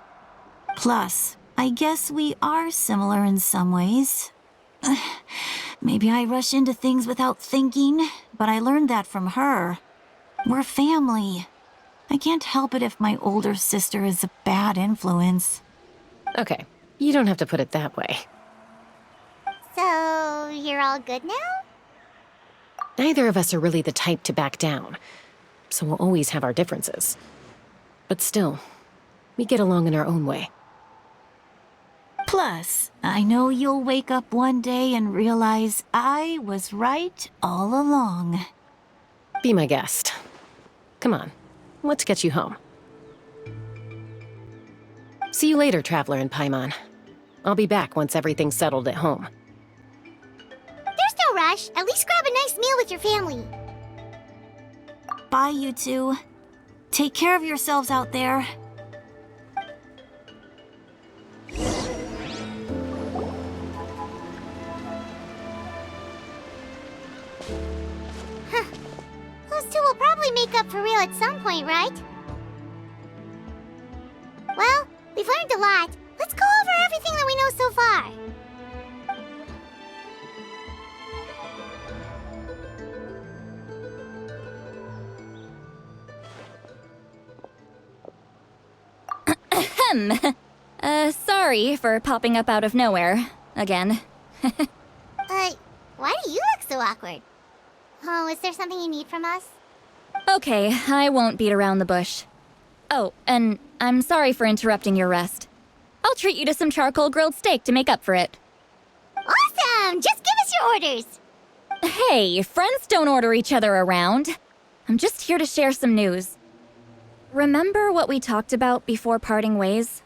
Plus, I guess we are similar in some ways. Maybe I rush into things without thinking, but I learned that from her. We're family. I can't help it if my older sister is a bad influence. Okay, you don't have to put it that way. So, you're all good now? Neither of us are really the type to back down, so we'll always have our differences. But still, we get along in our own way. Plus, I know you'll wake up one day and realize I was right all along. Be my guest. Come on, let's get you home. See you later, Traveler and Paimon. I'll be back once everything's settled at home. There's no rush. At least grab a nice meal with your family. Bye, you two. Take care of yourselves out there. Those two will probably make up for real at some point, right? Well, we've learned a lot. Let's go over everything that we know so far. Sorry for popping up out of nowhere. Again. Why do you look so awkward? Oh, is there something you need from us? Okay, I won't beat around the bush. Oh, and I'm sorry for interrupting your rest. I'll treat you to some charcoal grilled steak to make up for it. Awesome! Just give us your orders! Hey, friends don't order each other around. I'm just here to share some news. Remember what we talked about before parting ways?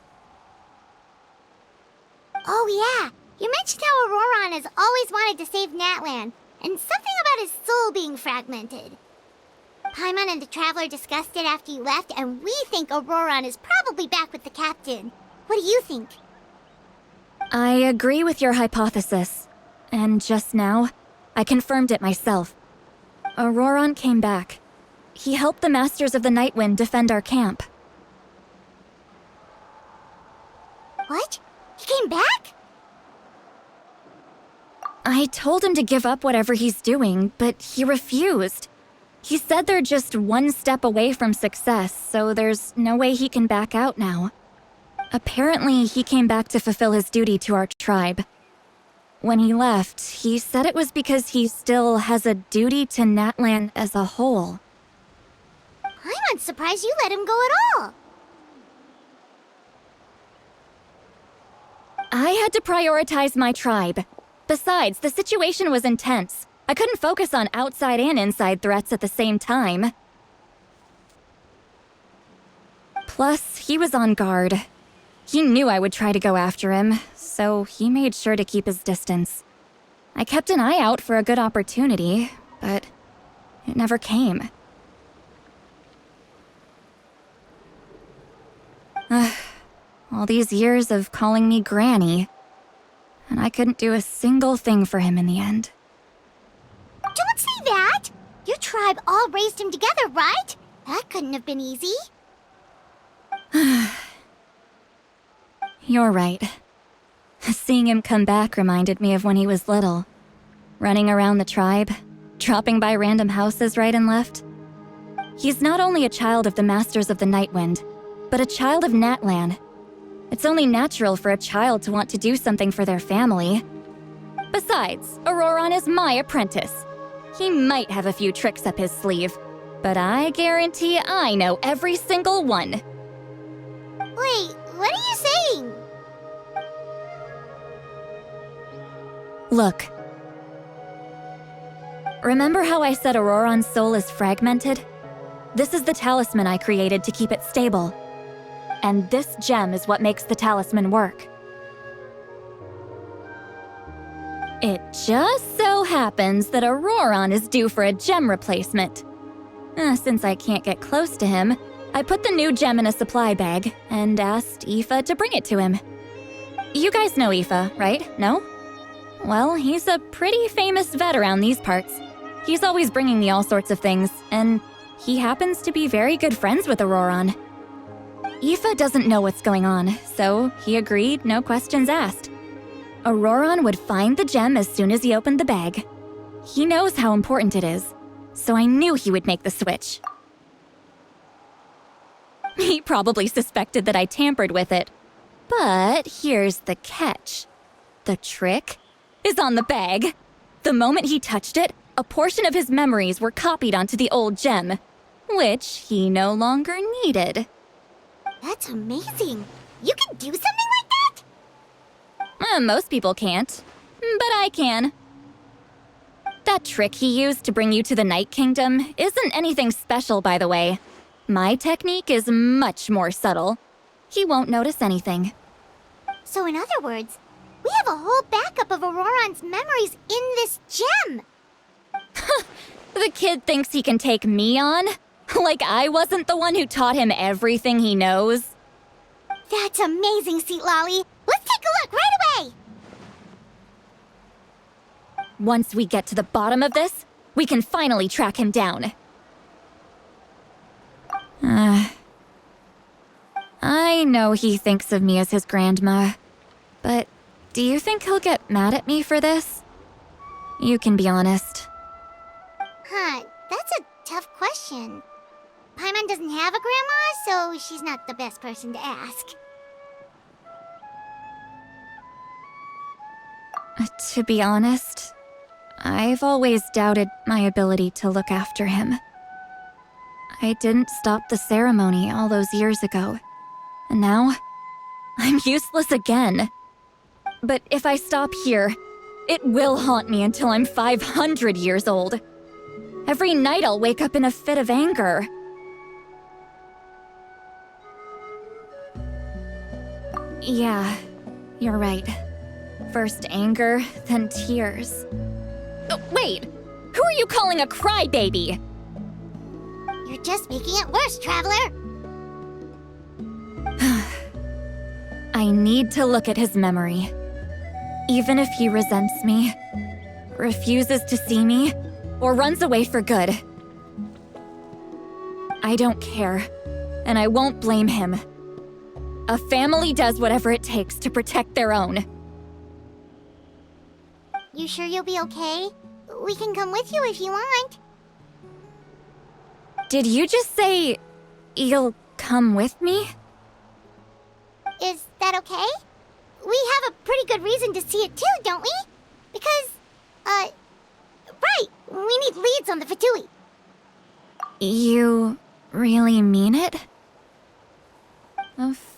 Oh yeah, you mentioned how Auroron has always wanted to save Natlan, and something about his soul being fragmented. Paimon and the Traveler discussed it after you left, and we think Auroron is probably back with the captain. What do you think? I agree with your hypothesis. And just now, I confirmed it myself. Auroron came back. He helped the Masters of the Nightwind defend our camp. What? He came back? I told him to give up whatever he's doing, but he refused. He said they're just one step away from success, so there's no way he can back out now. Apparently, he came back to fulfill his duty to our tribe. When he left, he said it was because he still has a duty to Natlan as a whole. Paimon's surprised you let him go at all. I had to prioritize my tribe. Besides, the situation was intense. I couldn't focus on outside and inside threats at the same time. Plus, he was on guard. He knew I would try to go after him, so he made sure to keep his distance. I kept an eye out for a good opportunity, but it never came. All these years of calling me Granny, and I couldn't do a single thing for him in the end. Don't say that! Your tribe all raised him together, right? That couldn't have been easy. You're right. Seeing him come back reminded me of when he was little. Running around the tribe, dropping by random houses right and left. He's not only a child of the Masters of the Nightwind, but a child of Natlan. It's only natural for a child to want to do something for their family. Besides, Auroron is my apprentice. He might have a few tricks up his sleeve, but I guarantee I know every single one. Wait, what are you saying? Look. Remember how I said Auroron's soul is fragmented? This is the talisman I created to keep it stable. And this gem is what makes the talisman work. It just so happens that Auroron is due for a gem replacement. Since I can't get close to him, I put the new gem in a supply bag and asked Aoife to bring it to him. You guys know Aoife, right? No? Well, he's a pretty famous vet around these parts. He's always bringing me all sorts of things, and he happens to be very good friends with Auroron. Aoife doesn't know what's going on, so he agreed, no questions asked. Auroron would find the gem as soon as he opened the bag. He knows how important it is, so I knew he would make the switch. He probably suspected that I tampered with it. But here's the catch. The trick is on the bag. The moment he touched it, a portion of his memories were copied onto the old gem, which he no longer needed. That's amazing. You can do something like that? Most people can't, but I can. That trick he used to bring you to the Night Kingdom isn't anything special, by the way. My technique is much more subtle. He won't notice anything. So in other words, we have a whole backup of Auroron's memories in this gem. The kid thinks he can take me on? Like I wasn't the one who taught him everything he knows? That's amazing, Seat Lolly. Let's take a look right away. Once we get to the bottom of this, we can finally track him down. I know he thinks of me as his grandma, but do you think he'll get mad at me for this? You can be honest. That's a tough question. Paimon doesn't have a grandma, so she's not the best person to ask. To be honest, I've always doubted my ability to look after him. I didn't stop the ceremony all those years ago, and now I'm useless again. But if I stop here, it will haunt me until I'm 500 years old. Every night I'll wake up in a fit of anger. Yeah, you're right. First anger, then tears. Oh, wait! Who are you calling a crybaby? You're just making it worse, Traveler. I need to look at his memory. Even if he resents me, refuses to see me, or runs away for good. I don't care, and I won't blame him. A family does whatever it takes to protect their own. You sure you'll be okay? We can come with you if you want. Did you just say you'll come with me? Is that okay? We have a pretty good reason to see it too, don't we? Because, right, we need leads on the Fatui. You really mean it?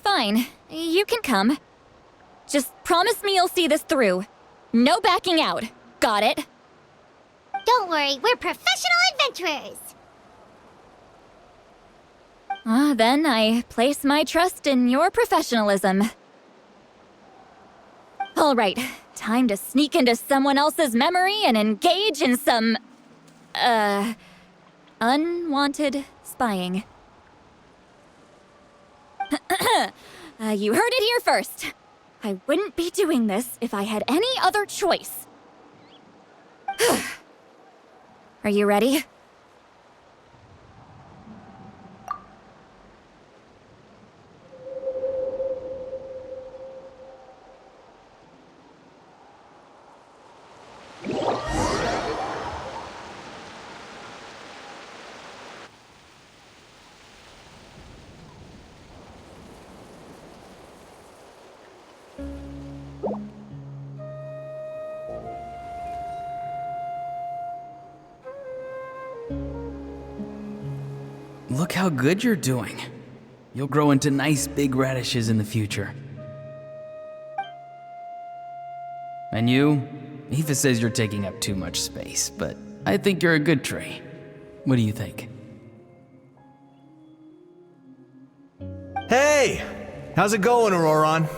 Fine. You can come. Just promise me you'll see this through. No backing out. Got it? Don't worry, we're professional adventurers. Then I place my trust in your professionalism. All right, time to sneak into someone else's memory and engage in some, unwanted spying. You heard it here first. I wouldn't be doing this if I had any other choice. Are you ready? Look how good you're doing. You'll grow into nice big radishes in the future. And you? Aoife says you're taking up too much space, but I think you're a good tree. What do you think? Hey! How's it going, Auroron?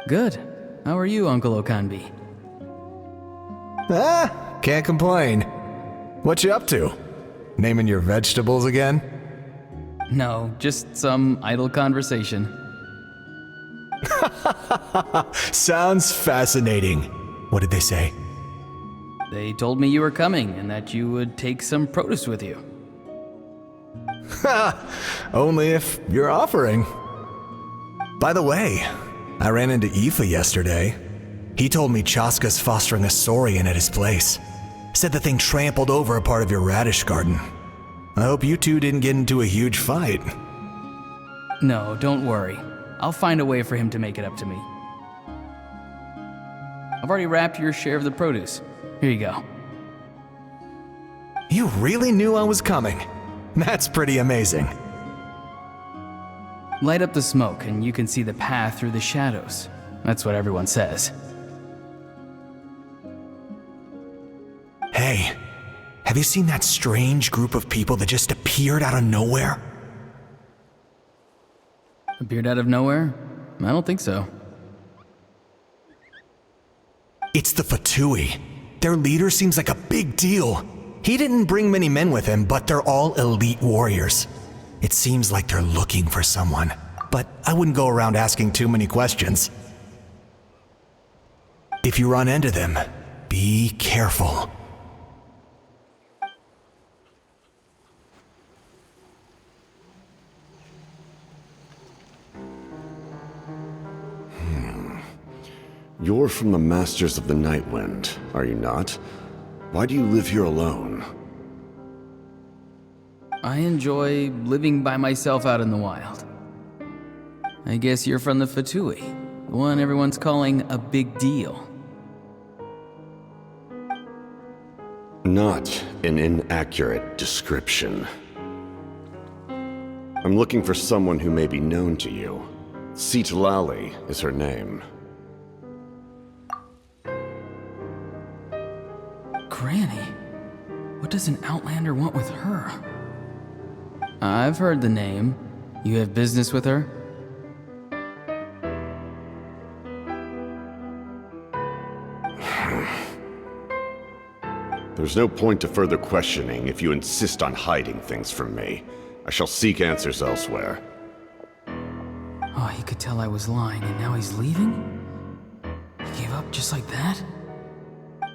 Good. How are you, Uncle Okanbi? Can't complain. What you up to? Naming your vegetables again? No, just some idle conversation. Sounds fascinating. What did they say? They told me you were coming and that you would take some produce with you. Only if you're offering. By the way, I ran into Aoife yesterday. He told me Chaska's fostering a saurian at his place. Said the thing trampled over a part of your radish garden. I hope you two didn't get into a huge fight. No, don't worry. I'll find a way for him to make it up to me. I've already wrapped your share of the produce. Here you go. You really knew I was coming. That's pretty amazing. Light up the smoke and you can see the path through the shadows. That's what everyone says. Hey, have you seen that strange group of people that just appeared out of nowhere? Appeared out of nowhere? I don't think so. It's the Fatui. Their leader seems like a big deal. He didn't bring many men with him, but they're all elite warriors. It seems like they're looking for someone, but I wouldn't go around asking too many questions. If you run into them, be careful. You're from the Masters of the Night Wind, are you not? Why do you live here alone? I enjoy living by myself out in the wild. I guess you're from the Fatui, the one everyone's calling a big deal. Not an inaccurate description. I'm looking for someone who may be known to you. Citlali is her name. Granny? What does an Outlander want with her? I've heard the name. You have business with her? There's no point to further questioning if you insist on hiding things from me. I shall seek answers elsewhere. Oh, he could tell I was lying and now he's leaving? He gave up just like that?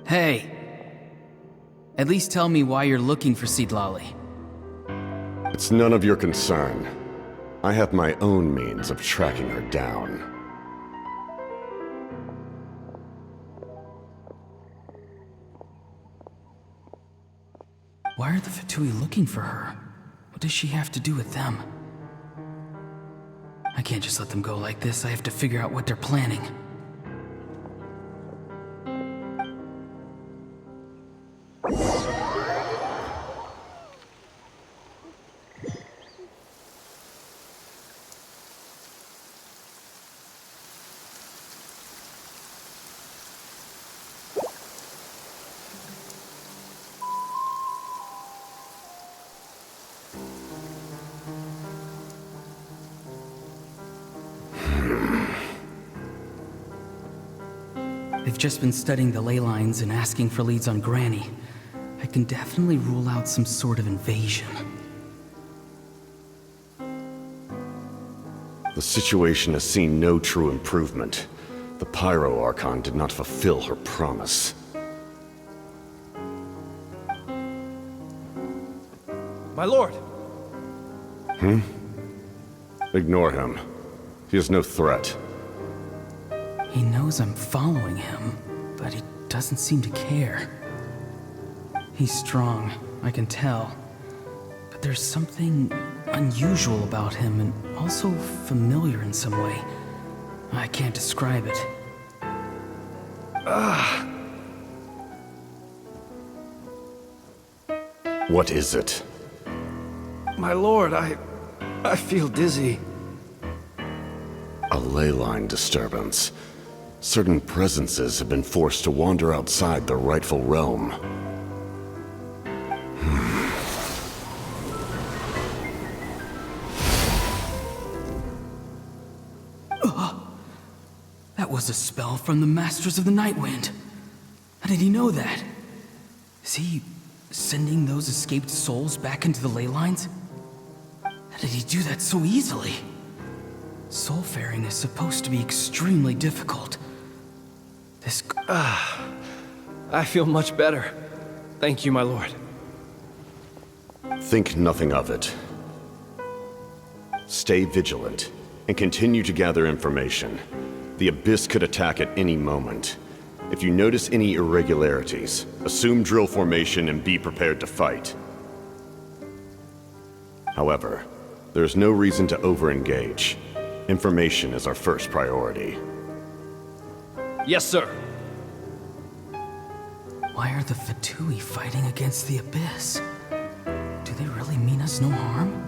Hey! At least tell me why you're looking for Citlali. It's none of your concern. I have my own means of tracking her down. Why are the Fatui looking for her? What does she have to do with them? I can't just let them go like this. I have to figure out what they're planning. They've just been studying the ley lines and asking for leads on Granny. I can definitely rule out some sort of invasion. The situation has seen no true improvement. The Pyro Archon did not fulfill her promise. My lord! Ignore him. He is no threat. He knows I'm following him, but he doesn't seem to care. He's strong, I can tell. But there's something unusual about him and also familiar in some way. I can't describe it. What is it? My lord, I feel dizzy. A ley line disturbance. Certain presences have been forced to wander outside their rightful realm. That was a spell from the Masters of the Night Wind. How did he know that? Is he sending those escaped souls back into the ley lines? How did he do that so easily? Soulfaring is supposed to be extremely difficult. This... I feel much better. Thank you, my lord. Think nothing of it. Stay vigilant, and continue to gather information. The Abyss could attack at any moment. If you notice any irregularities, assume drill formation and be prepared to fight. However, there's no reason to over-engage. Information is our first priority. Yes, sir. Why are the Fatui fighting against the Abyss? Do they really mean us no harm?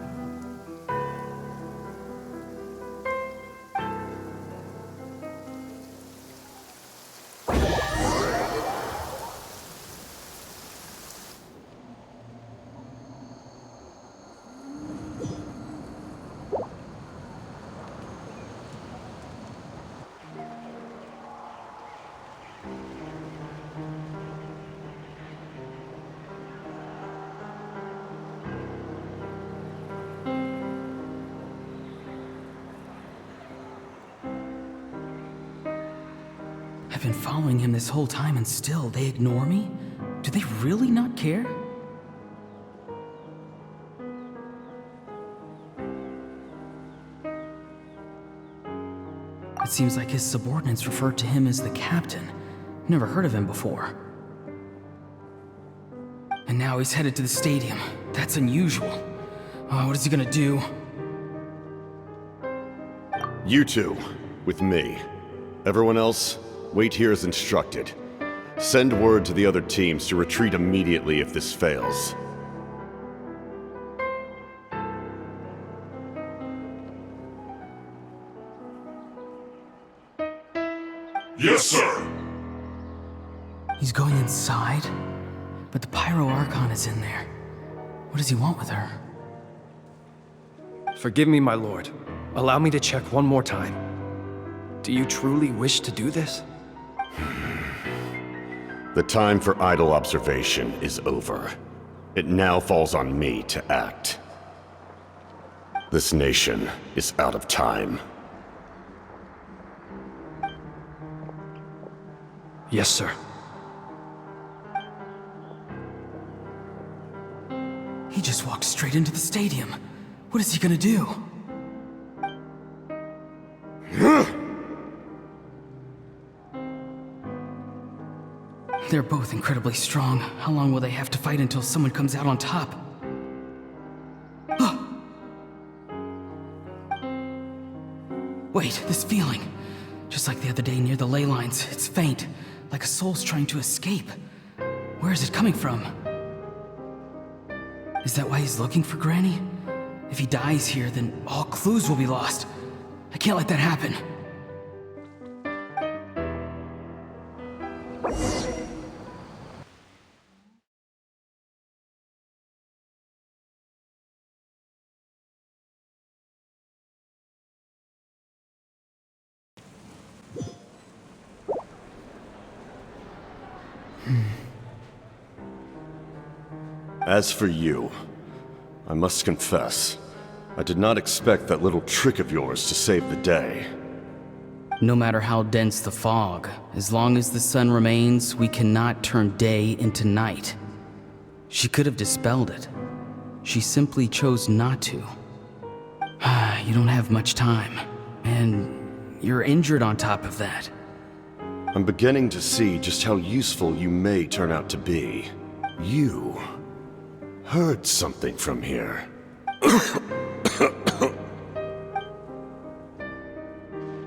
I've been following him this whole time and still they ignore me? Do they really not care? It seems like his subordinates referred to him as the captain. Never heard of him before. And now he's headed to the stadium. That's unusual. What is he gonna do? You two, with me. Everyone else, wait here as instructed. Send word to the other teams to retreat immediately if this fails. Yes, sir! He's going inside? But the Pyro Archon is in there. What does he want with her? Forgive me, my lord. Allow me to check one more time. Do you truly wish to do this? The time for idle observation is over. It now falls on me to act. This nation is out of time. Yes, sir. He just walked straight into the stadium. What is he gonna do? They're both incredibly strong. How long will they have to fight until someone comes out on top? Wait, this feeling. Just like the other day near the ley lines, it's faint, like a soul's trying to escape. Where is it coming from? Is that why he's looking for Granny? If he dies here, then all clues will be lost. I can't let that happen. As for you, I must confess, I did not expect that little trick of yours to save the day. No matter how dense the fog, as long as the sun remains, we cannot turn day into night. She could have dispelled it. She simply chose not to. You don't have much time, and you're injured on top of that. I'm beginning to see just how useful you may turn out to be. You heard something from here.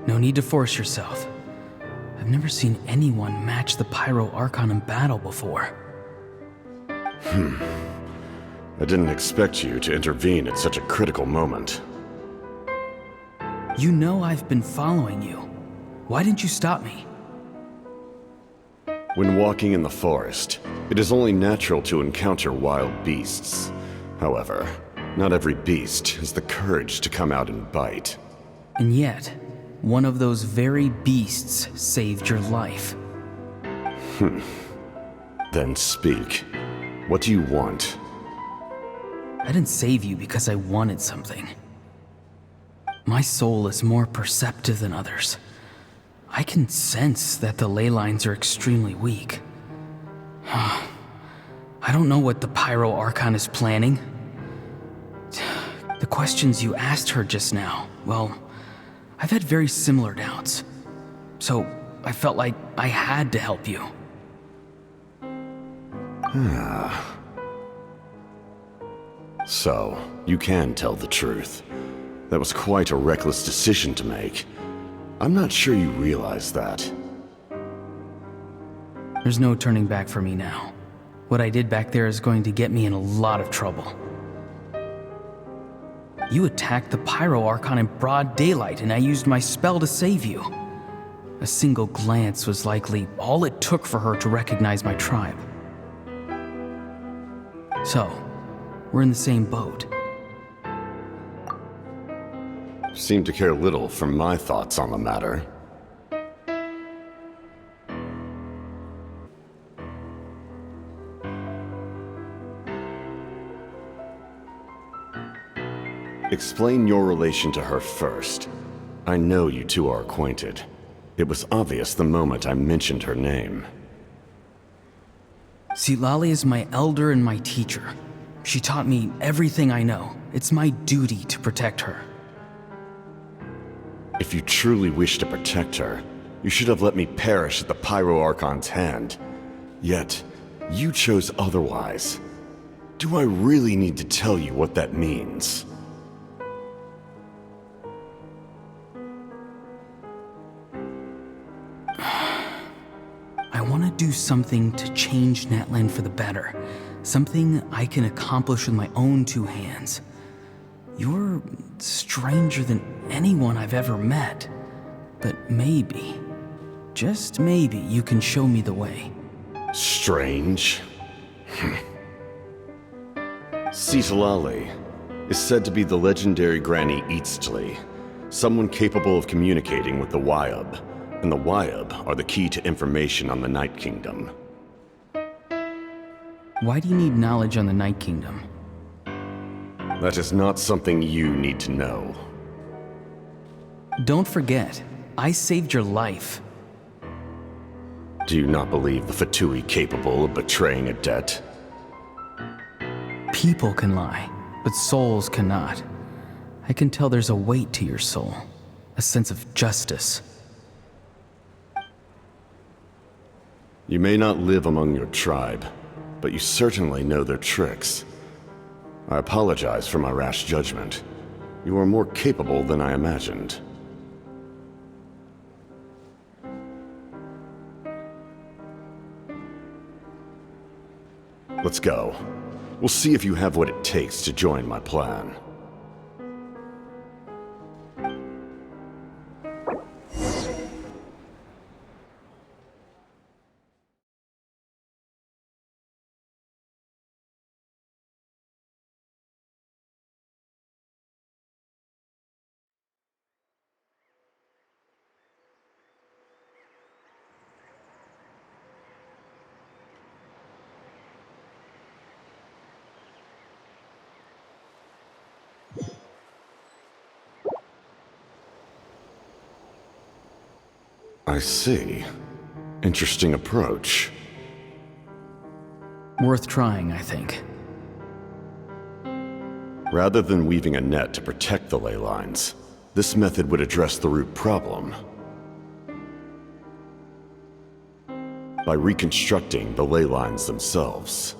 No need to force yourself. I've never seen anyone match the Pyro Archon in battle before. I didn't expect you to intervene at such a critical moment. You know I've been following you. Why didn't you stop me? When walking in the forest, it is only natural to encounter wild beasts. However, not every beast has the courage to come out and bite. And yet, one of those very beasts saved your life. Then speak. What do you want? I didn't save you because I wanted something. My soul is more perceptive than others. I can sense that the ley lines are extremely weak. I don't know what the Pyro Archon is planning. The questions you asked her just now, well, I've had very similar doubts. So I felt like I had to help you. So, you can tell the truth. That was quite a reckless decision to make. I'm not sure you realize that. There's no turning back for me now. What I did back there is going to get me in a lot of trouble. You attacked the Pyro Archon in broad daylight, and I used my spell to save you. A single glance was likely all it took for her to recognize my tribe. So, we're in the same boat. Seem to care little for my thoughts on the matter. Explain your relation to her first. I know you two are acquainted. It was obvious the moment I mentioned her name. Sitlali is my elder and my teacher. She taught me everything I know. It's my duty to protect her. If you truly wish to protect her, you should have let me perish at the Pyro Archon's hand. Yet, you chose otherwise. Do I really need to tell you what that means? I want to do something to change Natlan for the better. Something I can accomplish with my own two hands. You're stranger than anyone I've ever met. But maybe, just maybe, you can show me the way. Strange? Sitlali is said to be the legendary Granny Eastly, someone capable of communicating with the Wyub, and the Wyub are the key to information on the Night Kingdom. Why do you need knowledge on the Night Kingdom? That is not something you need to know. Don't forget, I saved your life. Do you not believe the Fatui capable of betraying a debt? People can lie, but souls cannot. I can tell there's a weight to your soul, a sense of justice. You may not live among your tribe, but you certainly know their tricks. I apologize for my rash judgment. You are more capable than I imagined. Let's go. We'll see if you have what it takes to join my plan. I see. Interesting approach. Worth trying, I think. Rather than weaving a net to protect the ley lines, this method would address the root problem. By reconstructing the ley lines themselves.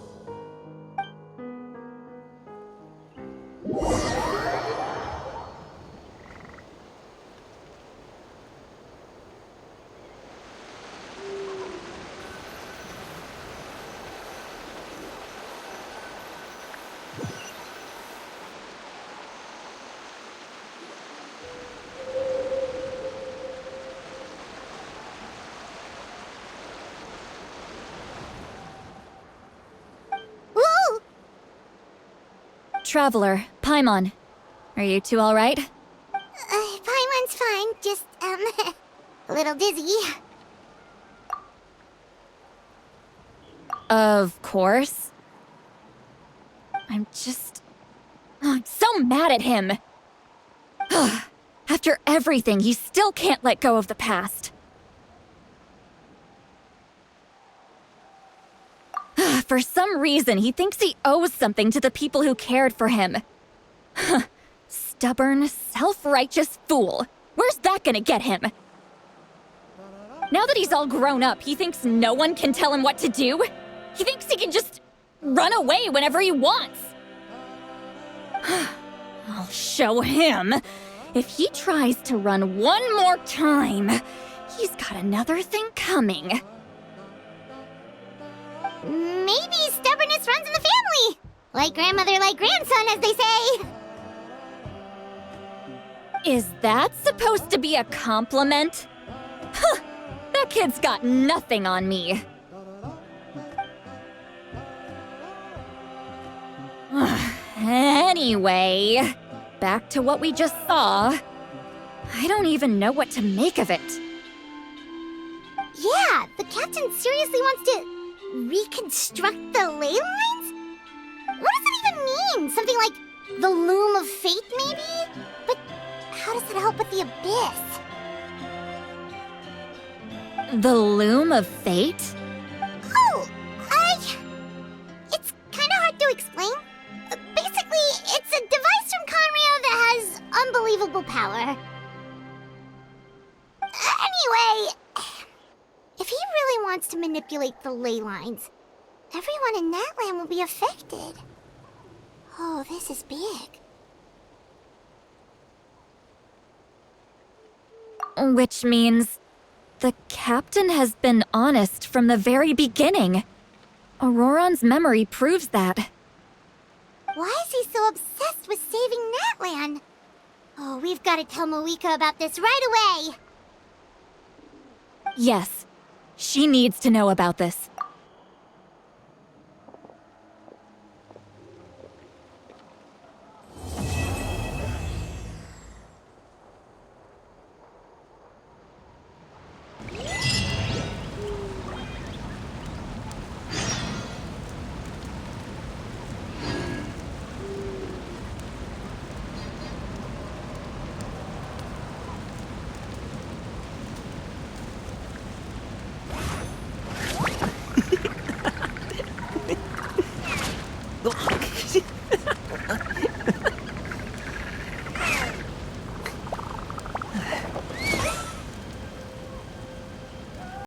Traveler, Paimon. Are you two alright? Paimon's fine, just, a little dizzy. Of course. I'm so mad at him. After everything, he still can't let go of the past. For some reason, he thinks he owes something to the people who cared for him. Stubborn, self-righteous fool. Where's that gonna get him? Now that he's all grown up, he thinks no one can tell him what to do? He thinks he can just run away whenever he wants. I'll show him. If he tries to run one more time, he's got another thing coming. Maybe stubbornness runs in the family! Like grandmother, like grandson, as they say! Is that supposed to be a compliment? Huh! That kid's got nothing on me. Anyway, back to what we just saw. I don't even know what to make of it. Yeah, the captain seriously wants to reconstruct the ley lines? What does that even mean? Something like the loom of fate, maybe? But how does that help with the abyss? The loom of fate? Oh, it's kind of hard to explain. Basically, it's a device from Conrio that has unbelievable power. Anyway, if he really wants to manipulate the ley lines, everyone in that land will be affected. Oh, this is big. Which means the captain has been honest from the very beginning. Auroron's memory proves that. Why is he so obsessed with saving Natlan? Oh, we've got to tell Moeka about this right away. Yes, she needs to know about this.